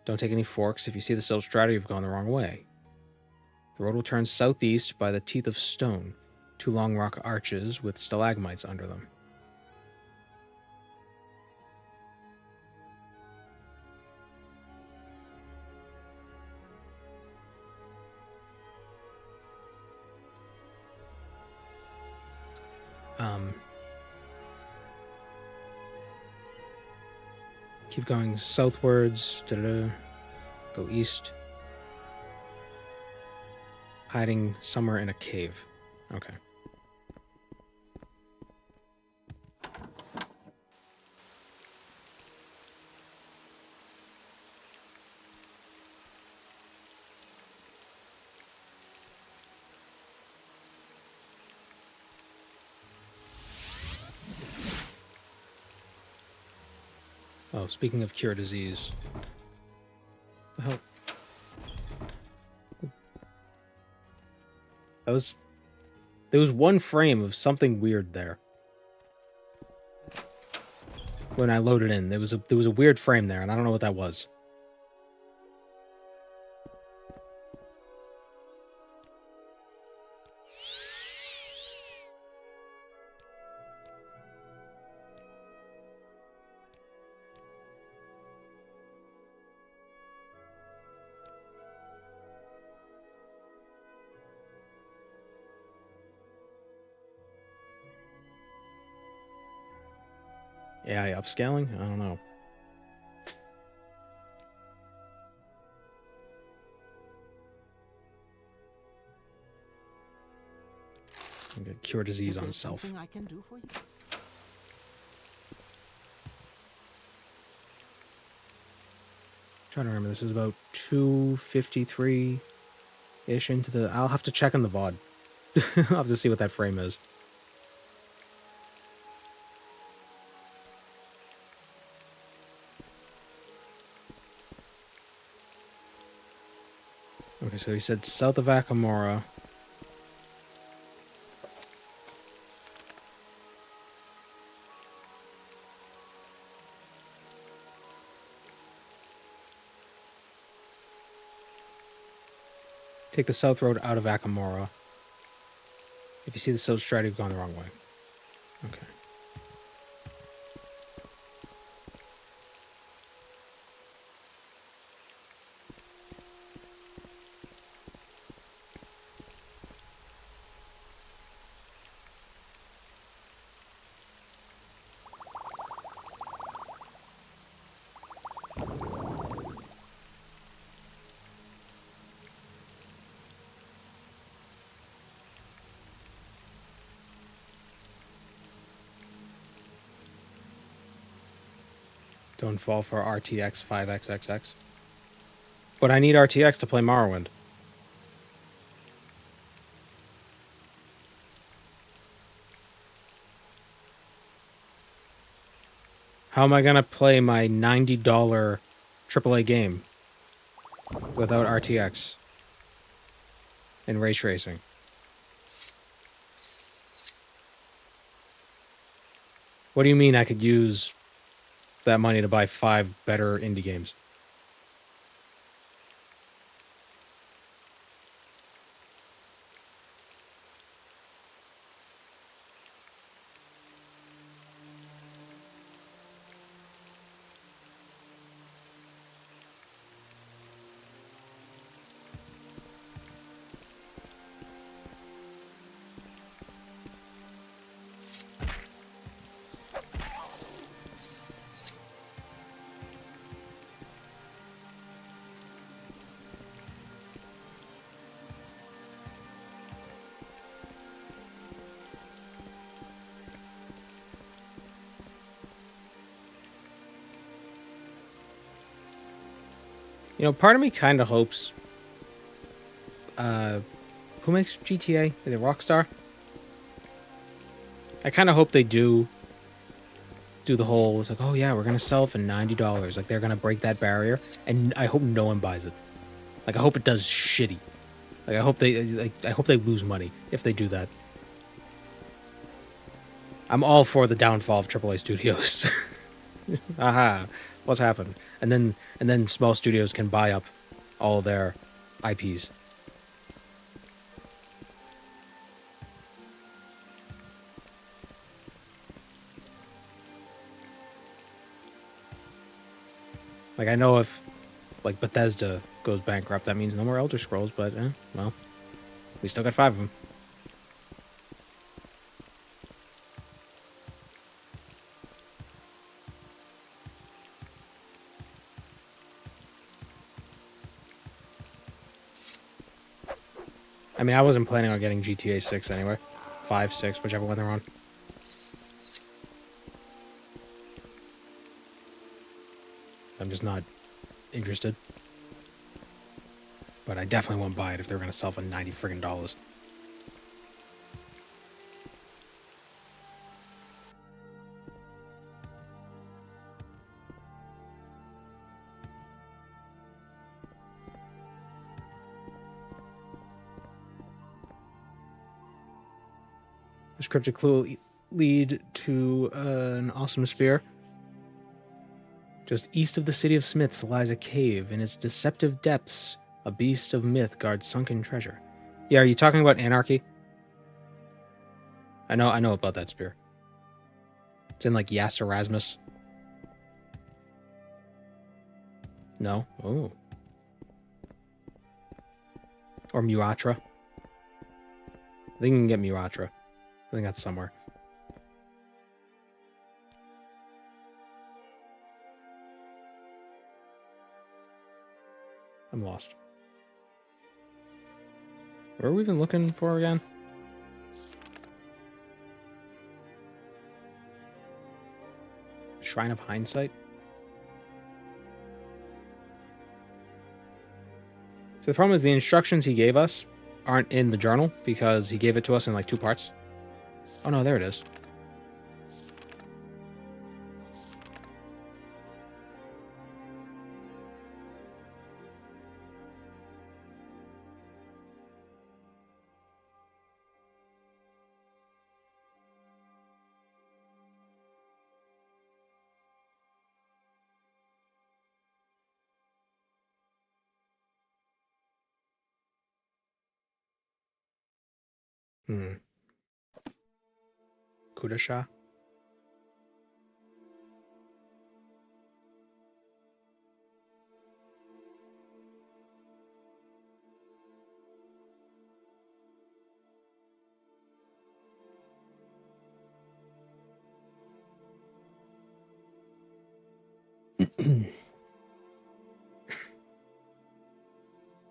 Don't take any forks. If you see the Silver Strata, you've gone the wrong way. The road will turn southeast by the Teeth of Stone, two long rock arches with stalagmites under them. Keep going southwards, go east. Hiding somewhere in a cave. Okay. Oh, speaking of cure disease. What the hell? There was one frame of something weird there. When I loaded in, there was a weird frame there, and I don't know what that was. AI upscaling? I don't know. I'm gonna cure disease on self. Something I can do for you? Trying to remember, this is about 253-ish into the... I'll have to check on the VOD. I'll have to see what that frame is. Okay, so he said south of Akamora. Take the south road out of Akamora. If you see the south stride, you've gone the wrong way. Okay. Don't fall for RTX 5XXX. But I need RTX to play Morrowind. How am I gonna play my $90 AAA game without RTX and ray tracing? What do you mean I could use that money to buy 5 better indie games? You know, part of me kind of hopes... who makes GTA? Is it Rockstar? I kind of hope they do the whole... It's like, oh yeah, we're going to sell it for $90. Like, they're going to break that barrier. And I hope no one buys it. Like, I hope it does shitty. Like, I hope they lose money if they do that. I'm all for the downfall of AAA studios. Aha. What's happened? And then small studios can buy up all their IPs. Like, I know if, like, Bethesda goes bankrupt, that means no more Elder Scrolls, but, well, we still got 5 of them. I mean, I wasn't planning on getting GTA 6 anyway. 5, 6, whichever one they're on. I'm just not interested. But I definitely won't buy it if they're going to sell for $90 friggin'. This cryptic clue lead to an awesome spear. Just east of the city of Smiths lies a cave. In its deceptive depths, a beast of myth guards sunken treasure. Yeah, are you talking about Anarchy? I know about that spear. It's in like Yas Erasmus. No? Oh. Or Muatra. I think you can get Muatra. I think that's somewhere. I'm lost. Where are we even looking for again? Shrine of Hindsight? So the problem is the instructions he gave us aren't in the journal because he gave it to us in like 2 parts. Oh no, there it is. Kudasha?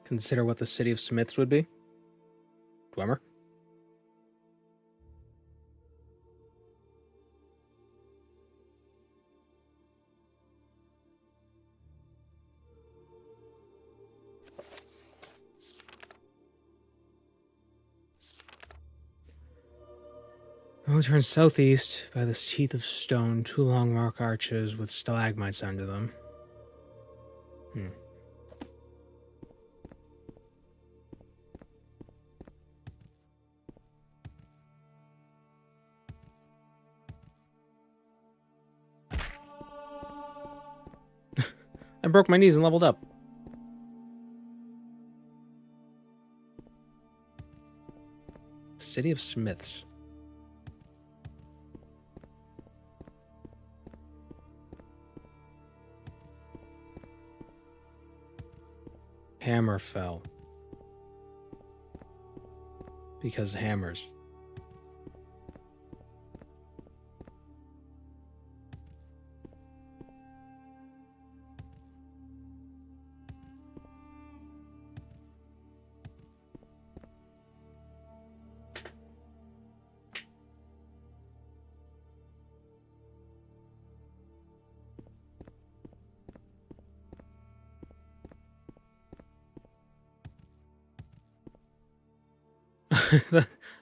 Consider what the city of Smiths would be? Dwemer? Oh, turn southeast by the teeth of stone, 2 long rock arches with stalagmites under them. I broke my knees and leveled up. City of Smiths. Hammer fell. Because hammers.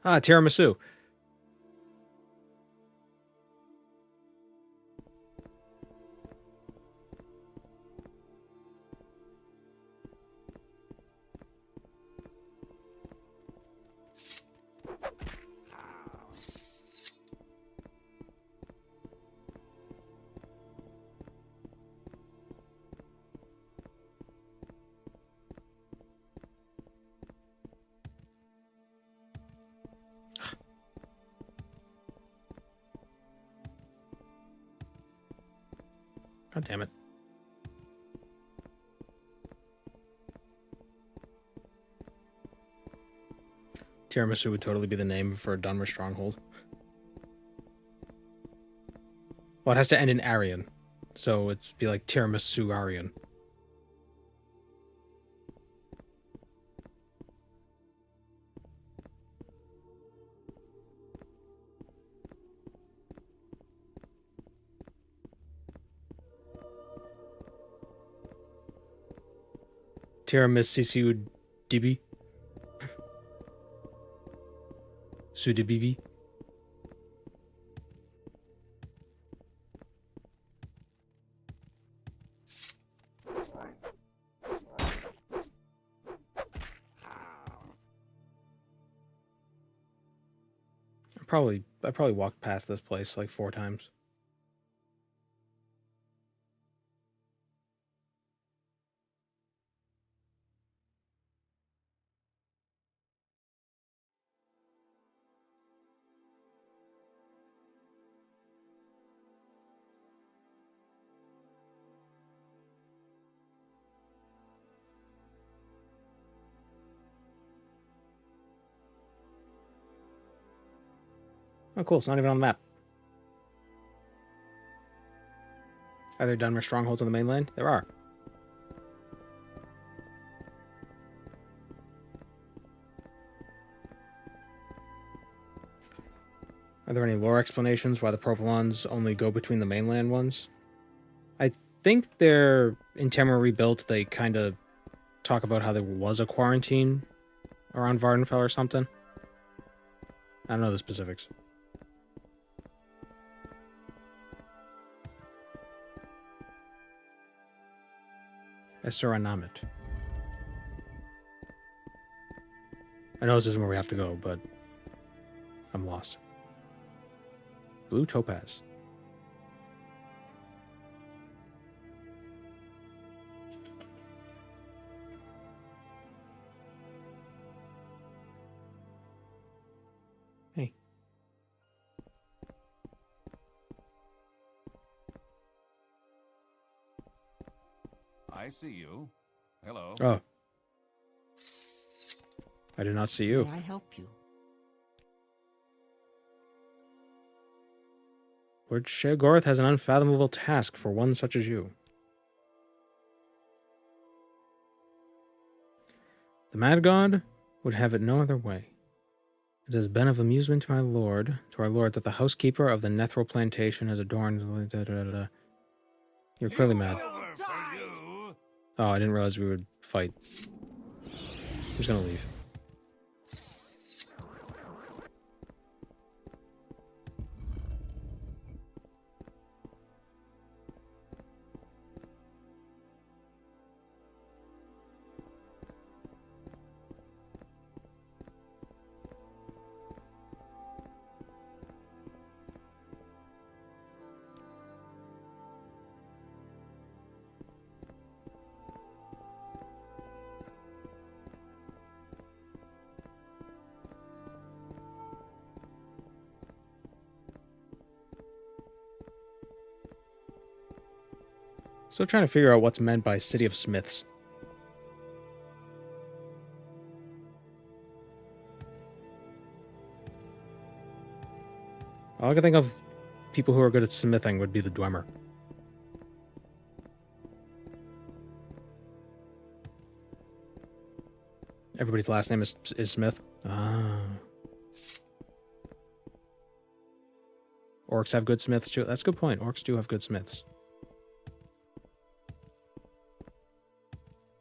Tiramisu. God damn it. Tiramisu would totally be the name for a Dunmer stronghold. Well, it has to end in Aryan. So it's be like Tiramisu Aryan. Tiramisu Dibi. Sudibibi. I probably walked past this place like 4 times. Oh, cool. It's not even on the map. Are there Dunmer strongholds on the mainland? There are. Are there any lore explanations why the Propylons only go between the mainland ones? I think they're in Tamriel Rebuilt. They kind of talk about how there was a quarantine around Vardenfell or something. I don't know the specifics. Esseranamit. I know this isn't where we have to go, but I'm lost. Blue topaz. Hey. I see you. Hello. Oh. I do not see you. May I help you? Lord Sheogorath has an unfathomable task for one such as you. The Mad God would have it no other way. It has been of amusement to our lord, that the housekeeper of the Nethril plantation has adorned... You're clearly mad. Oh, I didn't realize we would fight. I'm just gonna leave. Still trying to figure out what's meant by City of Smiths. All I can think of people who are good at smithing would be the Dwemer. Everybody's last name is Smith. Ah. Orcs have good smiths too. That's a good point. Orcs do have good smiths.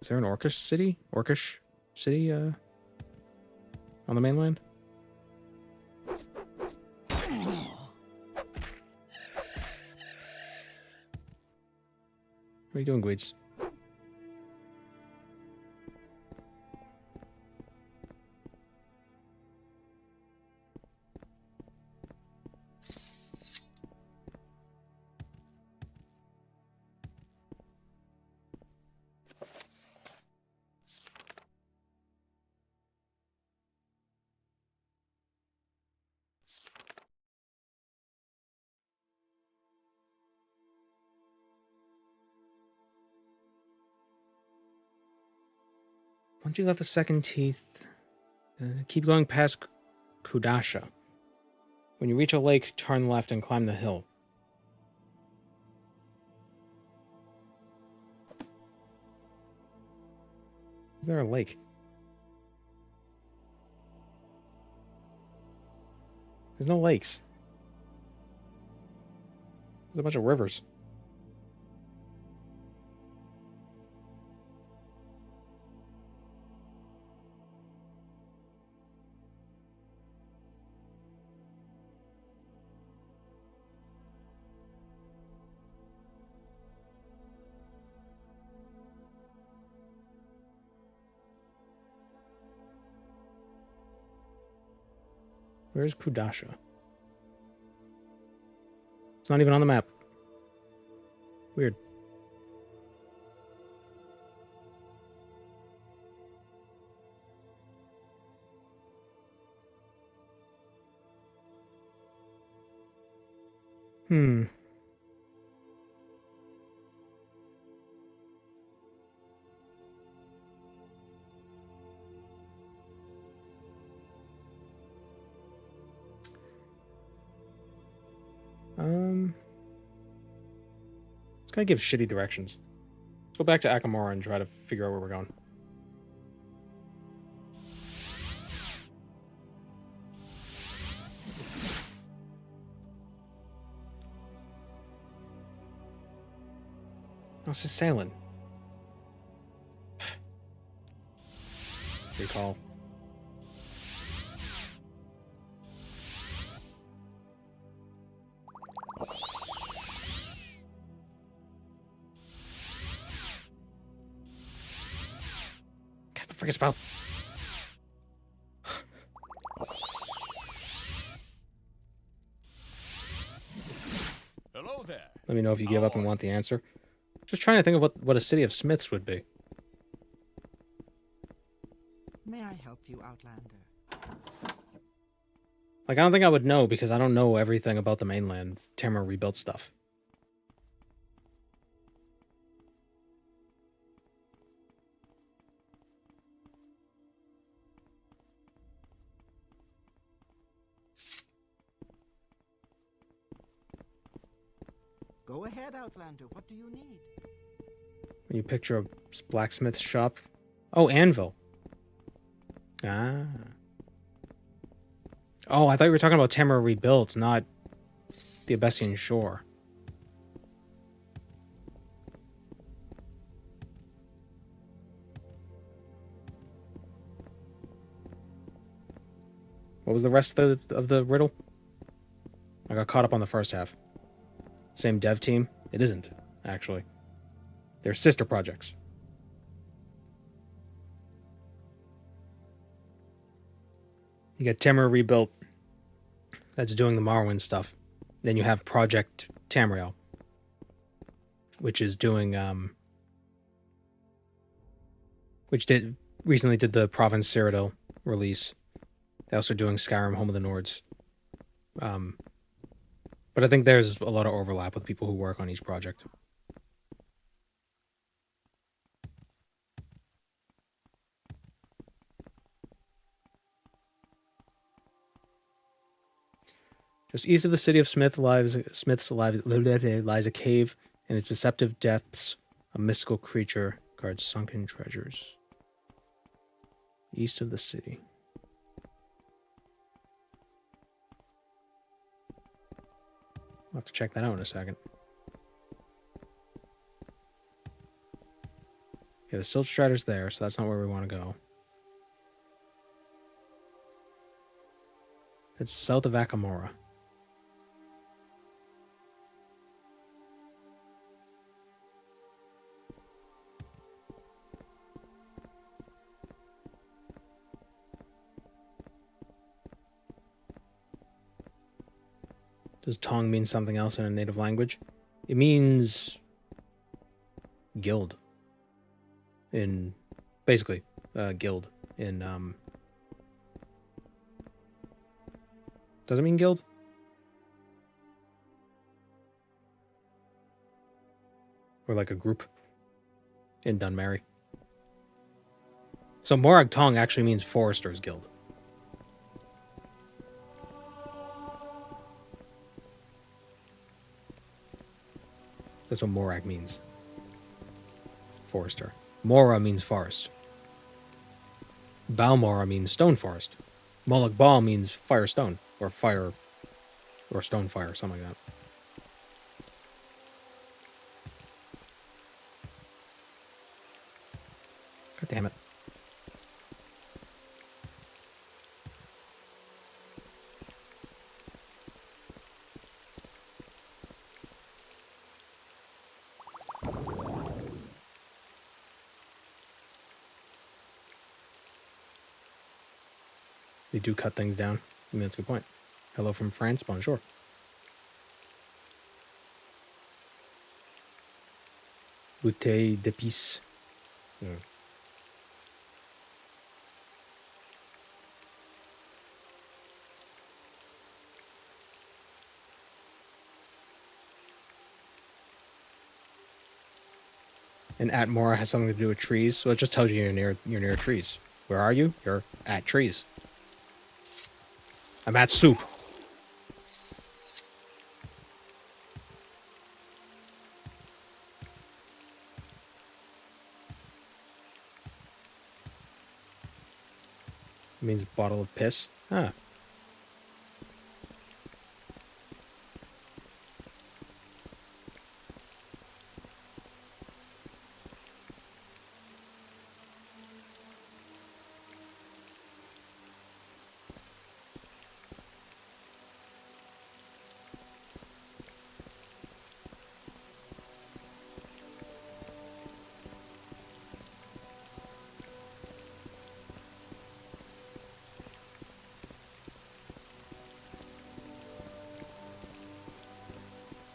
Is there an orcish city? Orcish city on the mainland? What are you doing, Gweeds? Once you got the second teeth, keep going past Kudasha. When you reach a lake, turn left and climb the hill. Is there a lake? There's no lakes. There's a bunch of rivers. Where's Kudasha? It's not even on the map. Weird. Hmm. This guy gives shitty directions. Let's go back to Akamora and try to figure out where we're going. Oh, this is sailing. Recall. God, the frick is spell. Hello there. Let me know if you give up and want the answer. Just trying to think of what a city of smiths would be. May I help you, Outlander? Like, I don't think I would know because I don't know everything about the mainland Tamriel rebuilt stuff. Go ahead, Outlander. What do you need? When you picture a blacksmith shop. Oh, anvil. Ah. Oh, I thought you were talking about Tamriel rebuilt, not the Abessian shore. What was the rest of the riddle? I got caught up on the first half. Same dev team? It isn't, actually. They're sister projects. You get Tamriel Rebuilt, that's doing the Morrowind stuff. Then you have Project Tamriel, which is doing, which recently did the Province Cyrodiil release. They're also doing Skyrim Home of the Nords. But I think there's a lot of overlap with people who work on each project. Just east of the city of Smiths lies a cave. In its deceptive depths, a mystical creature guards sunken treasures. East of the city. I'll have to check that out in a second. Yeah, the Silt Strider's there, so that's not where we want to go. It's south of Akamora. Does Tong mean something else in a native language? It means guild. In basically, guild in does it mean guild? Or like a group in Dunmary. So Morag Tong actually means Foresters Guild. That's what Morag means. Forester. Mora means forest. Balmora means stone forest. Moloch Bal means firestone. Or fire. Or stone fire, something like that. God damn it. They do cut things down. I mean, that's a good point. Hello from France, bonjour. Bouteille d'épices. Yeah. And at Mora has something to do with trees, so it just tells you you're near trees. Where are you? You're at trees. I'm at soup. It means bottle of piss. Ah.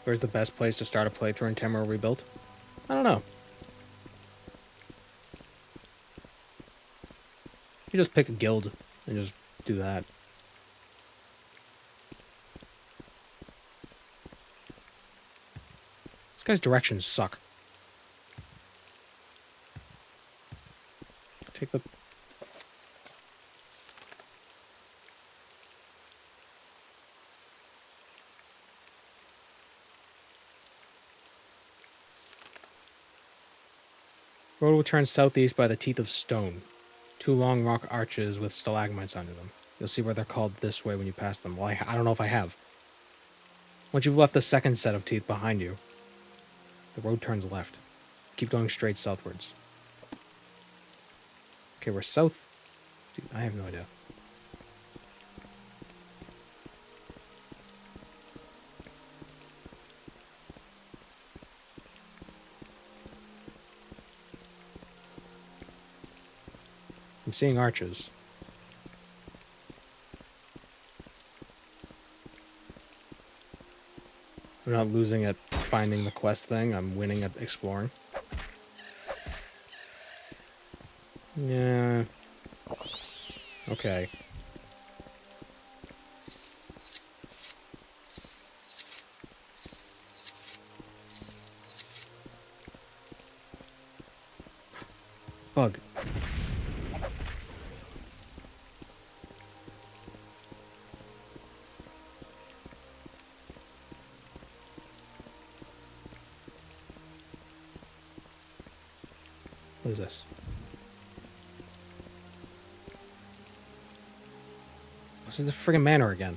Where's the best place to start a playthrough in Tamriel Rebuilt? I don't know. You just pick a guild and just do that. This guy's directions suck. Take the... Road will turn southeast by the Teeth of Stone. 2 long rock arches with stalagmites under them. You'll see where they're called this way when you pass them. Well, I don't know if I have. Once you've left the second set of teeth behind you, the road turns left. Keep going straight southwards. Okay, we're south. Dude, I have no idea. I'm seeing arches. I'm not losing at finding the quest thing. I'm winning at exploring. Yeah. Okay. Bug. What is this? This is the friggin' manor again.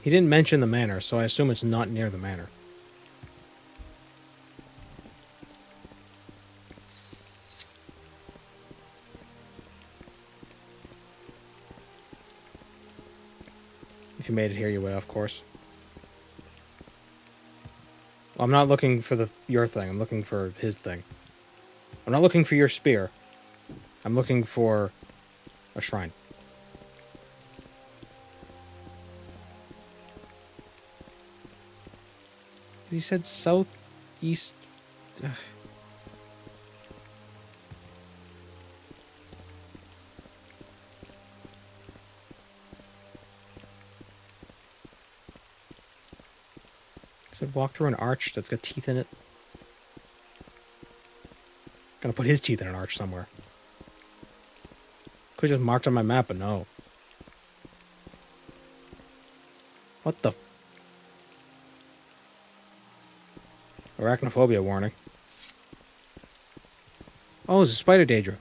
He didn't mention the manor, so I assume it's not near the manor. If you made it here, you will, of course. Well, I'm not looking for your thing. I'm looking for his thing. I'm not looking for your spear. I'm looking for a shrine. He said southeast. Ugh. He said walk through an arch that's got teeth in it. Gonna put his teeth in an arch somewhere. Could just marked on my map, but no. What the? Arachnophobia warning. Oh, it's a spider daedra.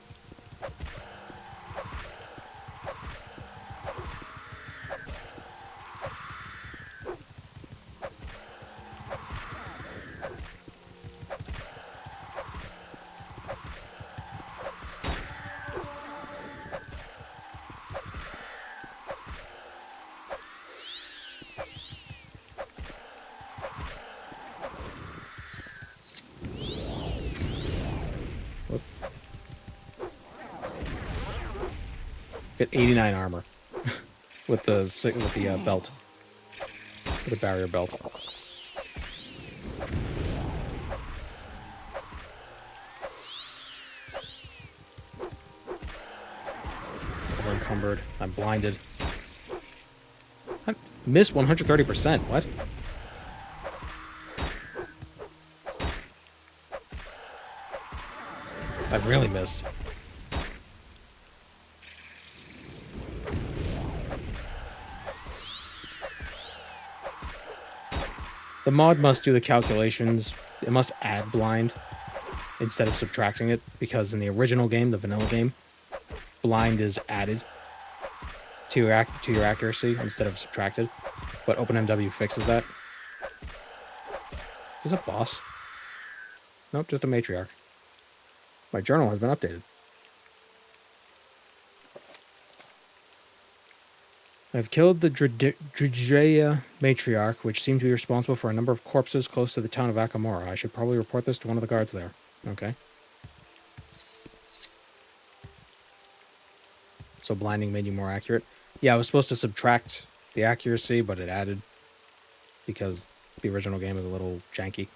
Got 89 armor with the belt, with the barrier belt. outnumbered. I'm blinded. I missed 130%. What? I've really missed. The mod must do the calculations. It must add blind instead of subtracting it, because in the original game, the vanilla game, blind is added to your accuracy instead of subtracted. But OpenMW fixes that. Is this a boss? Nope, just a matriarch. My journal has been updated. I've killed the Dridgeia matriarch, which seemed to be responsible for a number of corpses close to the town of Akamora. I should probably report this to one of the guards there. Okay. So blinding made you more accurate. Yeah, I was supposed to subtract the accuracy, but it added because the original game is a little janky.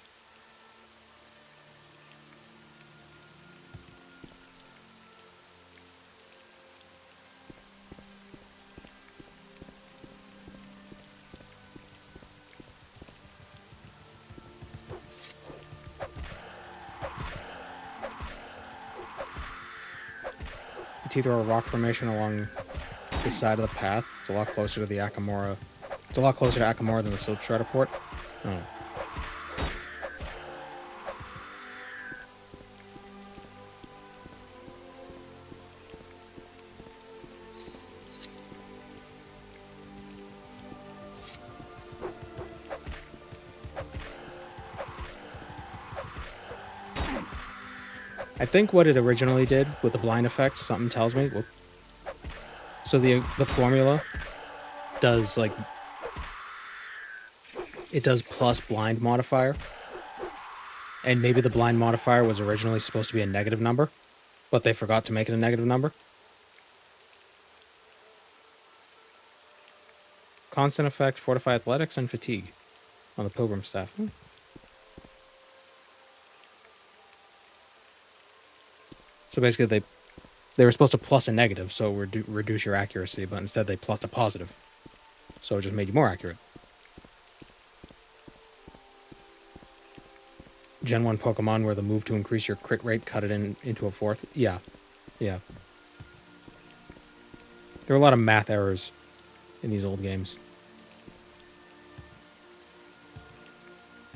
It's either a rock formation along the side of the path. It's a lot closer to the Akamora. It's a lot closer to Akamora than the Silk Strider port. Oh. I think what it originally did with the blind effect, something tells me. Whoop. So the formula does like it does plus blind modifier, and maybe the blind modifier was originally supposed to be a negative number, but they forgot to make it a negative number. Constant effect, fortify athletics, and fatigue on the pilgrim staff. So basically, they were supposed to plus a negative, so reduce your accuracy, but instead they plussed a positive. So it just made you more accurate. Gen 1 Pokemon where the move to increase your crit rate cut it into a fourth. Yeah. Yeah. There are a lot of math errors in these old games.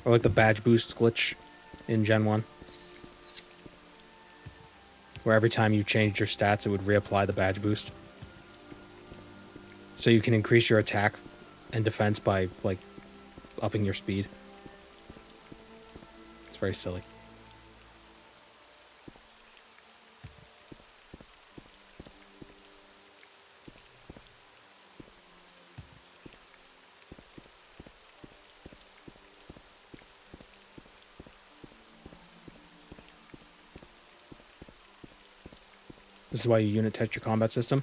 Or like the badge boost glitch in Gen 1. Where every time you changed your stats, it would reapply the badge boost. So you can increase your attack and defense by, like, upping your speed. It's very silly. This is why you unit test your combat system.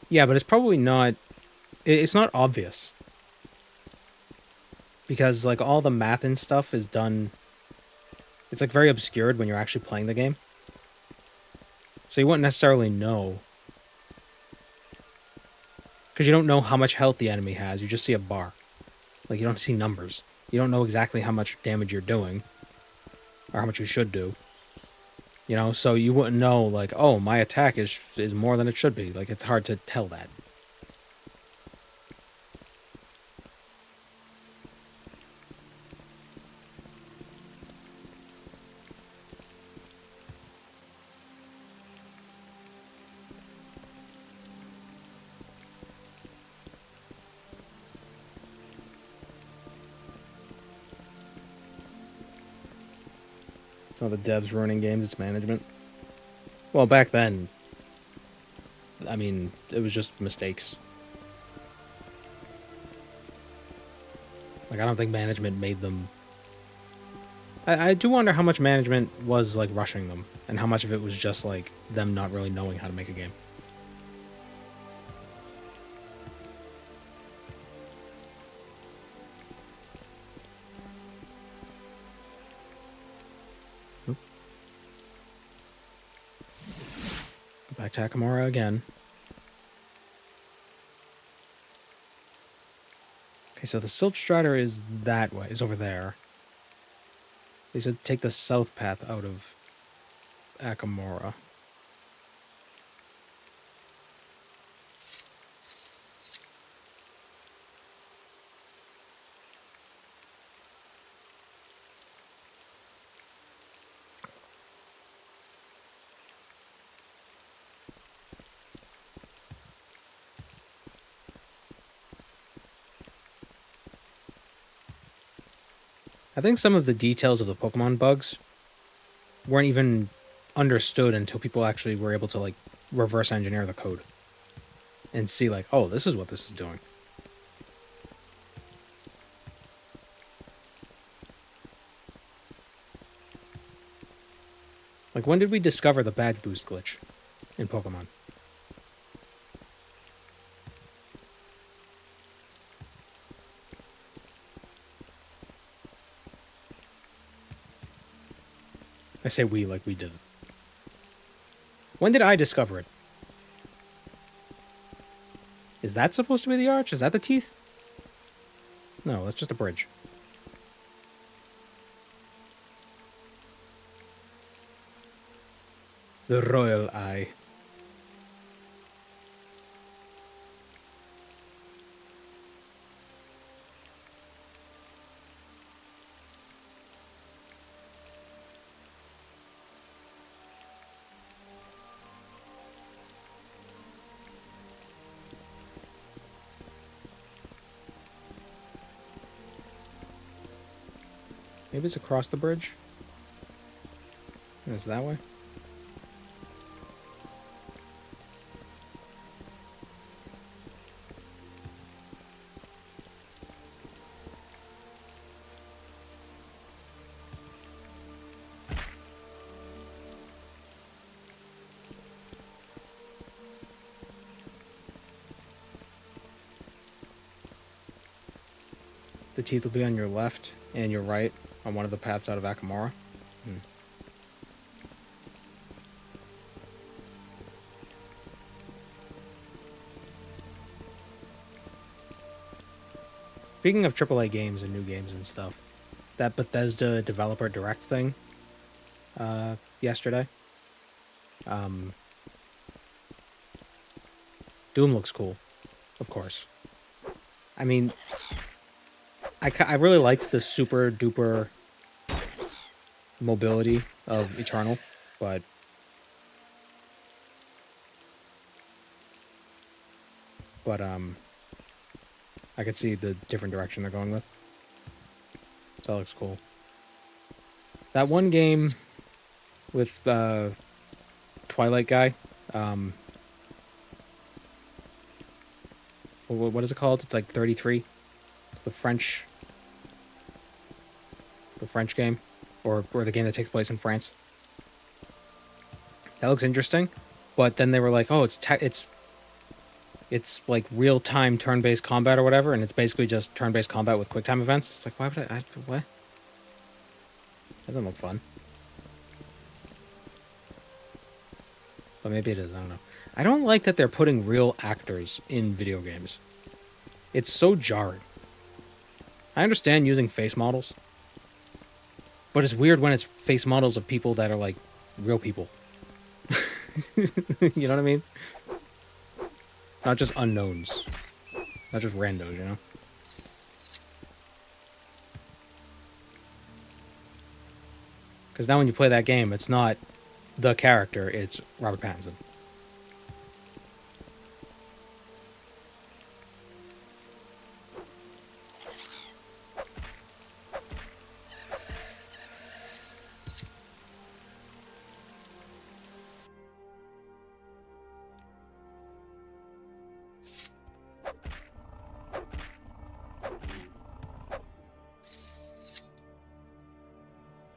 Yeah, but it's probably not... It's not obvious. Because, like, all the math and stuff is done... It's, like, very obscured when you're actually playing the game. So you wouldn't necessarily know. Because you don't know how much health the enemy has. You just see a bar. Like, you don't see numbers. You don't know exactly how much damage you're doing. Or how much you should do. You know, so you wouldn't know, like, oh, my attack is more than it should be. Like, it's hard to tell that. It's not the devs ruining games, it's management. Well, back then, I mean, it was just mistakes. Like, I don't think management made them... I do wonder how much management was, like, rushing them, and how much of it was just, like, them not really knowing how to make a game. Back to Akamora again. so the Silt Strider is that way, is over there. They said take the south path out of Akamora. I think some of the details of the Pokemon bugs weren't even understood until people actually were able to, like, reverse engineer the code and see, like, oh, this is what this is doing. Like, when did we discover the badge boost glitch in Pokemon? I say we like we did it. When did I discover it? Is that supposed to be the arch? Is that the teeth? No, that's just a bridge. The Royal Eye. Maybe it's across the bridge? It's that way? The teeth will be on your left and your right on one of the paths out of Akamora. Speaking of AAA games and new games and stuff, that Bethesda Developer Direct thing yesterday, Doom looks cool, of course. I mean, I really liked the super duper mobility of Eternal, but I could see the different direction they're going with. So that looks cool. That one game with Twilight guy, what is it called? It's like 33. It's the French game, or the game that takes place in France. That looks interesting, but then they were like, oh, it's like real-time turn-based combat or whatever, and it's basically just turn-based combat with quick-time events. It's like, why would I what? That doesn't look fun. But maybe it is, I don't know. I don't like that they're putting real actors in video games. It's so jarring. I understand using face models, but it's weird when it's face models of people that are like real people. You know what I mean? Not just unknowns. Not just randos, you know? Because now when you play that game, it's not the character, it's Robert Pattinson.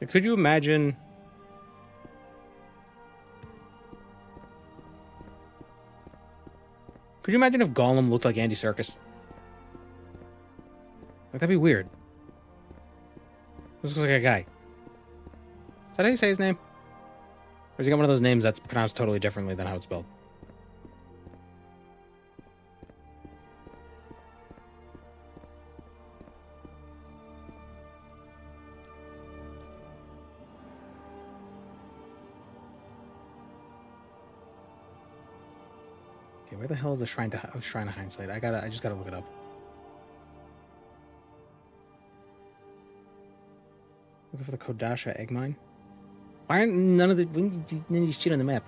Could you imagine... Could you imagine if Gollum looked like Andy Serkis? Like, that'd be weird. Looks like a guy. Is that how you say his name? Or has he got one of those names that's pronounced totally differently than how it's spelled? Okay, where the hell is the shrine of hindsight? I just gotta look it up. Looking for the Kodasha egg mine. Why aren't none of these shit on the map?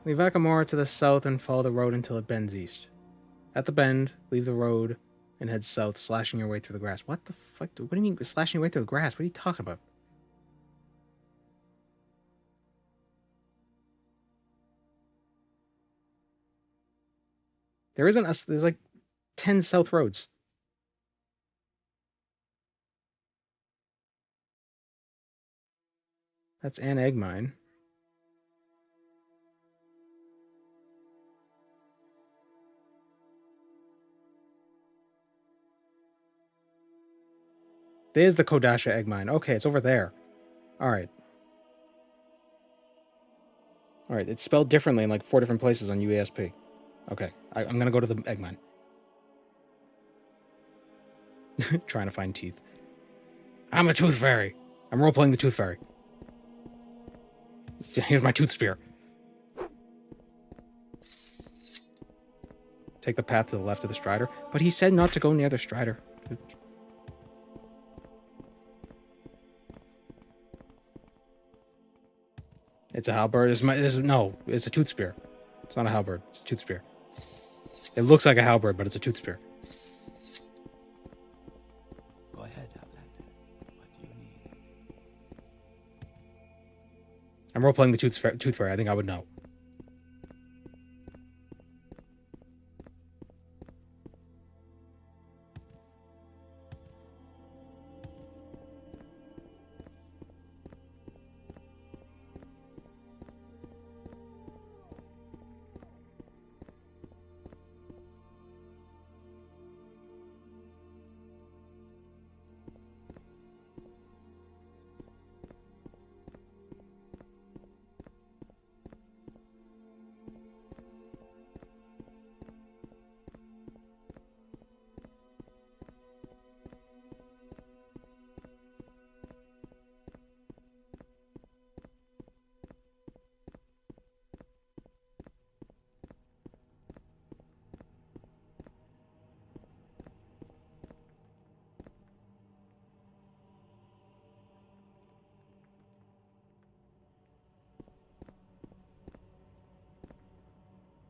Leave Akamora to the south and follow the road until it bends east. At the bend, leave the road and head south, slashing your way through the grass. What the fuck? What do you mean slashing your way through the grass? What are you talking about? There isn't a... There's like 10 south roads. That's an egg mine. There's the Kodasha egg mine. Okay, it's over there. Alright. Alright, it's spelled differently in like 4 different places on UASP. Okay, I'm gonna go to the egg mine. Trying to find teeth. I'm a tooth fairy. I'm role-playing the tooth fairy. Here's my tooth spear. Take the path to the left of the Strider. But he said not to go near the Strider. It's a halberd. No, it's a tooth spear. It's not a halberd. It's a tooth spear. It looks like a halberd, but it's a tooth spear. Go ahead, Outlander. What do you need? I'm role-playing the tooth fairy. I think I would know.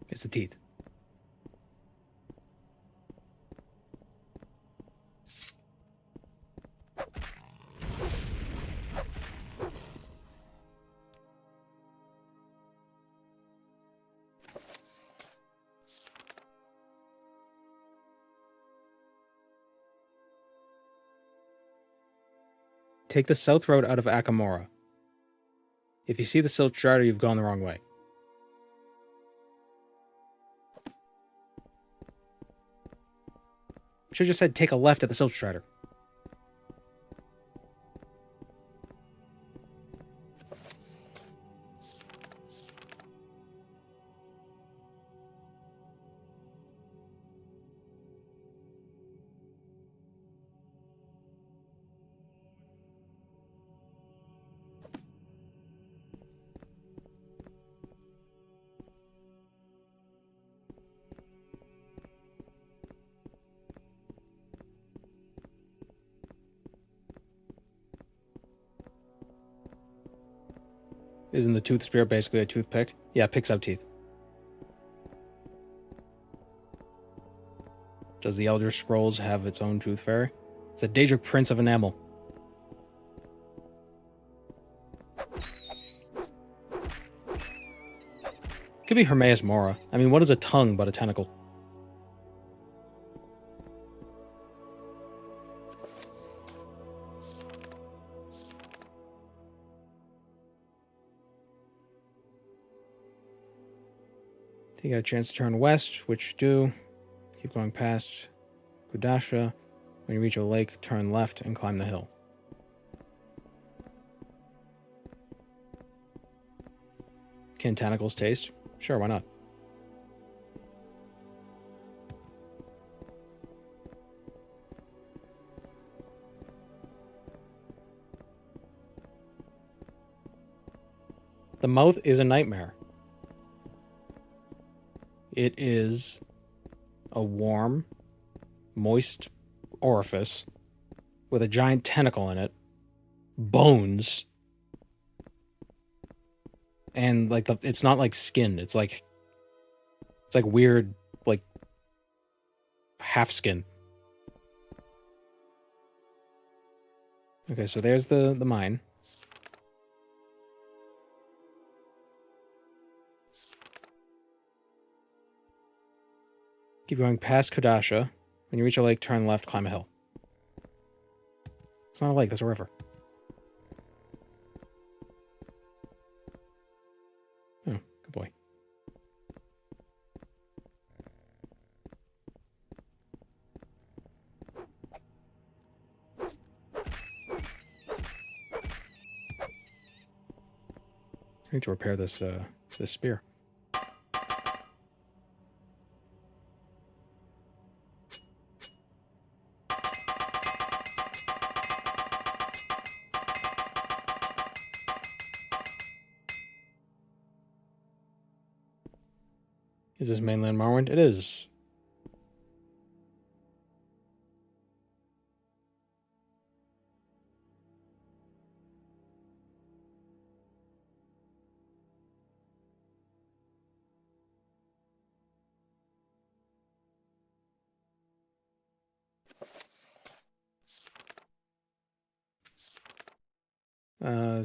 It's the teeth. Take the south road out of Akamora. If you see the Silt Strider, you've gone the wrong way. Should have just said take a left at the Silt Strider. Isn't the tooth spear basically a toothpick? Yeah, it picks up teeth. Does the Elder Scrolls have its own tooth fairy? It's the Daedric Prince of Enamel. Could be Hermaeus Mora. I mean, what is a tongue but a tentacle? You got a chance to turn west, which you do. Keep going past Kodasha. When you reach a lake, turn left and climb the hill. Can tentacles taste? Sure, why not? The mouth is a nightmare. It is a warm, moist orifice with a giant tentacle in it, bones, and like it's not like skin. It's like weird, like half skin. Okay, so there's the mine. Keep going past Kodasha. When you reach a lake, turn left, climb a hill. It's not a lake, that's a river. Oh, good boy. I need to repair this this spear. Is this mainland Morrowind? It is.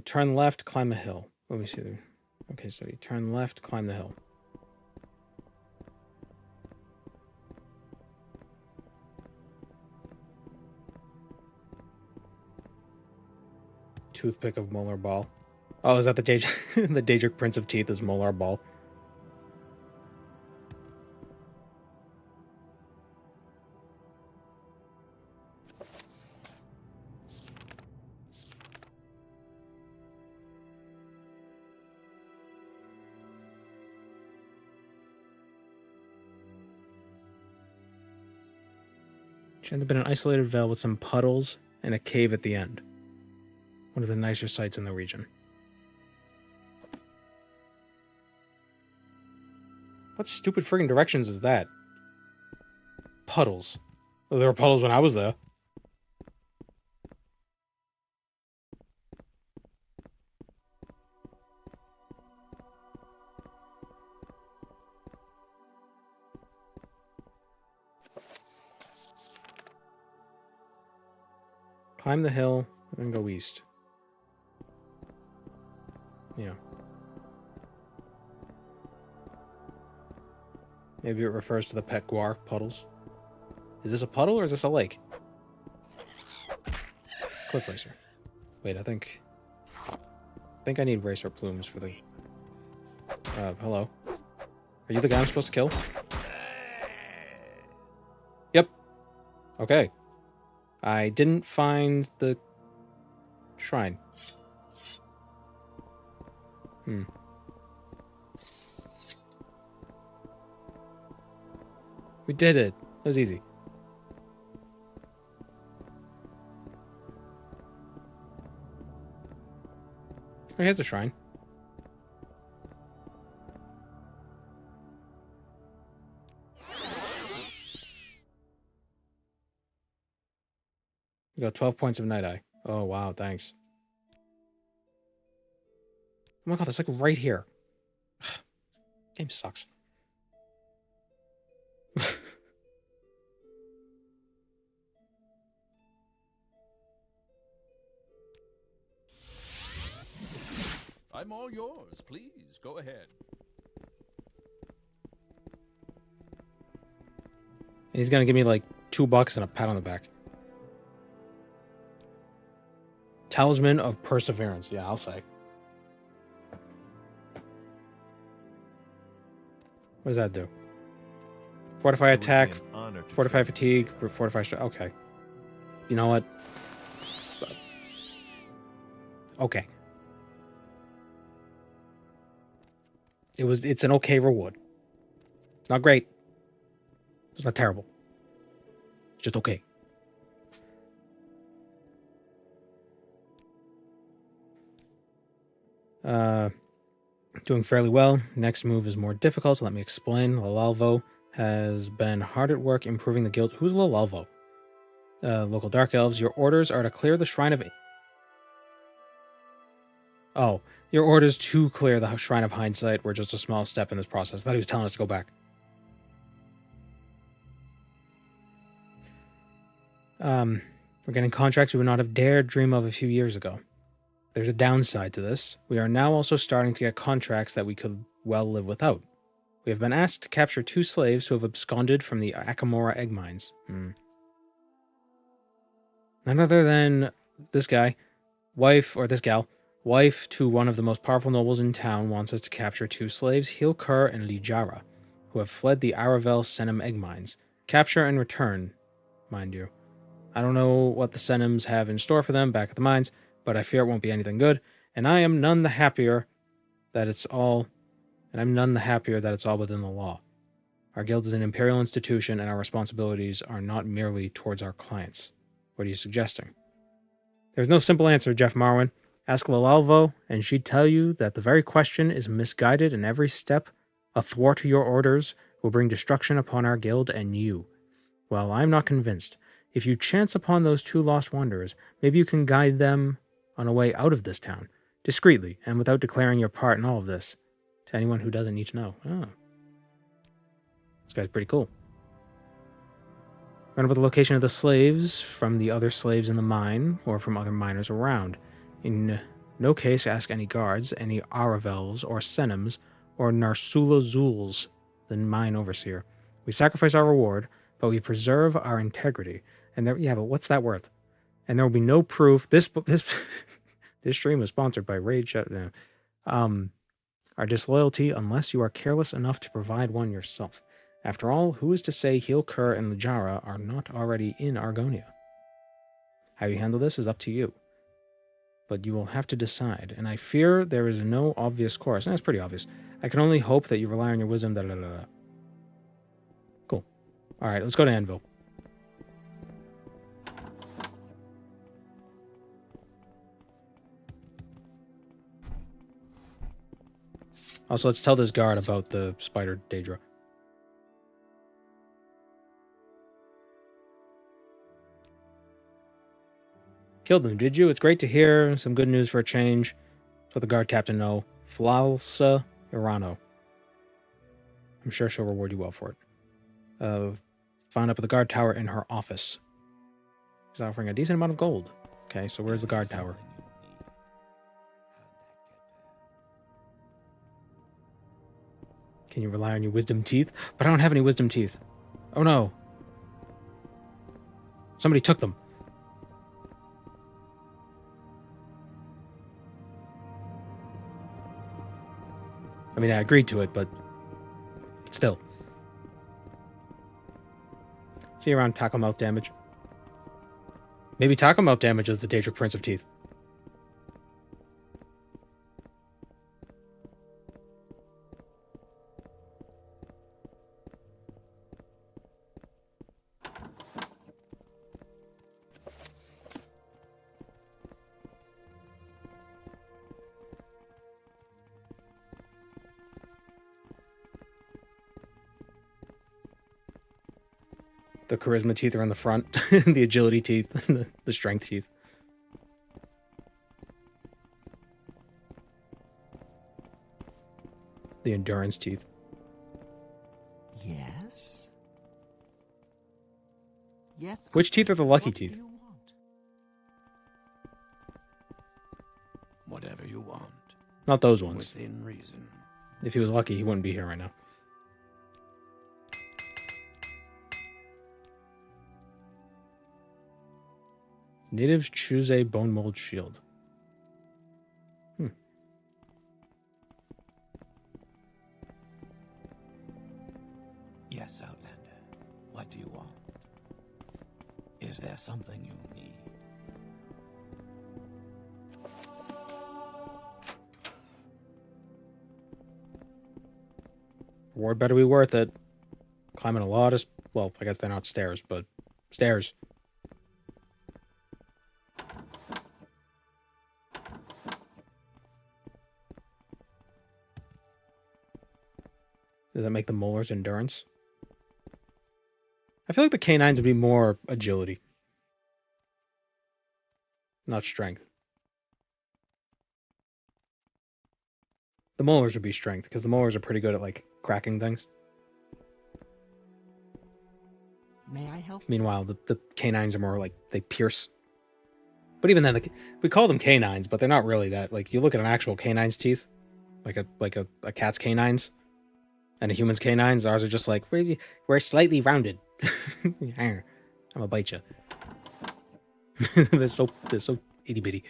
Turn left, climb a hill. Let me see. Okay, so you turn left, climb the hill. Toothpick of Molar Ball. Oh, is that the the Daedric Prince of Teeth is Molar Ball? Should have been an isolated vale with some puddles and a cave at the end. One of the nicer sites in the region. What stupid friggin' directions is that? Puddles. Well, there were puddles when I was there. Climb the hill and go east. Yeah. Maybe it refers to the Pet Guar puddles. Is this a puddle or is this a lake? Cliff Racer. Wait, I think I need racer plumes for the... hello. Are you the guy I'm supposed to kill? Yep. Okay. I didn't find the shrine. We did it. It was easy. Oh, here's the shrine. You got 12 points of Night Eye. Oh, wow, thanks. Oh my god, that's like right here. Game sucks. I'm all yours. Please, go ahead. And he's gonna give me like $2 and a pat on the back. Talisman of Perseverance. Yeah, I'll say. What does that do? Fortify attack, fortify fatigue, fortify strength. Okay. You know what? Okay. It's an okay reward. It's not great. It's not terrible. It's just okay. Doing fairly well. Next move is more difficult, so let me explain. Lalalvo has been hard at work improving the guild. Who's Lalalvo? Local Dark Elves, your orders are to clear the Shrine of... Oh, your orders to clear the Shrine of Hindsight were just a small step in this process. I thought he was telling us to go back. We're getting contracts we would not have dared dream of a few years ago. There's a downside to this. We are now also starting to get contracts that we could well live without. We have been asked to capture 2 slaves who have absconded from the Akamora egg mines. None other than this guy, this gal, wife to one of the most powerful nobles in town, wants us to capture 2 slaves, Hilkur and Lijara, who have fled the Aravel Senem egg mines. Capture and return, mind you. I don't know what the Senems have in store for them back at the mines, but I fear it won't be anything good, and I am none the happier that it's all within the law. Our guild is an imperial institution, and our responsibilities are not merely towards our clients. What are you suggesting? There's no simple answer, Jeff Marwin. Ask Lalalvo, and she'd tell you that the very question is misguided, and every step athwart your orders will bring destruction upon our guild and you. Well, I'm not convinced. If you chance upon those 2 lost wanderers, maybe you can guide them on a way out of this town, discreetly, and without declaring your part in all of this, to anyone who doesn't need to know. Oh. This guy's pretty cool. Learn about the location of the slaves from the other slaves in the mine, or from other miners around. In no case ask any guards, any Aravels or Senems, or Narsula Zuls, the mine overseer. We sacrifice our reward, but we preserve our integrity. And but what's that worth? And there will be no proof. This stream was sponsored by Raid Shut. Our disloyalty, unless you are careless enough to provide one yourself. After all, who is to say Hilkur and Lijara are not already in Argonia? How you handle this is up to you. But you will have to decide, and I fear there is no obvious course. And that's pretty obvious. I can only hope that you rely on your wisdom. Cool. All right, let's go to Anvil. Also, let's tell this guard about the spider Daedra. Killed them, did you? It's great to hear. Some good news for a change. That's what the guard captain know. Flalsa Irano. I'm sure she'll reward you well for it. Found up at the guard tower in her office. She's offering a decent amount of gold. Okay, so where's the guard tower? Can you rely on your wisdom teeth? But I don't have any wisdom teeth. Oh no. Somebody took them. I mean, I agreed to it, but still. See around tackle mouth damage. Maybe tackle mouth damage is the Daedric Prince of Teeth. The charisma teeth are on the front, the agility teeth, the strength teeth. The endurance teeth. Yes? Yes? Which teeth are the lucky teeth? Whatever you want. Not those ones. Within reason. If he was lucky, he wouldn't be here right now. Natives choose a bone mold shield. Yes, Outlander. What do you want? Is there something you need? Reward better be worth it. Climbing a lot of... Well, I guess they're not stairs, but... Stairs. Does that make the molars endurance? I feel like the canines would be more agility. Not strength. The molars would be strength, because the molars are pretty good at, like, cracking things. May I help? Meanwhile, the canines are more like, they pierce. But even then, we call them canines, but they're not really that. Like, you look at an actual canine's teeth, like a cat's canines, and a human's canines, ours are just like, we're slightly rounded. I'm gonna bite you. they're so itty bitty.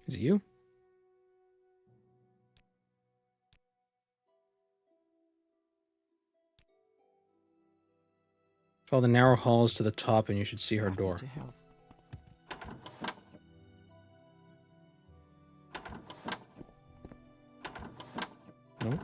Is it you? Follow the narrow halls to the top and you should see her door. To help. No?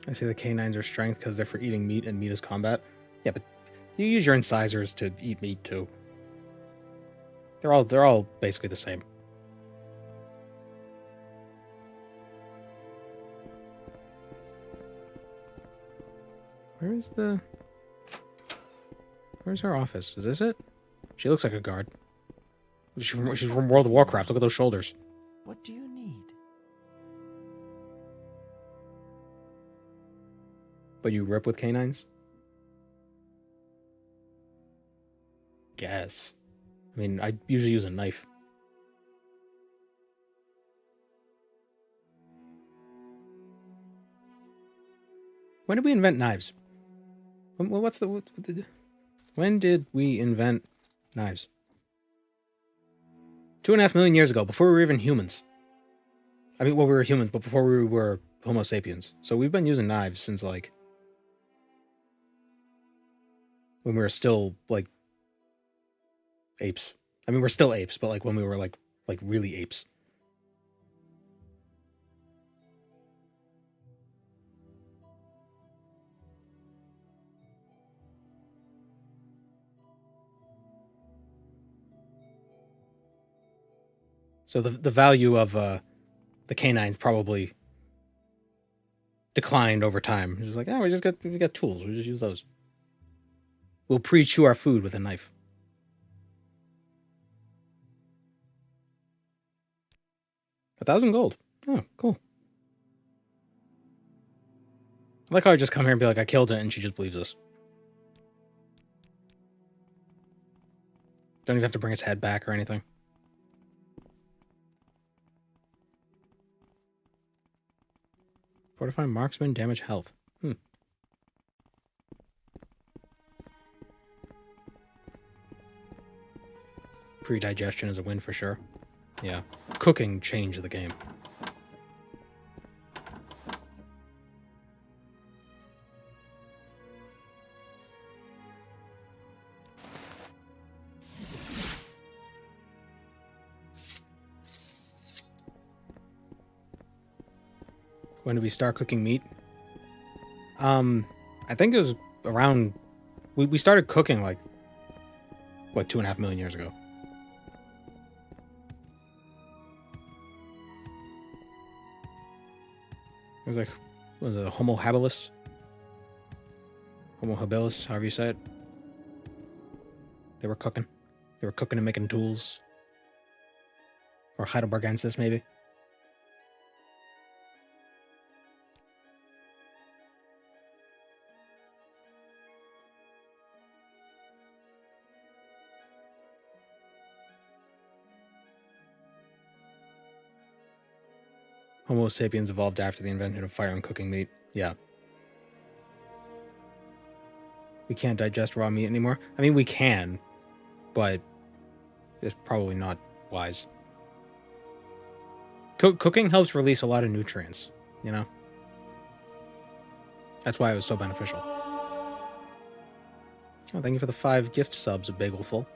I say the canines are strength because they're for eating meat and meat is combat. Yeah, but you use your incisors to eat meat too. They're all basically the same. Where's her office? Is this it? She looks like a guard. She's from World of Warcraft. Look at those shoulders. What do you need? But you rip with canines? Guess. I mean, I usually use a knife. When did we invent knives? When did we invent knives? 2.5 million years ago, before we were even humans. I mean, well, we were humans, but before we were Homo sapiens. So we've been using knives since, like, when we were still, like, apes. I mean, we're still apes, but, like, when we were, like really apes. So the value of the canines probably declined over time. It's just like, we got tools. We just use those. We'll pre-chew our food with a knife. $1,000 gold. Oh, cool. I like how I just come here and be like, I killed it, and she just believes us. Don't even have to bring its head back or anything. Fortify marksman, damage health. Pre-digestion is a win for sure. Yeah. Cooking changed the game. When did we start cooking meat? I think it was around... We started cooking, like 2.5 million years ago. It was like... What was it? Homo habilis? Homo habilis, however you say it. They were cooking. They were cooking and making tools. Or Heidelbergensis, maybe. Homo sapiens evolved after the invention of fire and cooking meat. Yeah. We can't digest raw meat anymore. I mean, we can, but it's probably not wise. Cooking helps release a lot of nutrients, you know? That's why it was so beneficial. Oh, thank you for the 5 gift subs, a bagelful.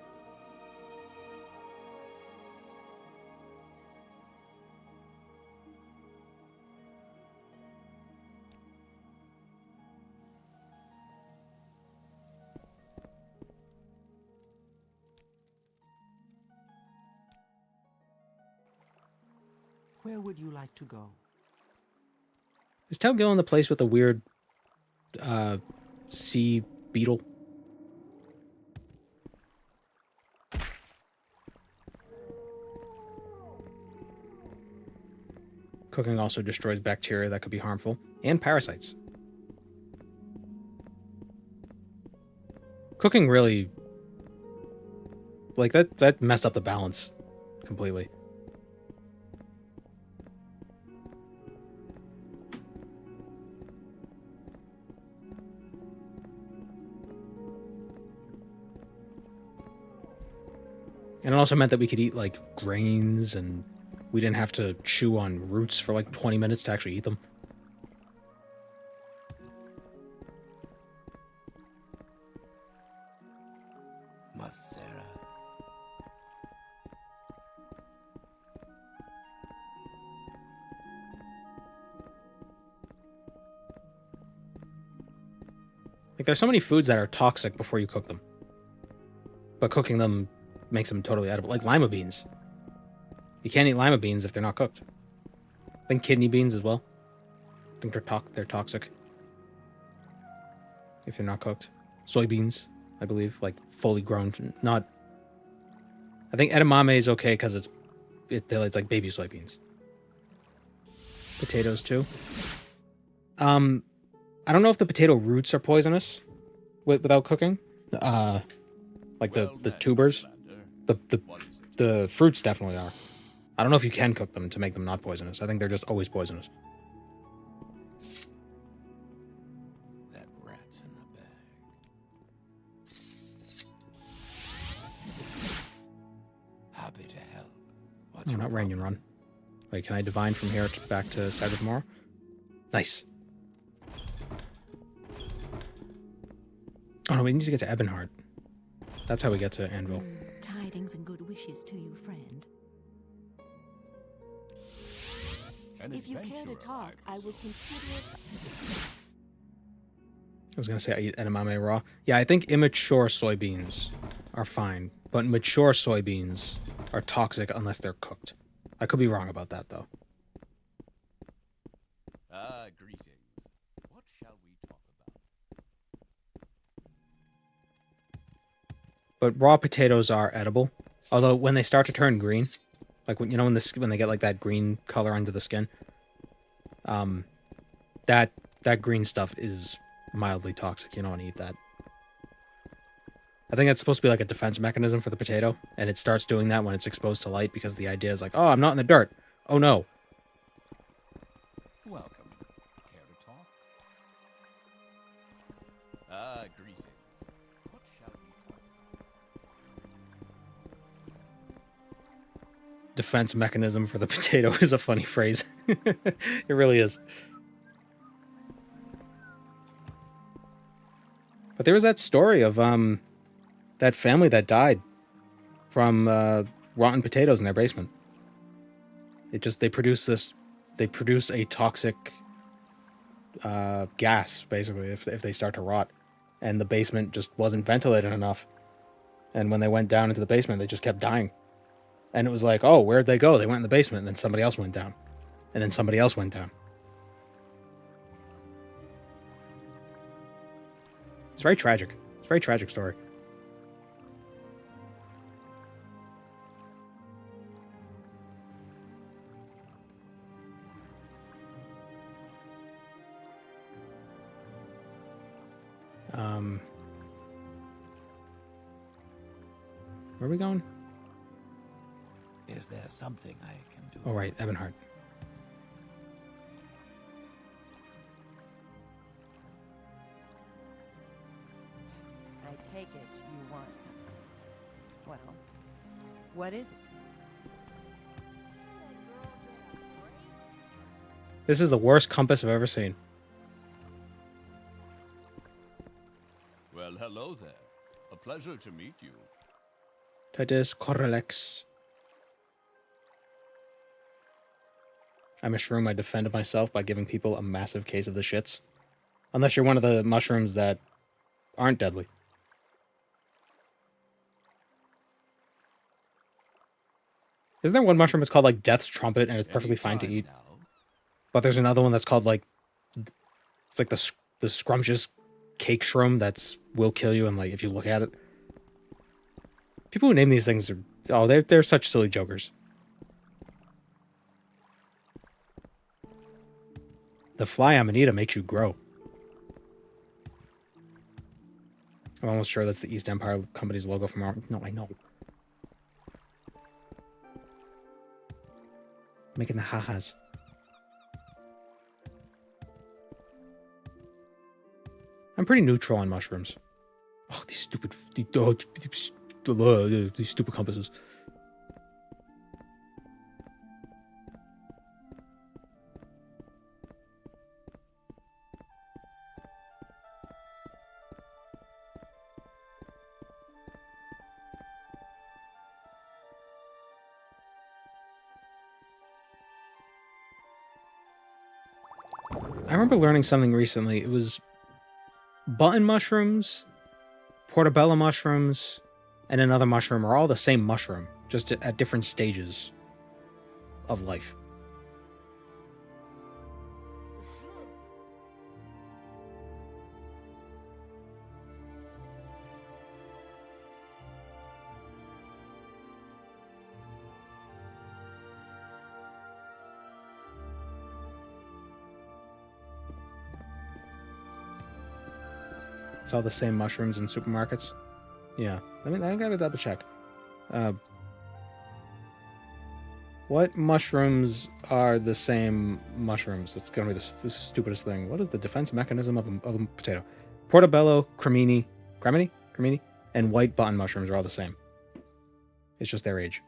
Where would you like to go? Is Talgil in the place with the weird sea beetle? Cooking also destroys bacteria that could be harmful, and parasites. Cooking really, like, that messed up the balance completely. And it also meant that we could eat, like, grains, and we didn't have to chew on roots for, like, 20 minutes to actually eat them. Masera. Like, there's so many foods that are toxic before you cook them. But cooking them makes them totally edible. Like lima beans. You can't eat lima beans if they're not cooked. I think kidney beans as well. I think they're toxic if they're not cooked. Soybeans, I believe, like fully grown, not. I think edamame is okay because it's like baby soybeans. Potatoes too. I don't know if the potato roots are poisonous without cooking. Like the tubers, the fruits definitely are. I don't know if you can cook them to make them not poisonous. I think they're just always poisonous. That rat's in the bag. Happy to help. What's not rain and run. Wait, can I divine from here back to Cyber tomorrow? Nice. Oh no, we need to get to Ebonheart. That's how we get to Anvil. Tidings and good wishes to you, friend. If you care to talk, I would consider it. I was going to say I eat edamame raw. Yeah, I think immature soybeans are fine, but mature soybeans are toxic unless they're cooked. I could be wrong about that, though. Greetings. What shall we talk about? But raw potatoes are edible. Although when they start to turn green, like when when they get like that green color under the skin, that green stuff is mildly toxic. You don't want to eat that. I think that's supposed to be like a defense mechanism for the potato, and it starts doing that when it's exposed to light because the idea is like, oh, I'm not in the dirt. Oh no. Welcome. Care to talk? Greetings. What shall we talk about? Defense mechanism for the potato is a funny phrase. It really is. But there was that story of that family that died from rotten potatoes in their basement. They produce a toxic gas, basically, if they start to rot. And the basement just wasn't ventilated enough. And when they went down into the basement, they just kept dying. And it was like, oh, where'd they go? They went in the basement, and then somebody else went down. And then somebody else went down. It's very tragic. It's a very tragic story. Where are we going? Is there something I can do? Oh, right, Ebonheart. I take it you want something. Well, what is it? This is the worst compass I've ever seen. Well, hello there. Pleasure to meet you. Titus Correlex. I'm a shroom. I defended myself by giving people a massive case of the shits. Unless you're one of the mushrooms that aren't deadly. Isn't there one mushroom that's called like Death's Trumpet and it's perfectly fine to eat? But there's another one that's called like, it's like the scrumptious cake shroom that's will kill you and like if you look at it. People who name these things are they're such silly jokers. The fly amanita makes you grow. I'm almost sure that's the East Empire Company's logo from our... No, I know. Making the ha-has. I'm pretty neutral on mushrooms. Oh, these stupid compasses. I remember learning something recently. It was button mushrooms, portobello mushrooms, and another mushroom are all the same mushroom, just at different stages of life. It's all the same mushrooms in supermarkets. Yeah, I gotta double check. What mushrooms are the same mushrooms? It's gonna be the stupidest thing. What is the defense mechanism of a potato? Portobello, cremini, and white button mushrooms are all the same. It's just their age.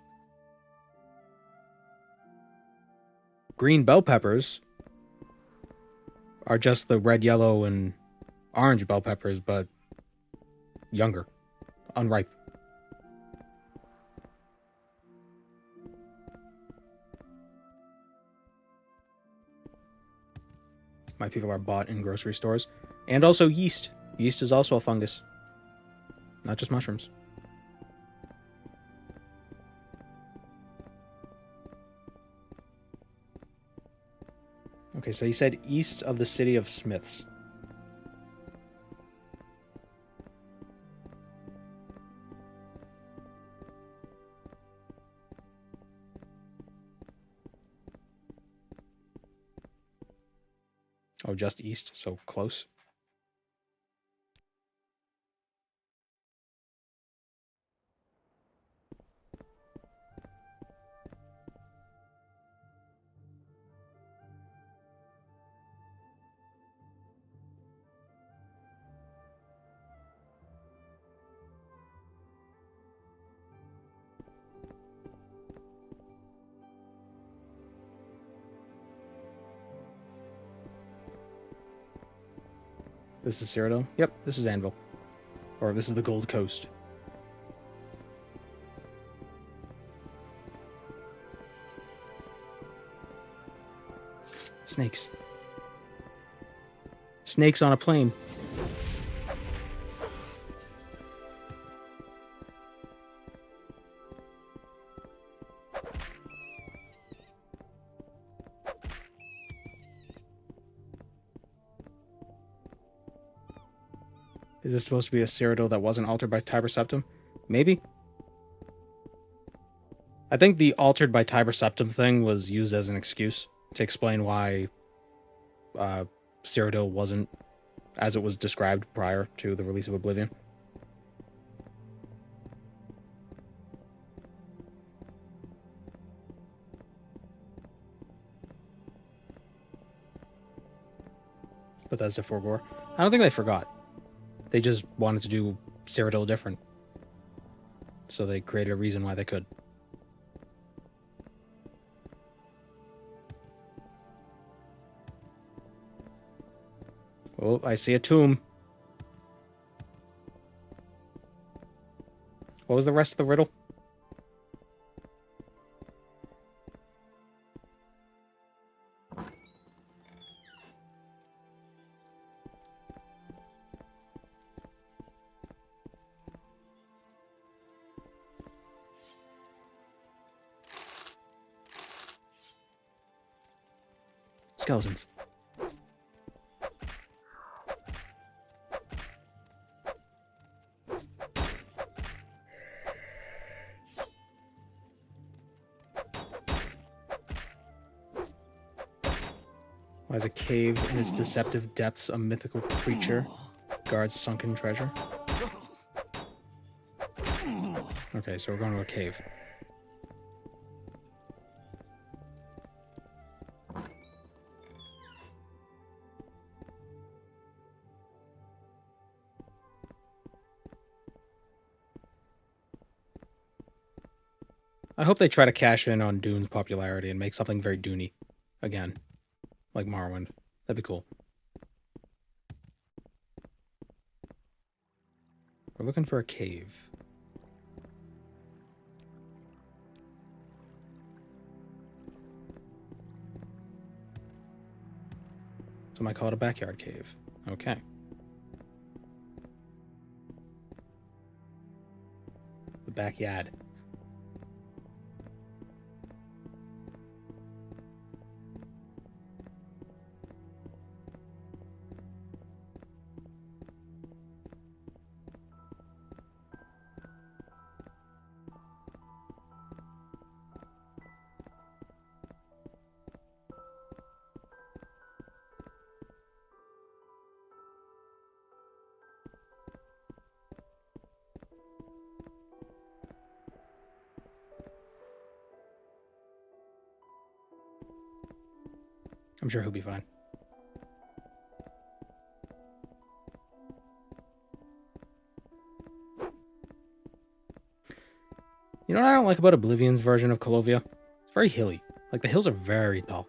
Green bell peppers are just the red, yellow, and orange bell peppers, but younger, unripe. My people are bought in grocery stores. And also yeast. Yeast is also a fungus, not just mushrooms. Okay, so he said east of the city of Smiths. Oh, just east, so close. This is Cyrodiil? Yep, this is Anvil. Or this is the Gold Coast. Snakes. Snakes on a plane. Is this supposed to be a Cyrodiil that wasn't altered by Tiber Septim? Maybe. I think the altered by Tiber Septim thing was used as an excuse to explain why Cyrodiil wasn't as it was described prior to the release of Oblivion. Bethesda forgore. I don't think they forgot. They just wanted to do Cyrodiil different. So they created a reason why they could. Oh, I see a tomb. What was the rest of the riddle? Skeletons. Lies a cave in its deceptive depths, a mythical creature guards sunken treasure. Okay, so we're going to a cave. I hope they try to cash in on Dune's popularity and make something very Dune-y again. Like Morrowind. That'd be cool. We're looking for a cave. Some might call it a backyard cave. Okay. The backyard. I'm sure he'll be fine. You know what I don't like about Oblivion's version of Colovia? It's very hilly. Like, the hills are very tall.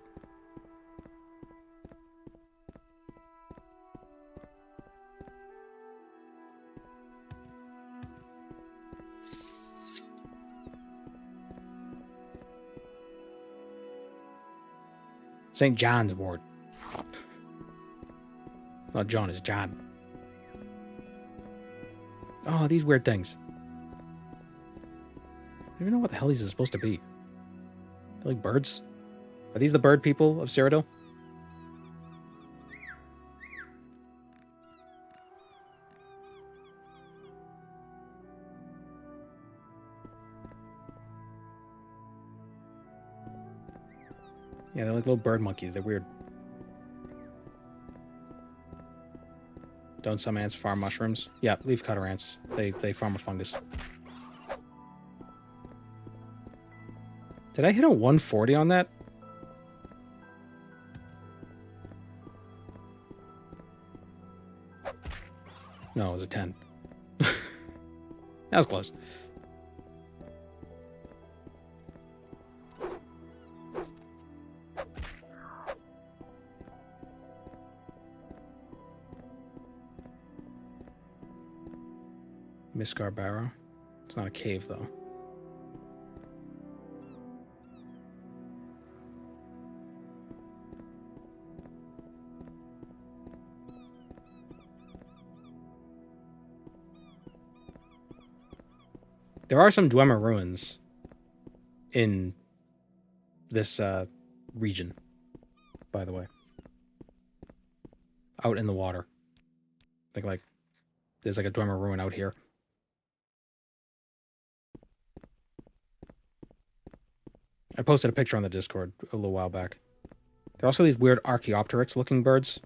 St. John's Ward. Not John, it's John. Oh, these weird things. I don't even know what the hell these are supposed to be. They're like birds? Are these the bird people of Cyrodiil? Yeah, they're like little bird monkeys. They're weird. Don't some ants farm mushrooms? Yeah, leafcutter ants. They farm a fungus. Did I hit a 140 on that? No, it was a 10. That was close. Miskar Barrow. It's not a cave, though. There are some Dwemer ruins in this region, by the way. Out in the water. I think, like, there's like a Dwemer ruin out here. I posted a picture on the Discord a little while back. There are also these weird Archaeopteryx-looking birds.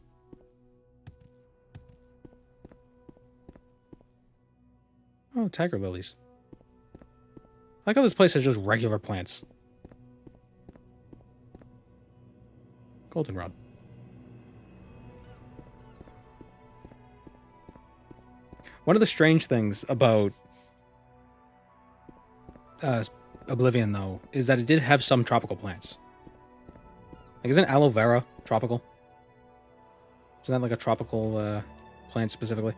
Oh, tiger lilies. I like how this place is just regular plants. Goldenrod. One of the strange things about Oblivion, though, is that it did have some tropical plants. Like, isn't aloe vera tropical? Isn't that like a tropical plant specifically?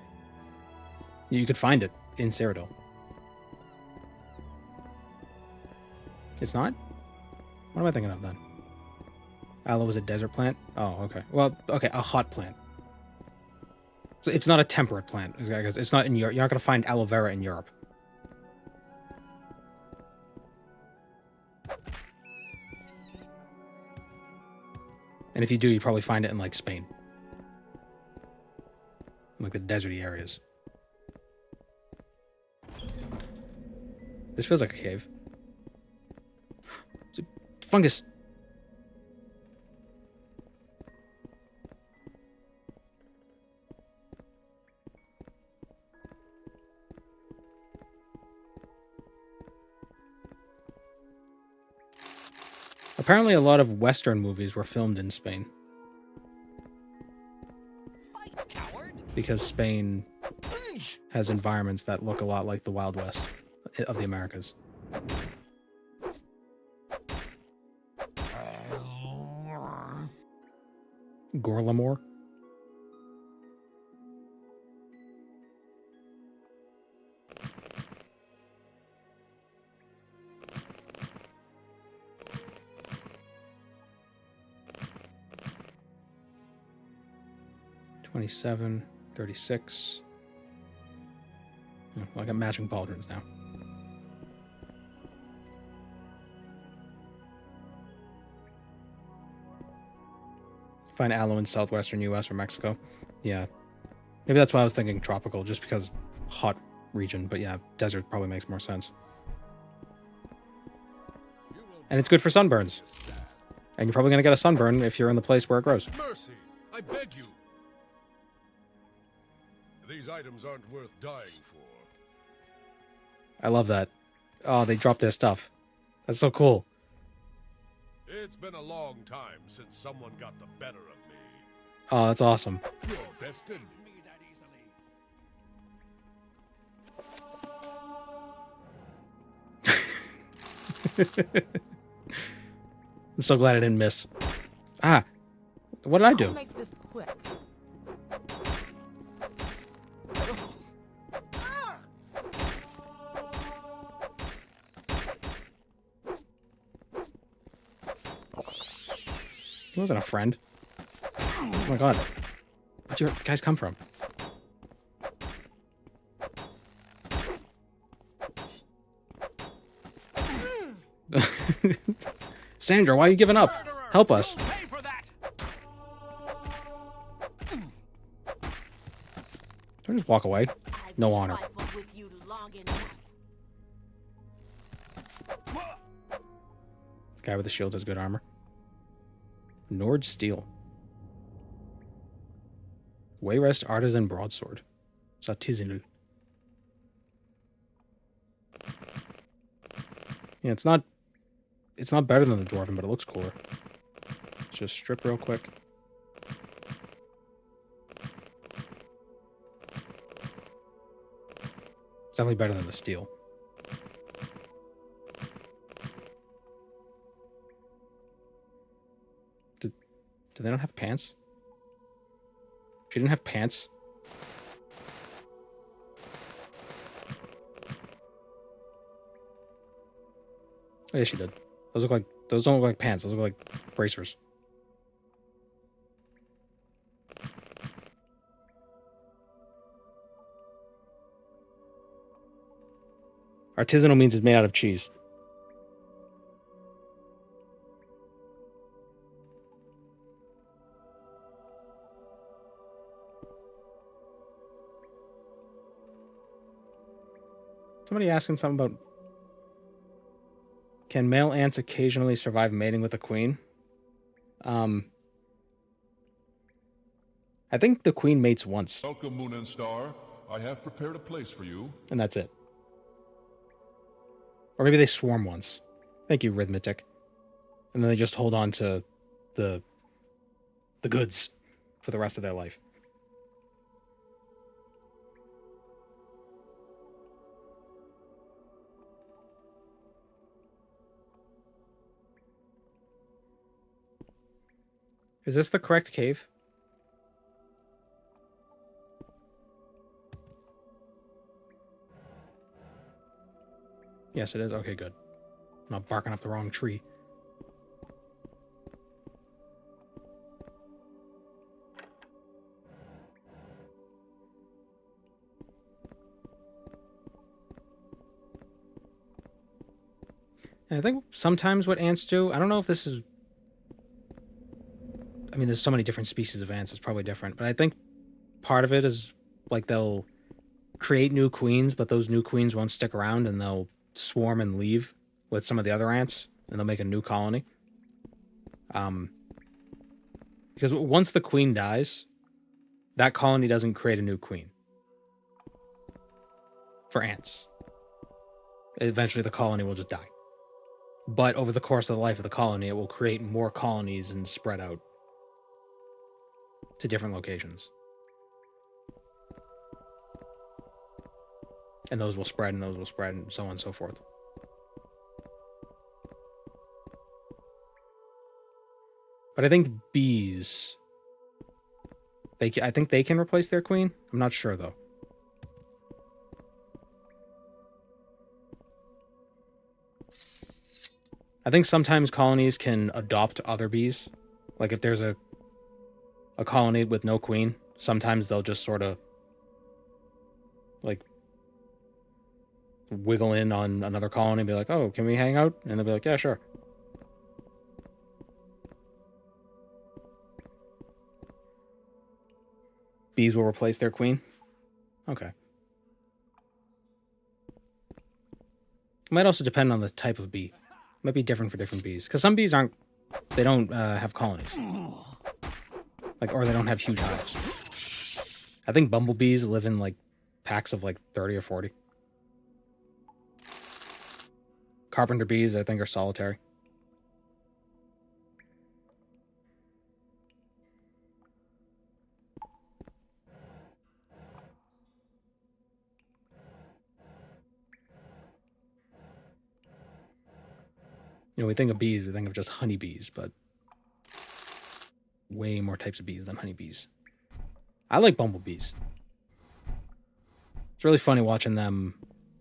You could find it in Cyrodiil. It's not? What am I thinking of then? Aloe is a desert plant? Oh, okay. Well, okay, a hot plant. So it's not a temperate plant. It's not in Europe. You're not going to find aloe vera in Europe. And if you do, you probably find it in, like, Spain. In, like, the deserty areas. This feels like a cave. It's a fungus. Apparently a lot of Western movies were filmed in Spain. Because Spain has environments that look a lot like the Wild West of the Americas. Gorlamore? $27, $36. Oh, well, I got matching pauldrons now. Find aloe in southwestern US or Mexico. Yeah. Maybe that's why I was thinking tropical, just because hot region. But yeah, desert probably makes more sense. And it's good for sunburns. And you're probably going to get a sunburn if you're in the place where it grows. Mercy, I beg you. These items aren't worth dying for. I love that. Oh, they dropped their stuff. That's so cool. It's been a long time since someone got the better of me. Oh, that's awesome. You're bested. I'm so glad I didn't miss. Ah, what did I do? I'll make this quick. He wasn't a friend. Oh my god. Where'd you guys come from? Sandra, why are you giving up? Help us. Don't just walk away. No honor. Guy with the shield has good armor. Nord Steel. Wayrest Artisan Broadsword. It's artisanal. Yeah, it's not better than the Dwarven, but it looks cooler. Let's just strip real quick. It's definitely better than the steel. Do they not have pants? She didn't have pants? Oh, yeah, she did. Those don't look like pants. Those look like bracers. Artisanal means it's made out of cheese. Somebody asking something about... Can male ants occasionally survive mating with a queen? I think the queen mates once. Welcome, Moon and Star. I have prepared a place for you. And that's it. Or maybe they swarm once. Thank you, Arithmetic. And then they just hold on to the goods for the rest of their life. Is this the correct cave? Yes, it is. Okay, good. not barking up the wrong tree. And I think sometimes what ants do, I don't know if this is... I mean, there's so many different species of ants, it's probably different. But I think part of it is, like, they'll create new queens, but those new queens won't stick around, and they'll swarm and leave with some of the other ants, and they'll make a new colony. Because once the queen dies, that colony doesn't create a new queen. For ants. Eventually the colony will just die. But over the course of the life of the colony, it will create more colonies and spread out to different locations. And those will spread, and those will spread, and so on and so forth. But I think bees... I think they can replace their queen? I'm not sure, though. I think sometimes colonies can adopt other bees. Like, if there's a colony with no queen, sometimes they'll just sort of, like, wiggle in on another colony and be like, oh, can we hang out? And they'll be like, yeah, sure. Bees will replace their queen? Okay. It might also depend on the type of bee. It might be different for different bees. Because some bees aren't... They don't have colonies. Like, or they don't have huge hives. I think bumblebees live in, like, packs of, like, 30 or 40. Carpenter bees, I think, are solitary. You know, we think of bees, we think of just honeybees, but way more types of bees than honeybees. I like bumblebees. It's really funny watching them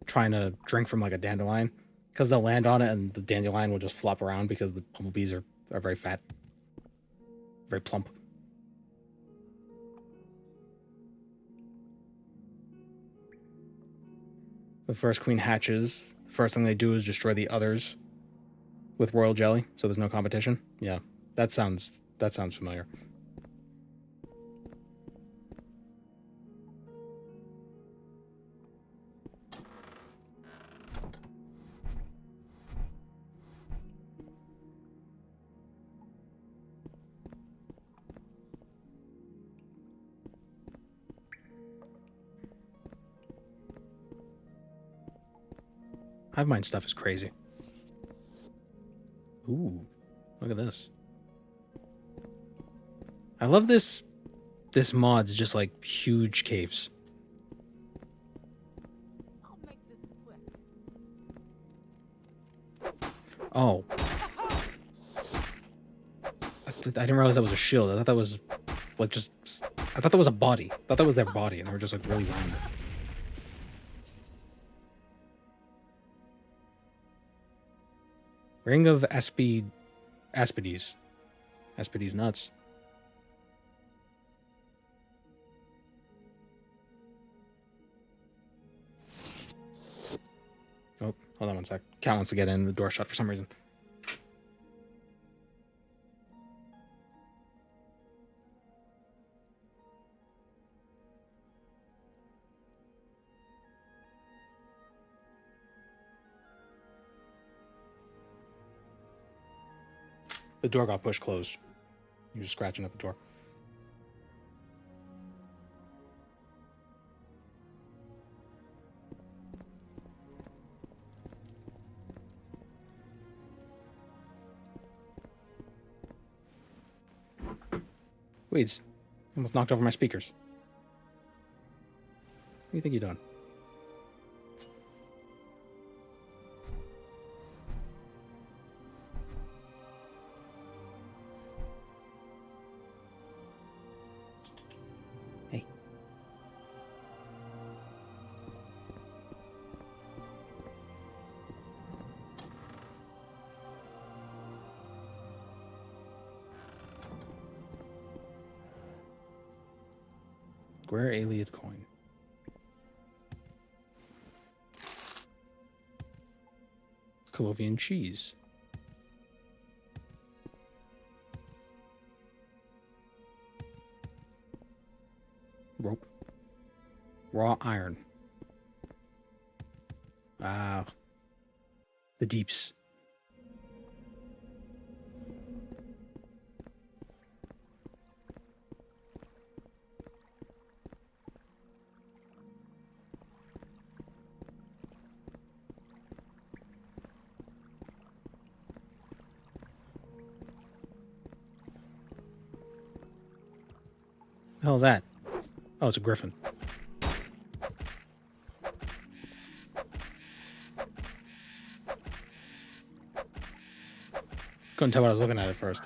trying to drink from, like, a dandelion, because they'll land on it and the dandelion will just flop around because the bumblebees are very fat. Very plump. The first queen hatches. The first thing they do is destroy the others with royal jelly, so there's no competition. Yeah, that sounds familiar. Hive mind stuff is crazy. Ooh, look at this. I love this mod's just like huge caves. I'll make this quick. Oh. I didn't realize that was a shield. I thought that was like I thought that was a body. I thought that was their body and they were just like really rounded. Ring of Aspides. Aspides nuts. Oh, hold on one sec. Cat wants to get in. The door shut for some reason. The door got pushed closed. He was scratching at the door. Weeds. Almost knocked over my speakers. What do you think you're doing? Square Alien coin. Colovian cheese. Rope. Raw iron. Ah. The deeps. The hell is that? Oh, it's a griffin. Couldn't tell what I was looking at first.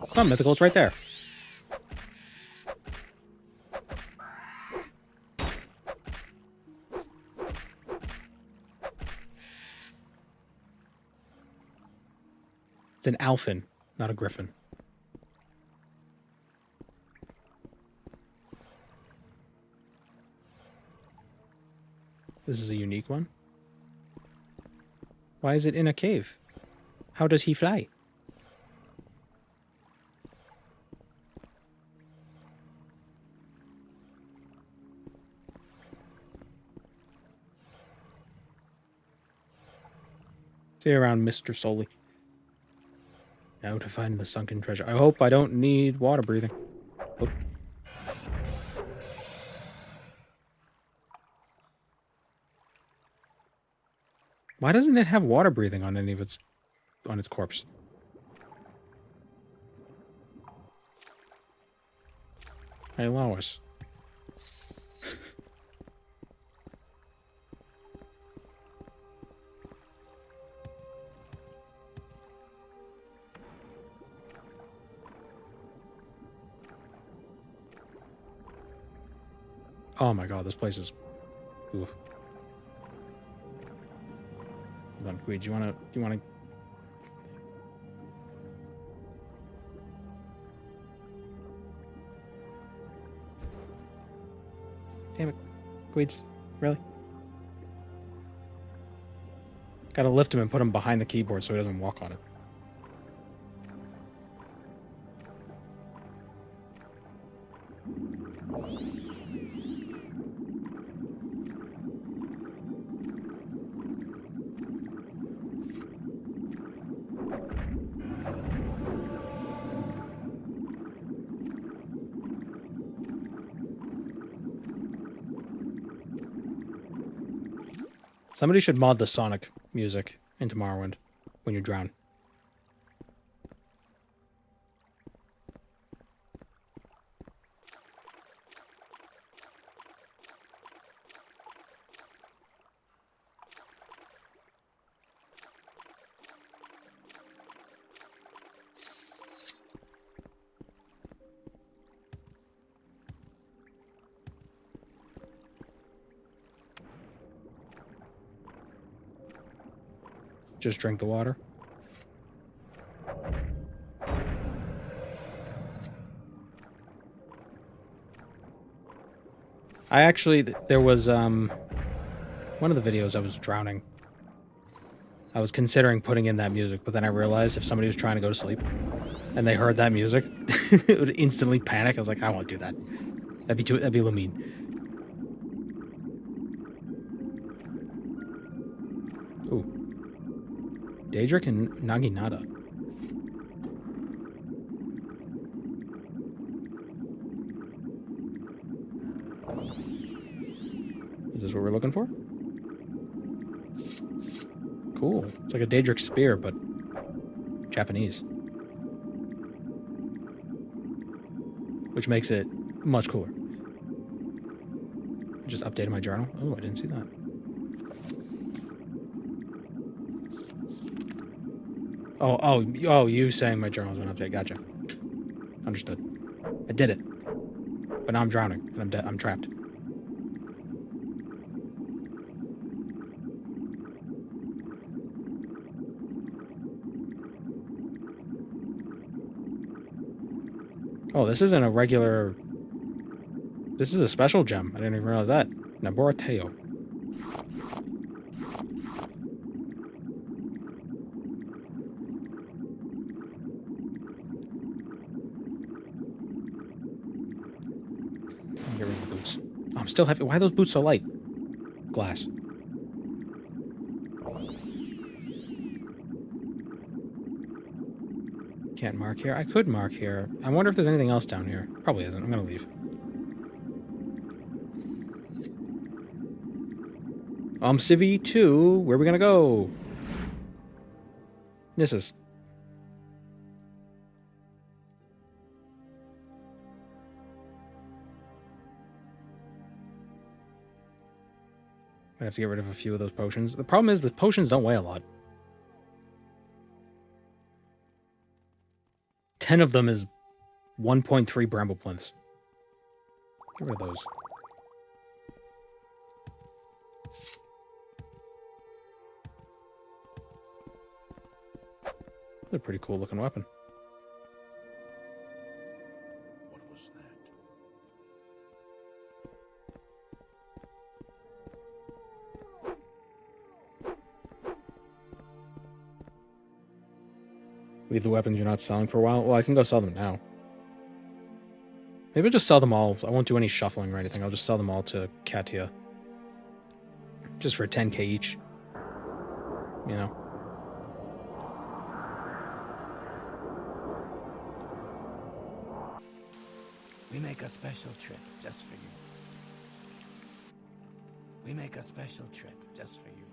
It's not mythical, it's right there. It's an alphin, not a griffin. This is a unique one. Why is it in a cave? How does he fly? See you around, Mr. Solly. Now to find the sunken treasure. I hope I don't need water breathing. Oh. Why doesn't it have water breathing on any of its corpse? Hey, Lois. Oh my god, this place is... Oof. Hold on, Queed, do you wanna... Damn it. Queeds, really? Gotta lift him and put him behind the keyboard so he doesn't walk on it. Somebody should mod the Sonic music into Morrowind when you drown. Just drink the water. I actually, there was, one of the videos I was drowning. I was considering putting in that music, but then I realized if somebody was trying to go to sleep and they heard that music, it would instantly panic. I was like, I won't do that. That'd be a little mean. Ooh. Daedric and Naginata. Is this what we're looking for? Cool. It's like a Daedric spear, but Japanese. Which makes it much cooler. Just updated my journal. Oh, I didn't see that. Oh, you saying my journal's been updated. Gotcha. Understood. I did it. But now I'm drowning, and I'm dead. I'm trapped. Oh, this isn't a regular... This is a special gem. I didn't even realize that. Naborateo. Get rid of the boots. Oh, I'm still heavy. Why are those boots so light? Glass. Can't mark here. I could mark here. I wonder if there's anything else down here. Probably isn't. I'm gonna leave. Civi 2, where are we gonna go? Nisses. I have to get rid of a few of those potions. The problem is the potions don't weigh a lot. 10 of them is 1.3 bramble plinths. Get rid of those. They're a pretty cool looking weapon. What was that? Leave the weapons you're not selling for a while. Well, I can go sell them now. Maybe I'll just sell them all. I won't do any shuffling or anything. I'll just sell them all to Katia. Just for 10k each. You know. We make a special trip just for you. We make a special trip just for you.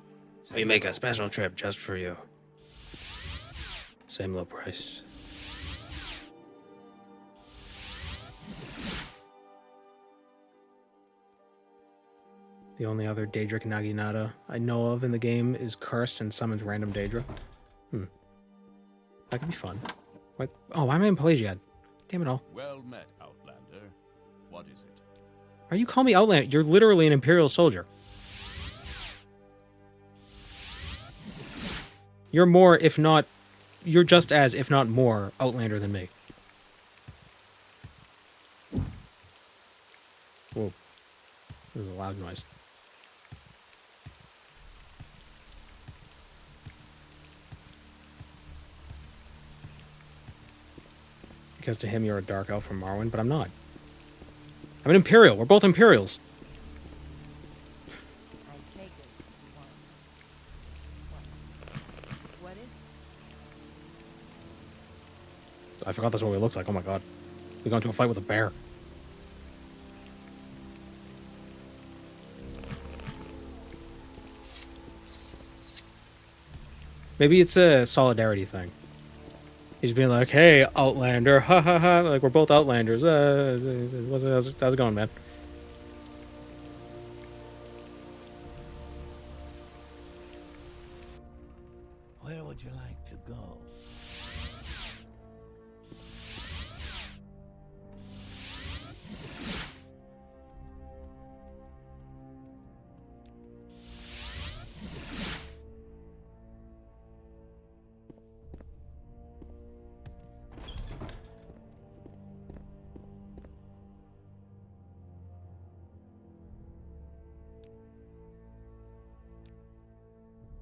We make a special trip just for you. Same low price. The only other Daedric Naginata I know of in the game is Cursed and summons random Daedra. That could be fun. What? Oh, why am I in Pelagiad? Damn it all. Well met, Outlander. What is it? Are you calling me Outlander? You're literally an Imperial soldier. You're more, if not... You're just as, if not more, Outlander than me. Whoa. This is a loud noise. Because to him you're a Dark Elf from Morrowind, but I'm not. I'm an Imperial. We're both Imperials. I take it you want what is I forgot that's what we looked like. Oh my god. We got into a fight with a bear. Maybe it's a solidarity thing. He's being like, hey, Outlander, ha ha ha, like we're both Outlanders. How's it going, man? Where would you like to go?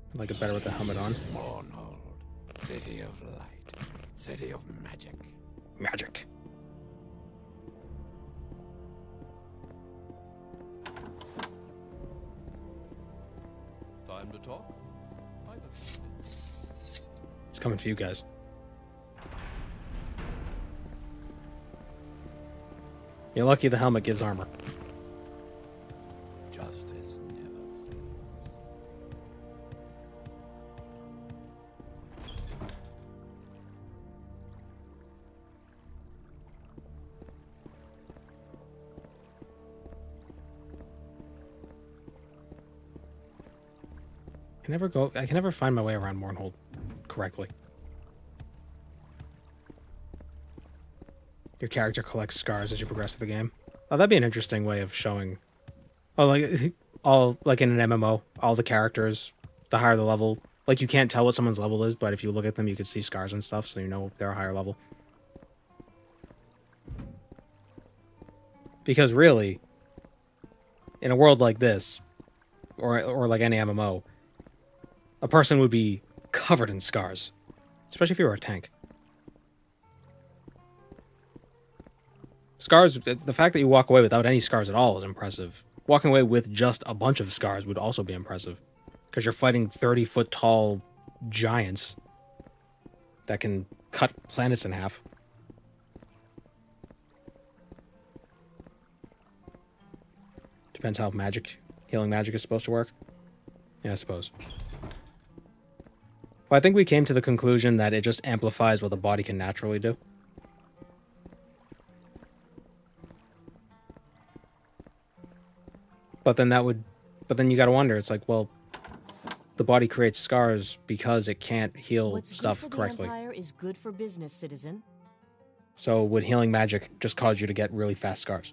I like it better with the helmet on. Mournhold, city of light, city of magic. Magic. Time to talk? It's coming for you guys. You're lucky the helmet gives armor. Justice never sleeps. I can never find my way around Mournhold correctly. Your character collects scars as you progress through the game. Oh, that'd be an interesting way of showing. Oh, like in an MMO, all the characters, the higher the level, like you can't tell what someone's level is, but if you look at them, you can see scars and stuff, so you know they're a higher level. Because really, in a world like this, or like any MMO, a person would be covered in scars. Especially if you were a tank. Scars, the fact that you walk away without any scars at all is impressive. Walking away with just a bunch of scars would also be impressive. Because you're fighting 30-foot tall giants that can cut planets in half. Depends how healing magic is supposed to work. Yeah, I suppose. Well, I think we came to the conclusion that it just amplifies what the body can naturally do. But then you gotta wonder, it's like, well, the body creates scars because it can't heal What's stuff good for correctly. The Empire is good for business, citizen. So would healing magic just cause you to get really fast scars?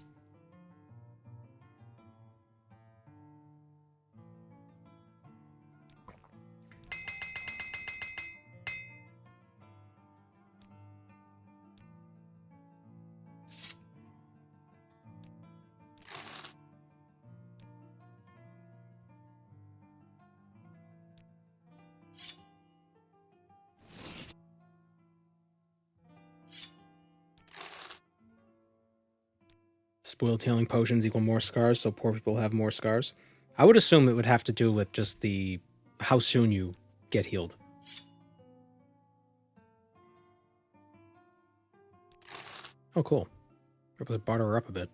Spoiled healing potions equal more scars, so poor people have more scars. I would assume it would have to do with just how soon you get healed. Oh, cool. We're able to barter her up a bit.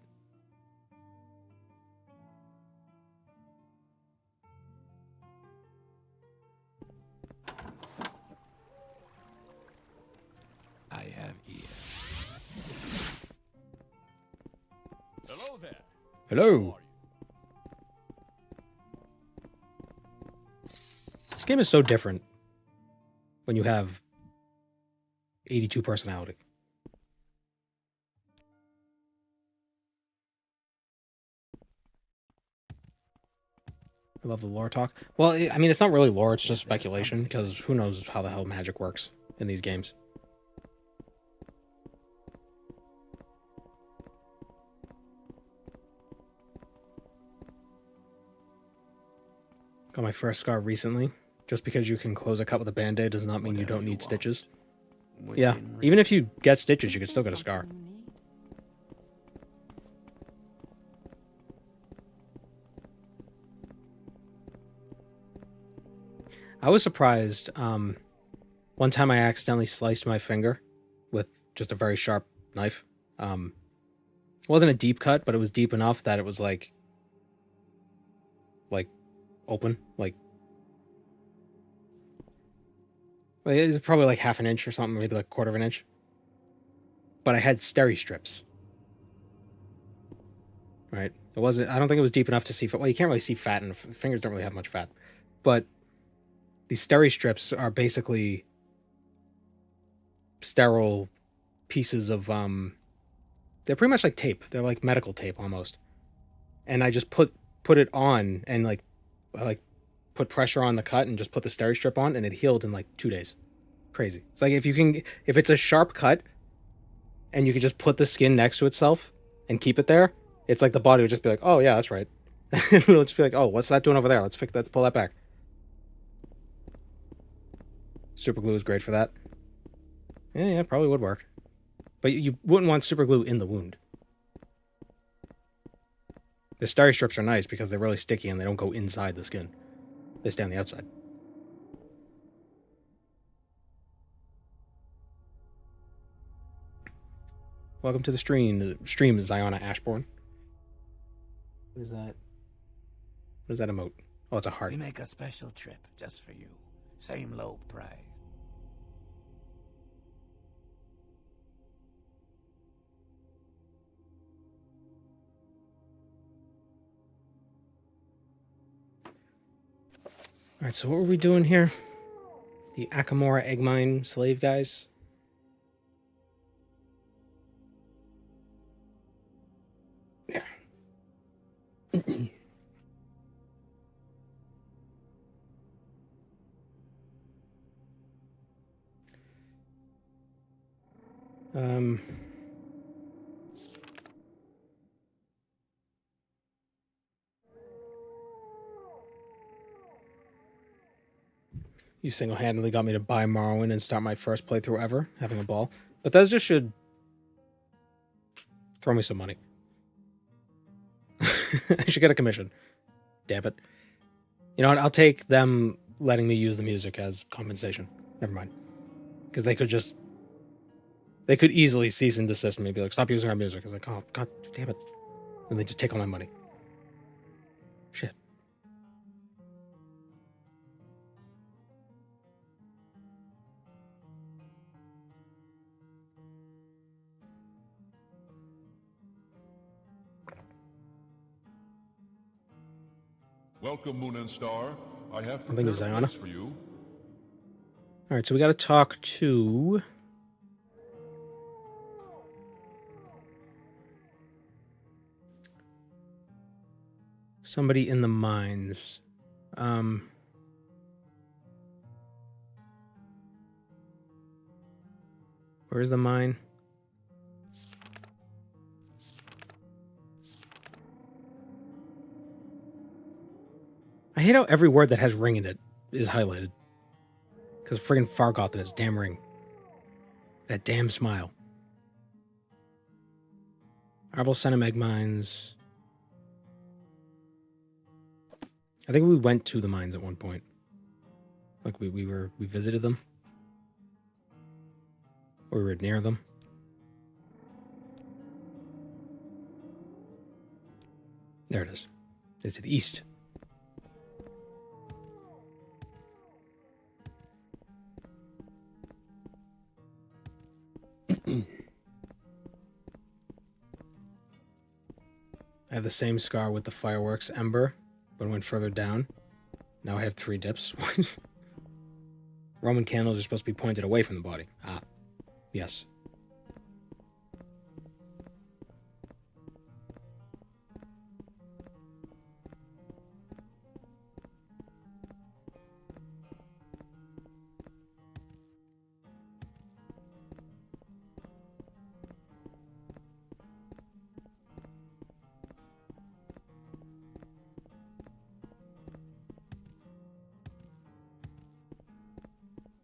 I have ears. Hello there. Hello. This game is so different when you have 82 personality. I love the lore talk. Well, I mean, it's not really lore, it's just speculation, because who knows how the hell magic works in these games. Got my first scar recently. Just because you can close a cut with a band-aid does not mean you don't need stitches. Yeah, even if you get stitches, you can still get a scar. I was surprised. One time I accidentally sliced my finger with just a very sharp knife. It wasn't a deep cut, but it was deep enough that it was like open, it was probably like half an inch or something, maybe like a quarter of an inch. But I had steri strips. Right? I don't think it was deep enough to see fat. Well, you can't really see fat, and fingers don't really have much fat. But these steri strips are basically sterile pieces of they're pretty much like tape. They're like medical tape almost. And I just put it on and I put pressure on the cut and just put the steri strip on, and it healed in like 2 days. Crazy. It's like if it's a sharp cut and you can just put the skin next to itself and keep it there, it's like the body would just be like, oh yeah, that's right. It'll just be like, oh, what's that doing over there? Let's pull that back. Super glue is great for that. Yeah, probably would work. But you wouldn't want super glue in the wound. The steri strips are nice because they're really sticky and they don't go inside the skin. They stay on the outside. Welcome to the stream. Stream Ziona Ashbourne. What is that? What is that emote? Oh, it's a heart. We make a special trip just for you. Same low price. Alright, so what were we doing here? The Akamora egg mine slave guys? Yeah. You single-handedly got me to buy Morrowind and start my first playthrough ever, having a ball. Bethesda should throw me some money. I should get a commission. Damn it. You know what? I'll take them letting me use the music as compensation. Never mind. Because they could easily cease and desist me and be like, stop using our music. I was like, oh, god damn it. And they just take all my money. Shit. Welcome, Moon and Star. I have I think it was prepared a Iona. place for you. Alright, so we gotta talk to... somebody in the mines. Where's the mine? I hate how every word that has ring in it is highlighted. Because friggin' Fargoth and his damn ring. That damn smile. Arbol Cinemag Mines. I think we went to the mines at one point. Like we visited them. Or we were near them. There it is. It's to the east. I have the same scar with the fireworks ember, but went further down. Now I have 3 dips. Roman candles are supposed to be pointed away from the body. Ah, yes.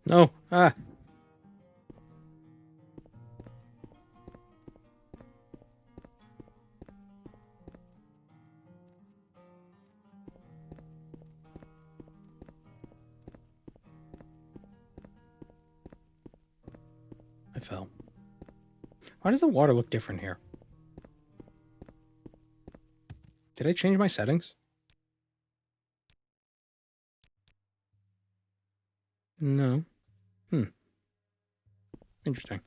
No. Ah. I fell. Why does the water look different here? Did I change my settings? No. Interesting.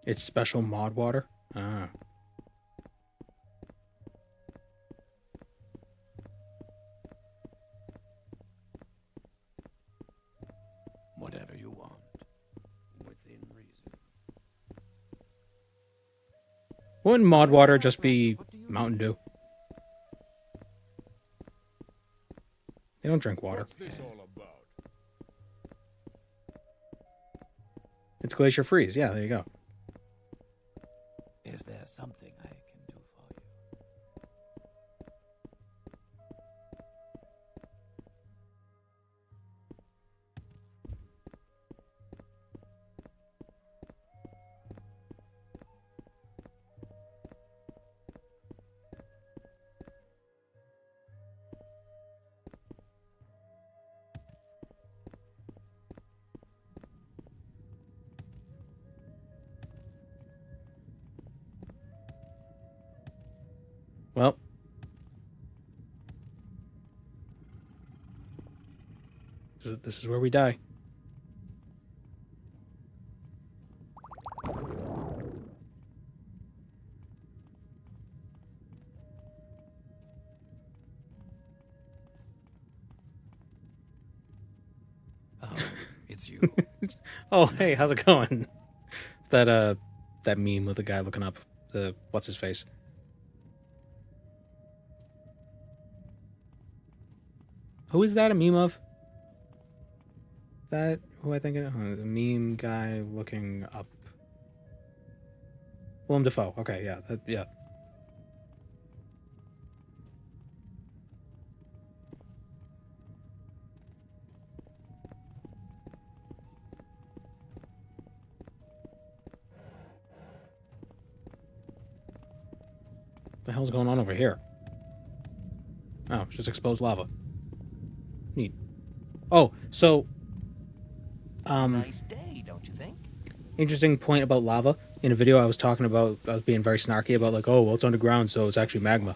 It's special mod water? Ah. Whatever you want, within reason. Wouldn't mod water just be Mountain Dew? They don't drink water. What's this all about? It's Glacier Freeze. Yeah, there you go. Is there something I can do for you? Well. This is where we die. Oh, it's you. Oh, hey, how's it going? It's that meme with the guy looking up. The what's his face? Who is that a meme of? who I think it is? The meme guy looking up. Willem Dafoe. Okay, yeah, yeah. What the hell's going on over here? Oh, it's just exposed lava. Neat. Oh, so Nice day, don't you think? interesting point about lava. In a video I was talking about, I was being very snarky about like, oh, well, it's underground, so it's actually magma.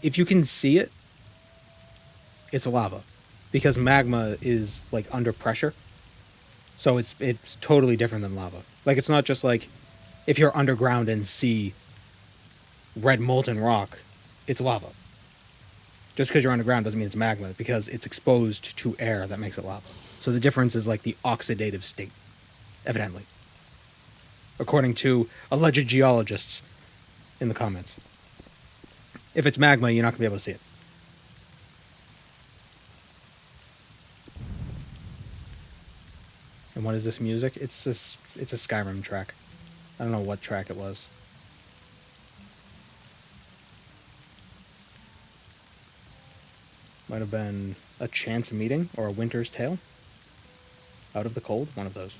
If you can see it, it's lava. Because magma is like under pressure. So it's totally different than lava. Like, it's not just like if you're underground and see red molten rock, it's lava. Just because you're underground doesn't mean it's magma, because it's exposed to air that makes it lava. So the difference is like the oxidative state, evidently. According to alleged geologists in the comments. If it's magma, you're not going to be able to see it. And what is this music? It's a Skyrim track. I don't know what track it was. Might have been A Chance Meeting or A Winter's Tale. Out of the Cold, one of those.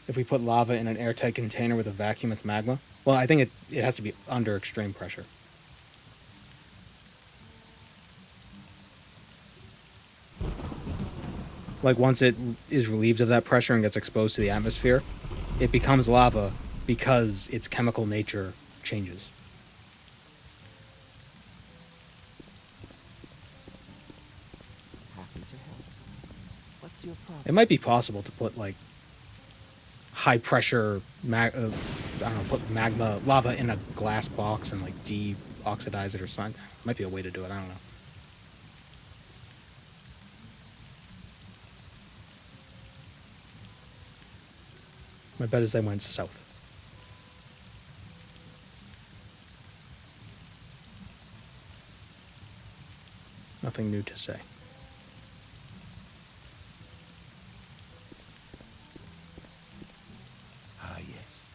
If we put lava in an airtight container with a vacuum, it's magma. Well, I think it has to be under extreme pressure. Like, once it is relieved of that pressure and gets exposed to the atmosphere, it becomes lava because its chemical nature changes. Happy to help. What's your problem? It might be possible to put, like, high pressure, I don't know, put magma, lava in a glass box and, like, de-oxidize it or something. Might be a way to do it, I don't know. My bet is they went south. Nothing new to say. Ah, yes.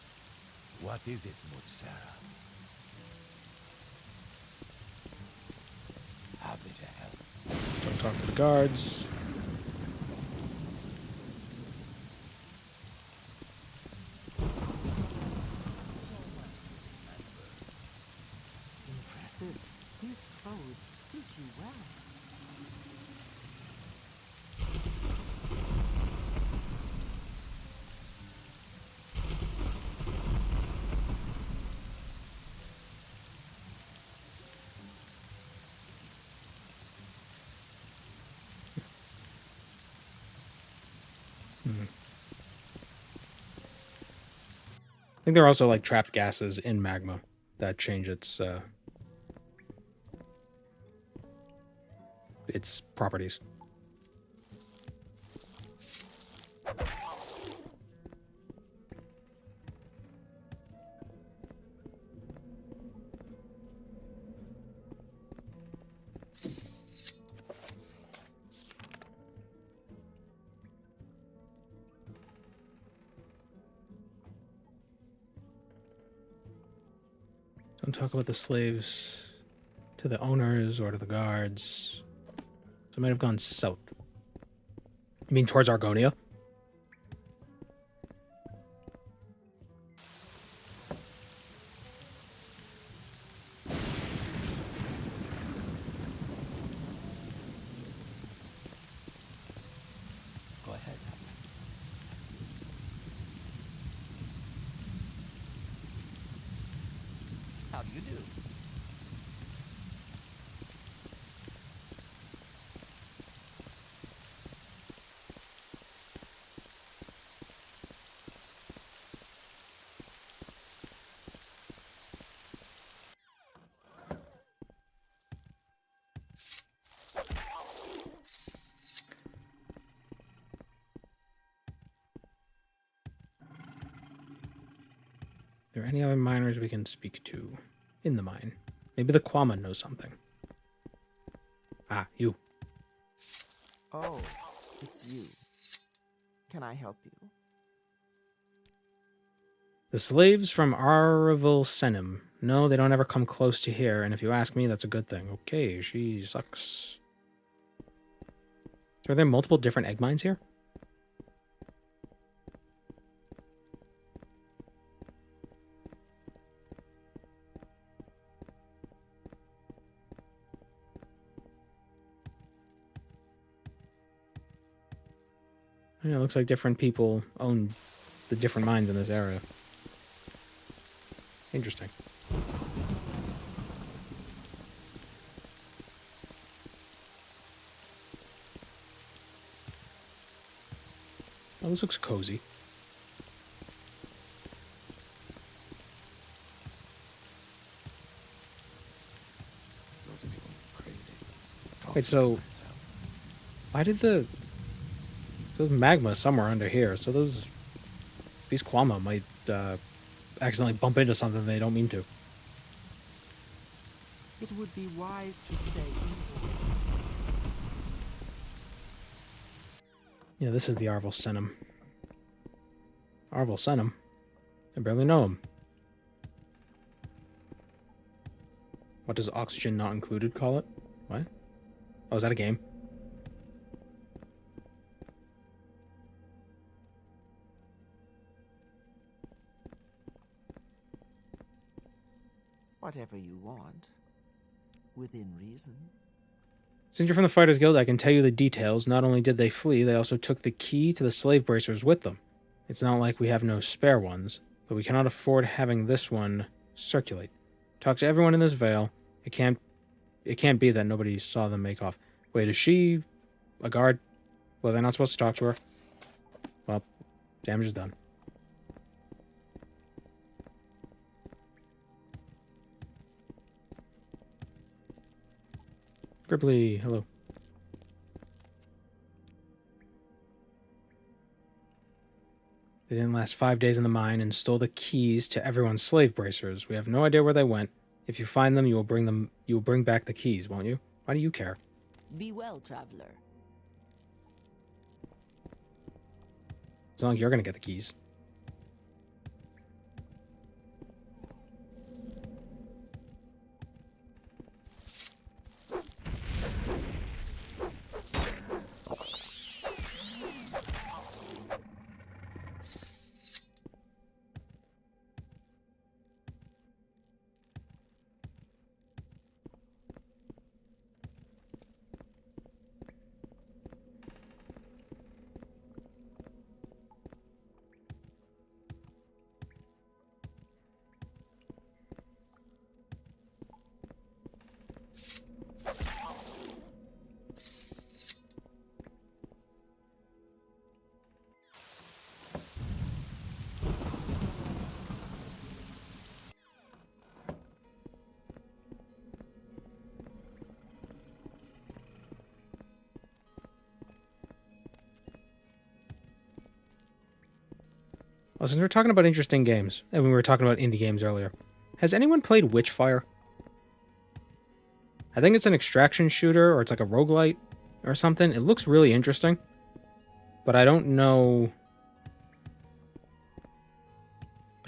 What is it, Mutsara? Happy to help. Don't talk to the guards. Impressive. These clothes suit you well. I think there are also like trapped gases in magma that change its properties. Don't talk about the slaves to the owners or to the guards. So I might have gone south. You mean towards Argonia? Go ahead. How do you do? Are there any other miners we can speak to in the mine? Maybe the Kwama knows something. Ah, you. Oh, it's you. Can I help you? The slaves from Arvel Senim. No, they don't ever come close to here, and if you ask me, that's a good thing. Okay, she sucks. So are there multiple different egg mines here? Yeah, it looks like different people own the different mines in this area. Interesting. Oh, this looks cozy. Those people are crazy. Wait, so why did there's magma somewhere under here? So these Kwama might accidentally bump into something they don't mean to. It would be wise to stay indoors. Yeah, this is the Arvel Senim. Arvel Senim? I barely know him. What does oxygen not included call it? What? Oh, is that a game? Whatever you want. Within reason. Since you're from the Fighters Guild, I can tell you the details. Not only did they flee, they also took the key to the slave bracers with them. It's not like we have no spare ones, but we cannot afford having this one circulate. Talk to everyone in this vale. It can't be that nobody saw them make off. Wait, is she a guard? Well, they're not supposed to talk to her. Well, damage is done. Gribbly, hello. They didn't last 5 days in the mine and stole the keys to everyone's slave bracers. We have no idea where they went. If you find them, you will bring back the keys, won't you? Why do you care? Be well, traveler. It's not like you're gonna get the keys. Well, since we're talking about interesting games, and we were talking about indie games earlier, has anyone played Witchfire? I think it's an extraction shooter, or it's like a roguelite or something. It looks really interesting, but I don't know.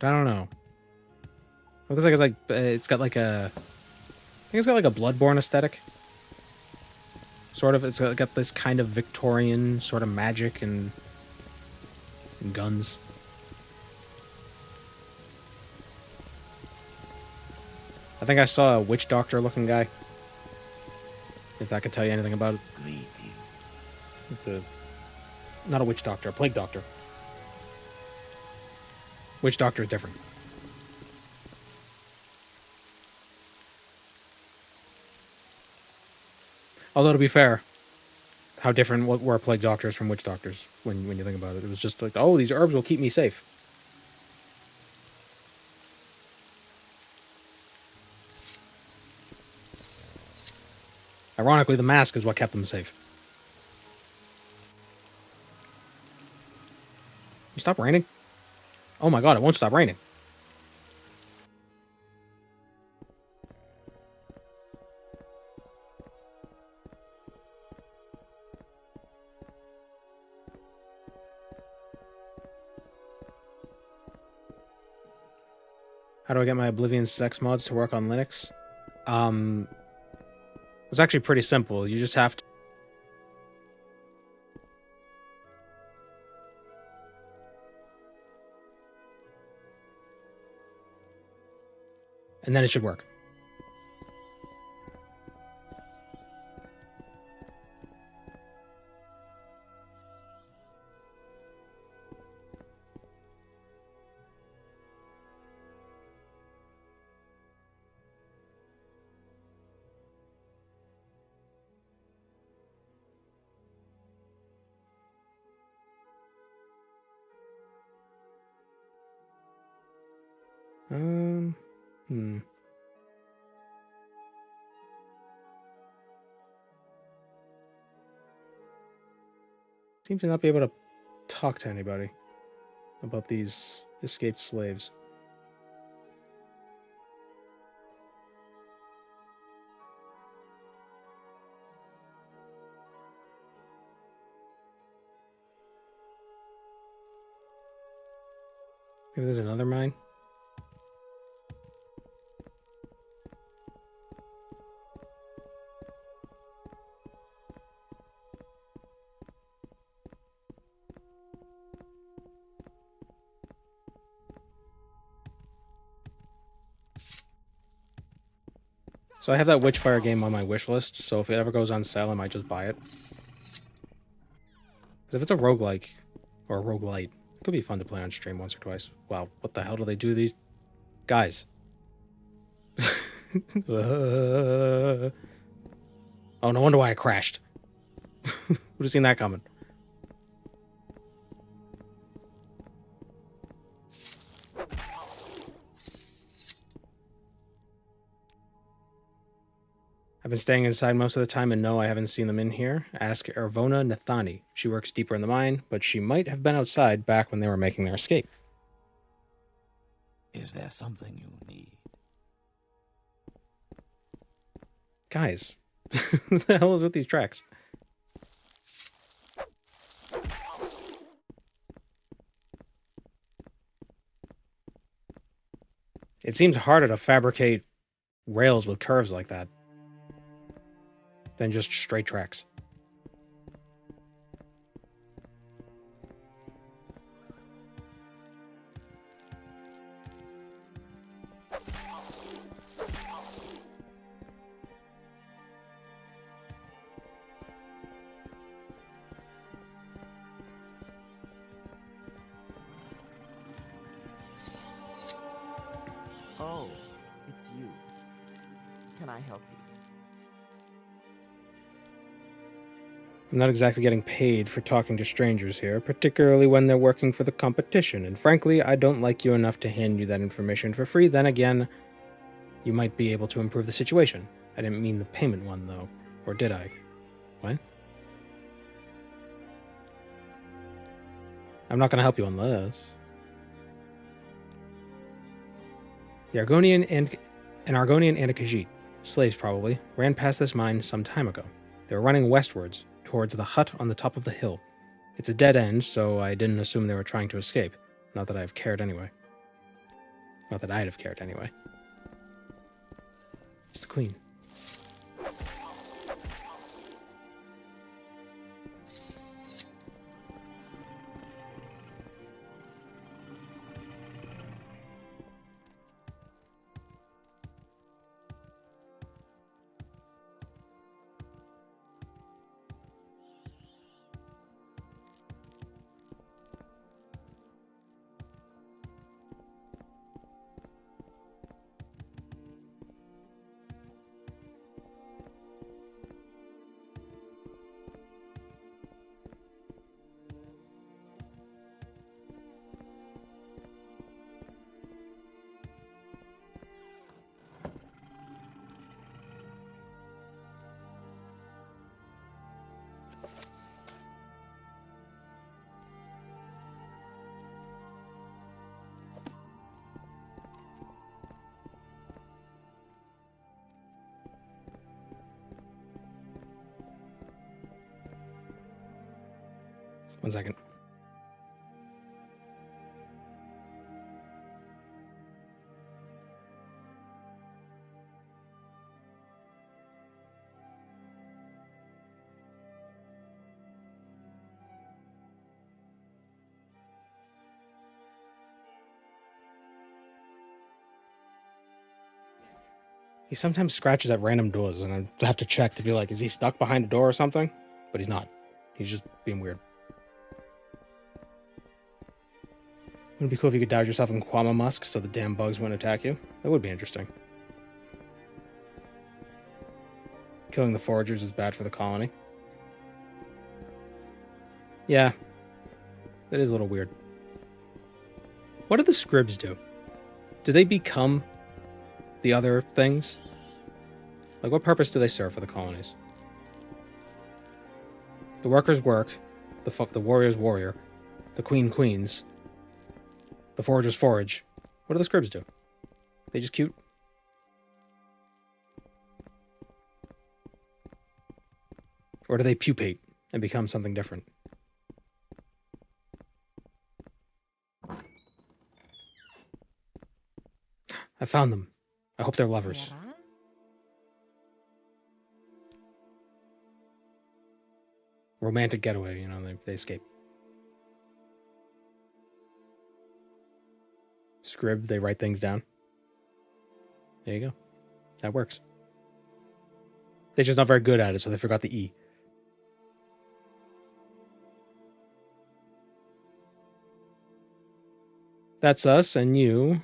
It looks like it's got like a, I think it's got like a Bloodborne aesthetic. Sort of, it's got this kind of Victorian sort of magic and guns. I think I saw a witch doctor looking guy. If that could tell you anything about it. Not a witch doctor, a plague doctor. Witch doctor is different. Although to be fair, how different were plague doctors from witch doctors when you think about it. It was just like, oh, these herbs will keep me safe. Ironically, the mask is what kept them safe. You stop raining? Oh my god, it won't stop raining. How do I get my Oblivion sex mods to work on Linux? It's actually pretty simple. You just have to... And then it should work. Seem to not be able to talk to anybody about these escaped slaves. Maybe there's another mine? So I have that Witchfire game on my wish list, so if it ever goes on sale, I might just buy it. Because if it's a roguelike, or a roguelite, it could be fun to play on stream once or twice. Wow, what the hell do they do these... Guys. Oh, no wonder why I crashed. Would have seen that coming. I've been staying inside most of the time, and no, I haven't seen them in here. Ask Ervona Nathani. She works deeper in the mine, but she might have been outside back when they were making their escape. Is there something you need? Guys, what the hell is with these tracks? It seems harder to fabricate rails with curves like that than just straight tracks. Oh, it's you. Can I help you? I'm not exactly getting paid for talking to strangers here, particularly when they're working for the competition, and frankly, I don't like you enough to hand you that information for free. Then again, you might be able to improve the situation. I didn't mean the payment one, though. Or did I? What? I'm not going to help you unless... An Argonian and a Khajiit, slaves probably, ran past this mine some time ago. They were running westwards, towards the hut on the top of the hill. It's a dead end, so I didn't assume they were trying to escape. Not that I've cared anyway. Not that I'd have cared anyway. It's the Queen. One second. He sometimes scratches at random doors, and I have to check to be like, is he stuck behind a door or something? But he's not. He's just being weird. Wouldn't it be cool if you could douse yourself in Quama Musk so the damn bugs wouldn't attack you? That would be interesting. Killing the foragers is bad for the colony. Yeah. That is a little weird. What do the scribs do? Do they become the other things? Like, what purpose do they serve for the colonies? The workers work. The warriors warrior. The queens. The foragers forage. What do the scribs do? They just cute? Or do they pupate and become something different? I found them. I hope they're lovers. Sarah? Romantic getaway, you know, they escape. Scrib, they write things down. There you go. That works. They're just not very good at it, so they forgot the E. That's us, and you.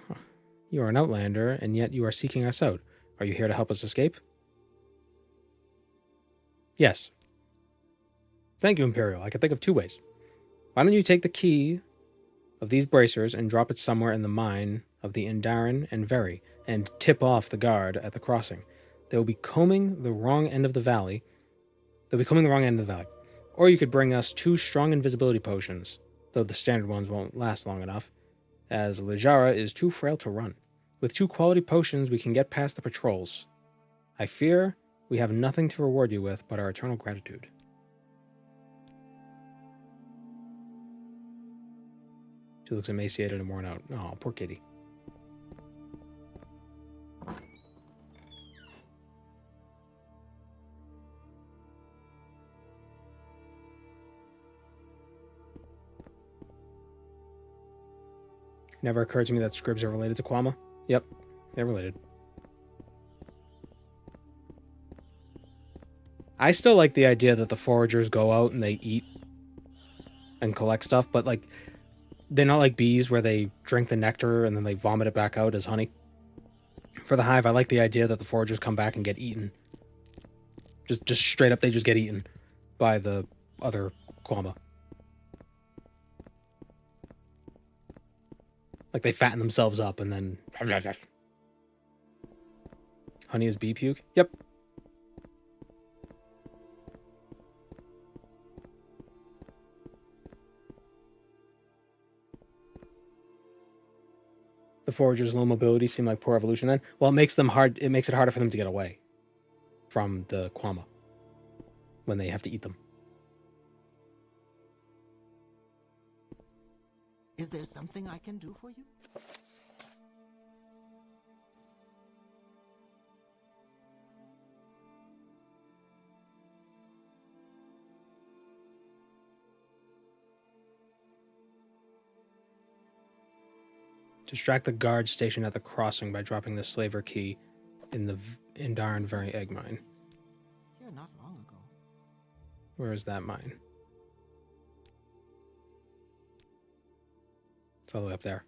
You are an outlander, and yet you are seeking us out. Are you here to help us escape? Yes. Thank you, Imperial. I can think of 2 ways. Why don't you take the key of these bracers and drop it somewhere in the mine of the Indaran and Veri, and tip off the guard at the crossing. They will be combing the wrong end of the valley. Or you could bring us 2 strong invisibility potions, though the standard ones won't last long enough, as Lijara is too frail to run. With 2 quality potions, we can get past the patrols. I fear we have nothing to reward you with but our eternal gratitude. She looks emaciated and worn out. Oh, poor kitty. Never occurred to me that scribs are related to Quama. Yep, they're related. I still like the idea that the foragers go out and they eat and collect stuff, but like, they're not like bees where they drink the nectar and then they vomit it back out as honey. For the hive, I like the idea that the foragers come back and get eaten. Just straight up, they just get eaten by the other Quama. Like they fatten themselves up and then... Honey is bee puke? Yep. The foragers' low mobility seem like poor evolution then. Well, it makes it harder for them to get away from the Quama when they have to eat them. Is there something I can do for you? Distract the guard stationed at the crossing by dropping the slaver key in the Indaran Veri egg mine. Here not long ago. Where is that mine? It's all the way up there.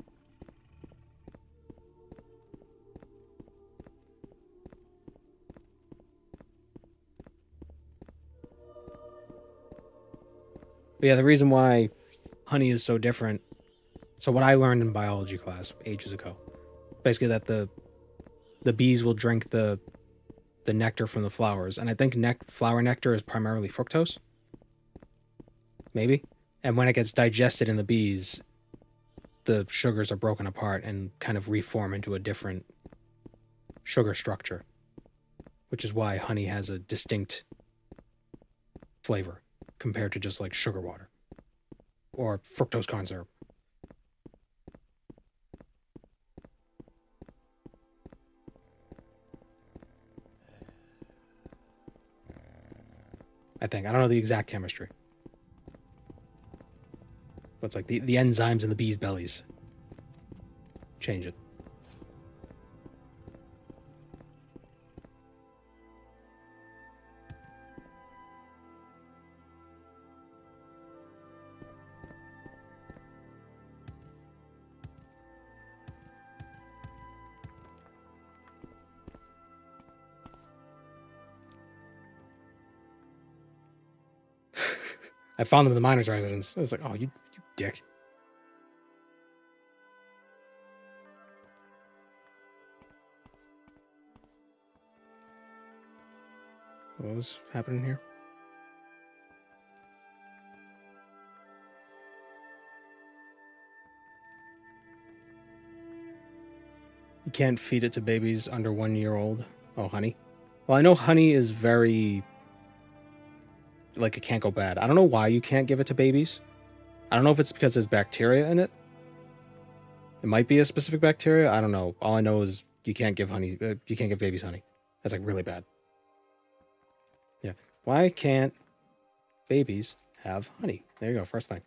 But yeah, the reason why honey is so different. So what I learned in biology class ages ago, basically that the bees will drink the nectar from the flowers, and I think flower nectar is primarily fructose. Maybe. And when it gets digested in the bees, the sugars are broken apart and kind of reform into a different sugar structure, which is why honey has a distinct flavor compared to just like sugar water or fructose corn syrup. I think. I don't know the exact chemistry. But it's like the enzymes in the bees' bellies change it. I found them in the miner's residence. I was like, oh, you dick. What was happening here? You can't feed it to babies under 1 year old. Oh, honey. Well, I know honey is very... like, it can't go bad. I don't know why you can't give it to babies. I don't know if it's because there's bacteria in it. It might be a specific bacteria. I don't know. All I know is you can't give honey. You can't give babies honey. That's like really bad. Yeah. Why can't babies have honey? There you go. First thing.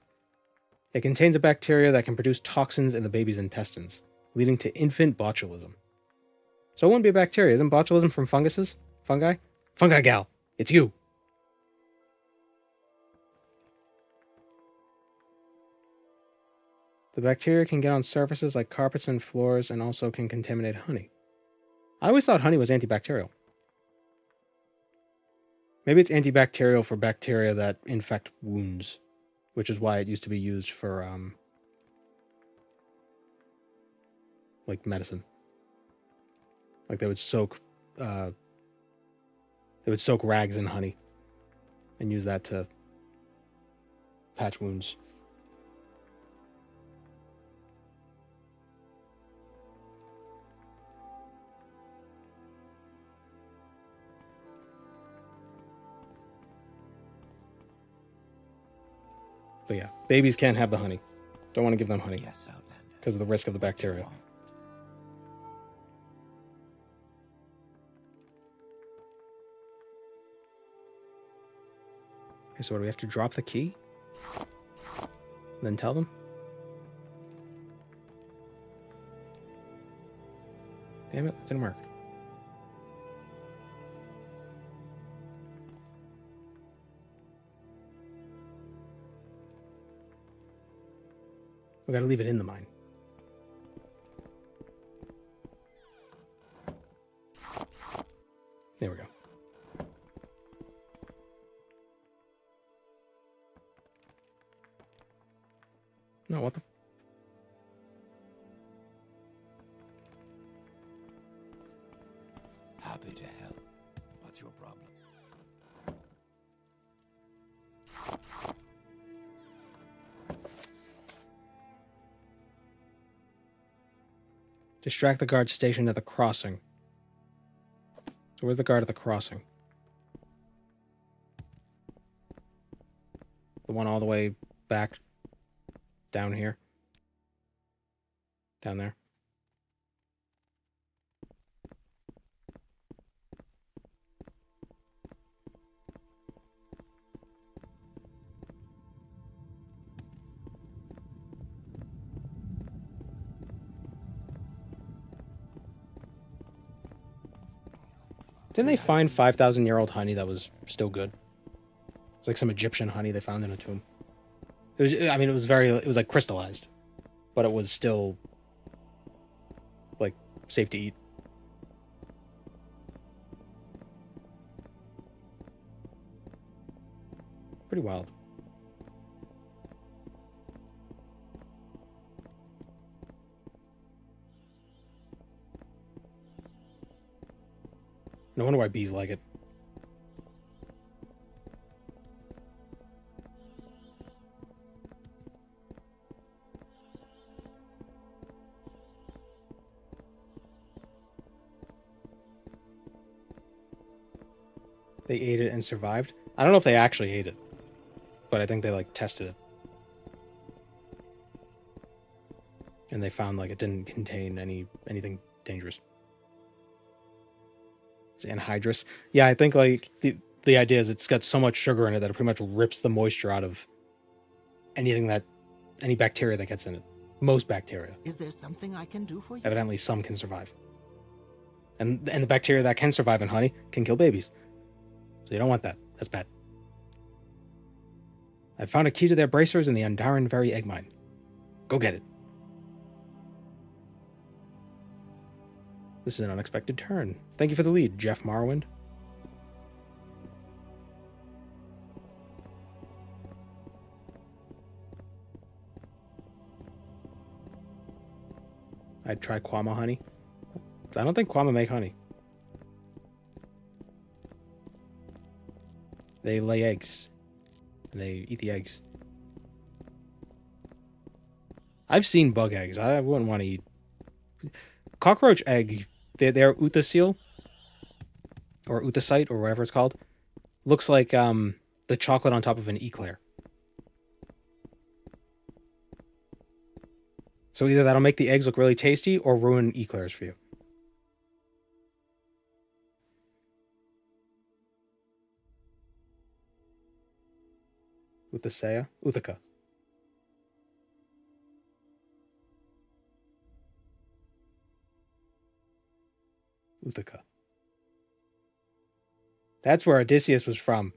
It contains a bacteria that can produce toxins in the baby's intestines, leading to infant botulism. So it wouldn't be a bacteria. Isn't botulism from funguses? Fungi? Fungi gal. It's you. The bacteria can get on surfaces like carpets and floors and also can contaminate honey. I always thought honey was antibacterial. Maybe it's antibacterial for bacteria that infect wounds, which is why it used to be used for, like medicine. Like they would soak rags in honey and use that to patch wounds. But yeah, babies can't have the honey. Don't want to give them honey. Yes, Outlander. Because of the risk of the bacteria. Okay, so what, do we have to drop the key? And then tell them? Damn it, that didn't work. We gotta leave it in the mine. There we go. No, what the? Happy to help. What's your problem? Distract the guard stationed at the crossing. So where's the guard at the crossing? The one all the way back down here? Down there? Didn't they find 5,000-year-old honey that was still good? It's like some Egyptian honey they found in a tomb. It was, I mean, it was like crystallized, but it was still like safe to eat. Pretty wild. No wonder why bees like it. They ate it and survived. I don't know if they actually ate it, but I think they like tested it. And they found like it didn't contain anything dangerous. It's anhydrous. Yeah, I think like the idea is it's got so much sugar in it that it pretty much rips the moisture out of any bacteria that gets in it. Most bacteria. Is there something I can do for you? Evidently, some can survive. And the bacteria that can survive in honey can kill babies. So you don't want that. That's bad. I found a key to their bracers in the Andaran Very egg mine. Go get it. This is an unexpected turn. Thank you for the lead, Jeff Morrowind. I'd try Kwama honey. I don't think Kwama make honey. They lay eggs. And they eat the eggs. I've seen bug eggs. I wouldn't want to eat. Cockroach egg, they're Uthasil. Or Uthasite, or whatever it's called. Looks like the chocolate on top of an eclair. So either that'll make the eggs look really tasty or ruin eclairs for you. Uthasea? Uthaka. Uthaka. That's where Odysseus was from.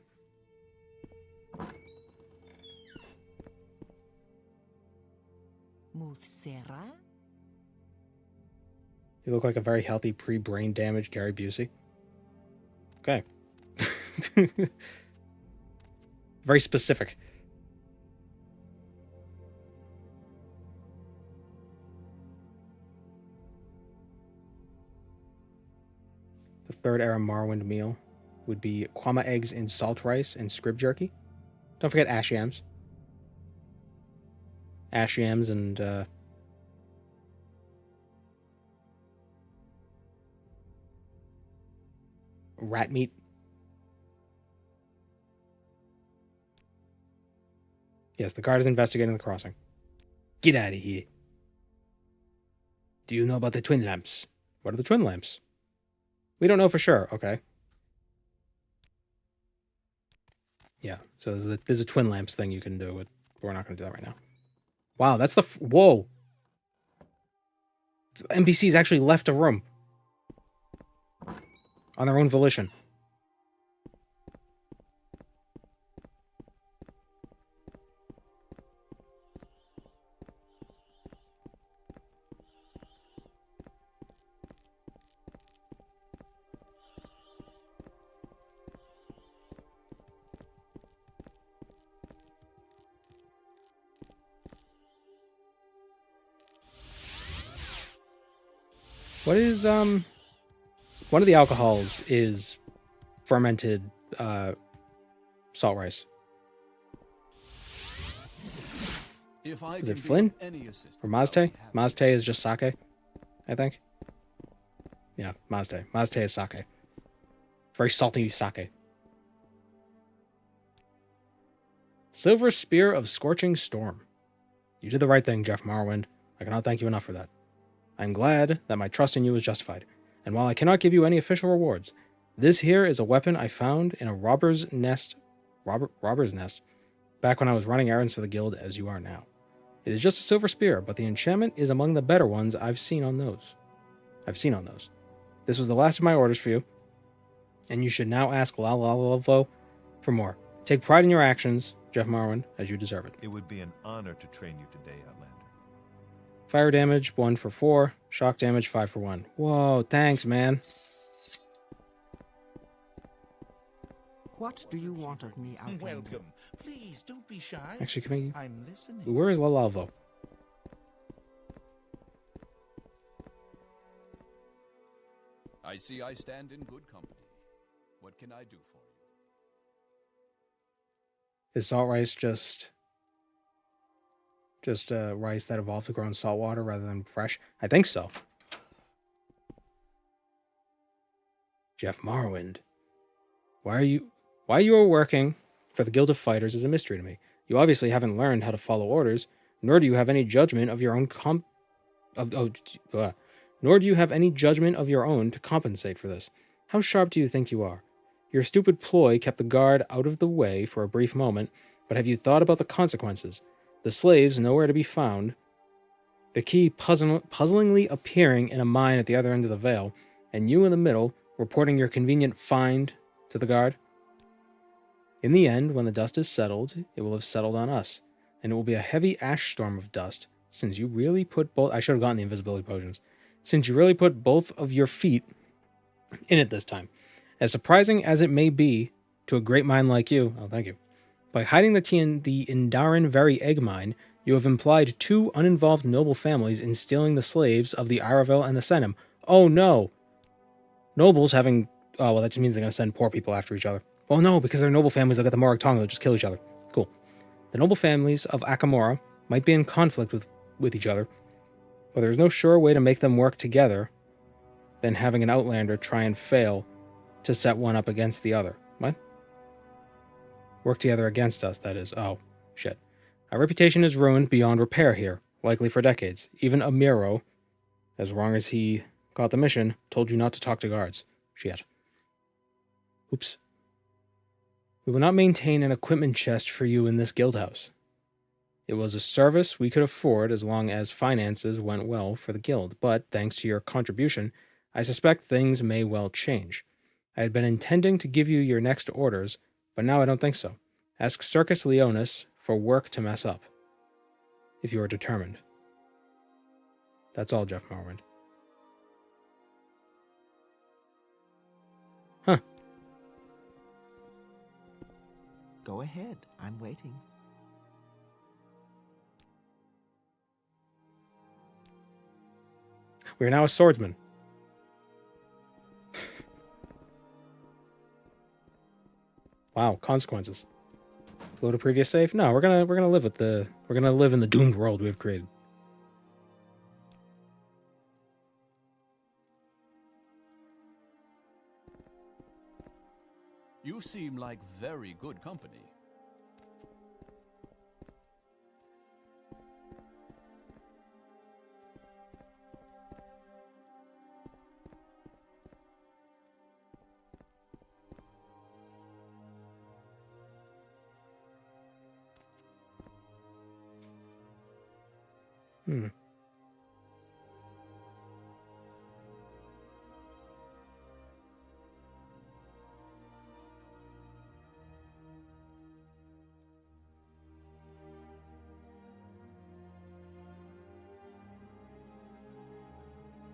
Muthsera? You look like a very healthy pre-brain damage Gary Busey. Okay. Very specific. The third era Morrowind meal would be Kwama eggs in salt rice and scrib jerky. Don't forget ash yams. Ash yams and rat meat. Yes, the guard is investigating the crossing. Get out of here. Do you know about the twin lamps? What are the twin lamps? We don't know for sure. Okay. Yeah, so there's a twin lamps thing you can do, but we're not going to do that right now. Wow, that's the... Whoa! NPCs actually left a room. On their own volition. What is, one of the alcohols is fermented, salt rice. Is it Flynn? Or Mazte? Mazte is just sake, I think. Yeah, Mazte. Mazte is sake. Very salty sake. Silver Spear of Scorching Storm. You did the right thing, Jeff Morrowind. I cannot thank you enough for that. I'm glad that my trust in you was justified, and while I cannot give you any official rewards, this here is a weapon I found in a robber's nest, back when I was running errands for the guild as you are now. It is just a silver spear, but the enchantment is among the better ones I've seen on those. This was the last of my orders for you, and you should now ask Lalalovo for more. Take pride in your actions, Jeff Morrowind, as you deserve it. It would be an honor to train you today, Outlander. Fire damage, 1 for 4. Shock damage, 5 for 1. Whoa, thanks, man. What do you want of me, Outlander? Welcome. Please, don't be shy. Actually, can I... I'm listening. Where is Lalalvo? I see I stand in good company. What can I do for you? Is salt rice just rice that evolved to grow in salt water rather than fresh? I think so. Jeff Morrowind. Why you are working for the Guild of Fighters is a mystery to me. You obviously haven't learned how to follow orders, nor do you have any judgment of your own nor do you have any judgment of your own to compensate for this. How sharp do you think you are? Your stupid ploy kept the guard out of the way for a brief moment, but have you thought about the consequences? The slaves nowhere to be found, the key puzzlingly appearing in a mine at the other end of the veil, and you in the middle, reporting your convenient find to the guard? In the end, when the dust is settled, it will have settled on us, and it will be a heavy ash storm of dust, since you really put both... I should have gotten the invisibility potions. Since you really put both of your feet in it this time. As surprising as it may be to a great mind like you... Oh, thank you. By hiding the key in the Indaran Very Egg Mine, You have implied 2 uninvolved noble families in stealing the slaves of the Aravel and the Senem. Oh no! Nobles having... Oh, well, that just means they're going to send poor people after each other. Well, no, because they're noble families, they'll get the Morag Tongue, they'll just kill each other. Cool. The noble families of Akamora might be in conflict with each other, but there's no sure way to make them work together than having an Outlander try and fail to set one up against the other. What? Work together against us, that is. Oh, shit. Our reputation is ruined beyond repair here, likely for decades. Even Amiro, as long as he got the mission, told you not to talk to guards. Shit. Oops. We will not maintain an equipment chest for you in this guild house. It was a service we could afford as long as finances went well for the guild, but thanks to your contribution, I suspect things may well change. I had been intending to give you your next orders, but now I don't think so. Ask Circus Leonis for work to mess up, if you are determined. That's all, Jeff Morrowind. Huh. Go ahead. I'm waiting. We are now a swordsman. Wow, consequences. Load a previous save? No, we're gonna live with the we're gonna live in the doomed world we have created. You seem like very good company.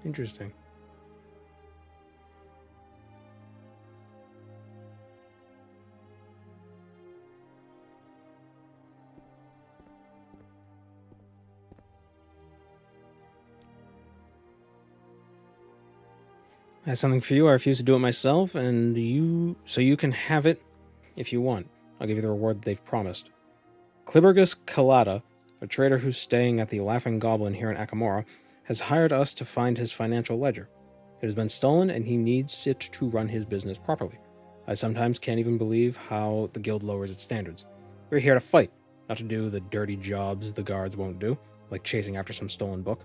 Interesting. I have something for you. I refuse to do it myself, and you can have it if you want. I'll give you the reward that they've promised. Cliburgus Kalata, a trader who's staying at the Laughing Goblin here in Akamora, has hired us to find his financial ledger. It has been stolen, and he needs it to run his business properly. I sometimes can't even believe how the guild lowers its standards. We're here to fight, not to do the dirty jobs the guards won't do, like chasing after some stolen book.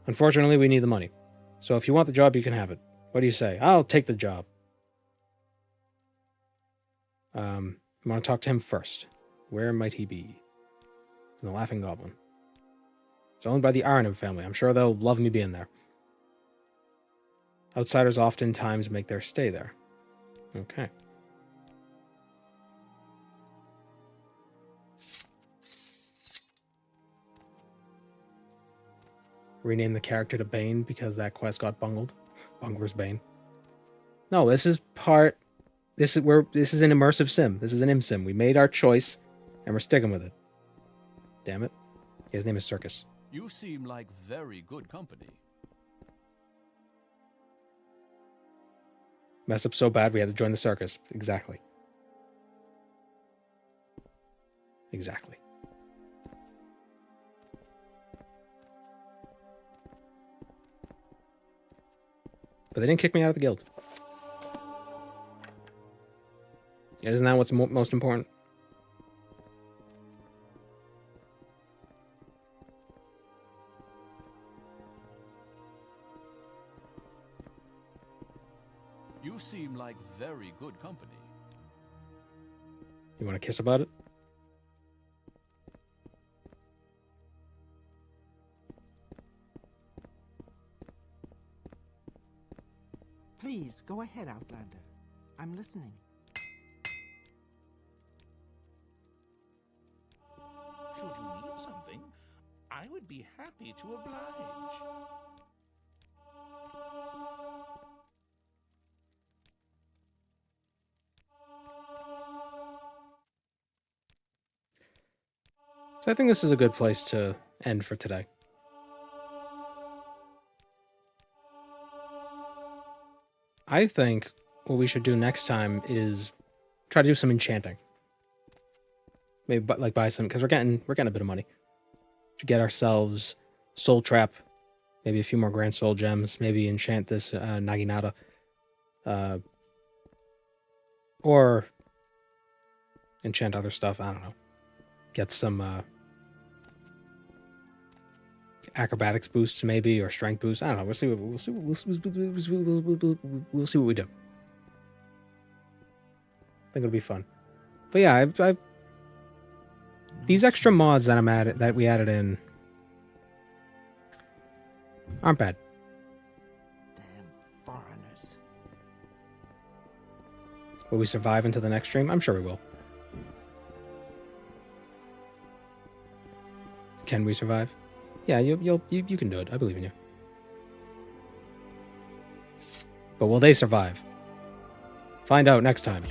Unfortunately, we need the money. So if you want the job, you can have it. What do you say? I'll take the job. I want to talk to him first. Where might he be? In the Laughing Goblin. It's owned by the Aranim family. I'm sure they'll love me being there. Outsiders oftentimes make their stay there. Okay. Rename the character to Bane because that quest got bungled. Bungler's Bane. No, this is an immersive sim. This is an sim. We made our choice and we're sticking with it. Damn it. His name is Circus. You seem like very good company. Messed up so bad we had to join the circus. Exactly. Exactly. But they didn't kick me out of the guild. Isn't that what's most important? You seem like very good company. You want to kiss about it? Please, go ahead, Outlander. I'm listening. Should you need something, I would be happy to oblige. So I think this is a good place to end for today. I think what we should do next time is try to do some enchanting. Maybe like buy some, because we're getting a bit of money. To get ourselves Soul Trap, maybe a few more Grand Soul Gems, maybe enchant this Naginata. Or enchant other stuff, I don't know. Get some acrobatics boosts maybe, or strength boosts. I don't know. We'll see what we do. I think it'll be fun. But yeah, I these extra mods that we added in aren't bad. Damn foreigners. Will we survive into the next stream? I'm sure we will. Can we survive? Yeah, you can do it. I believe in you. But will they survive? Find out next time.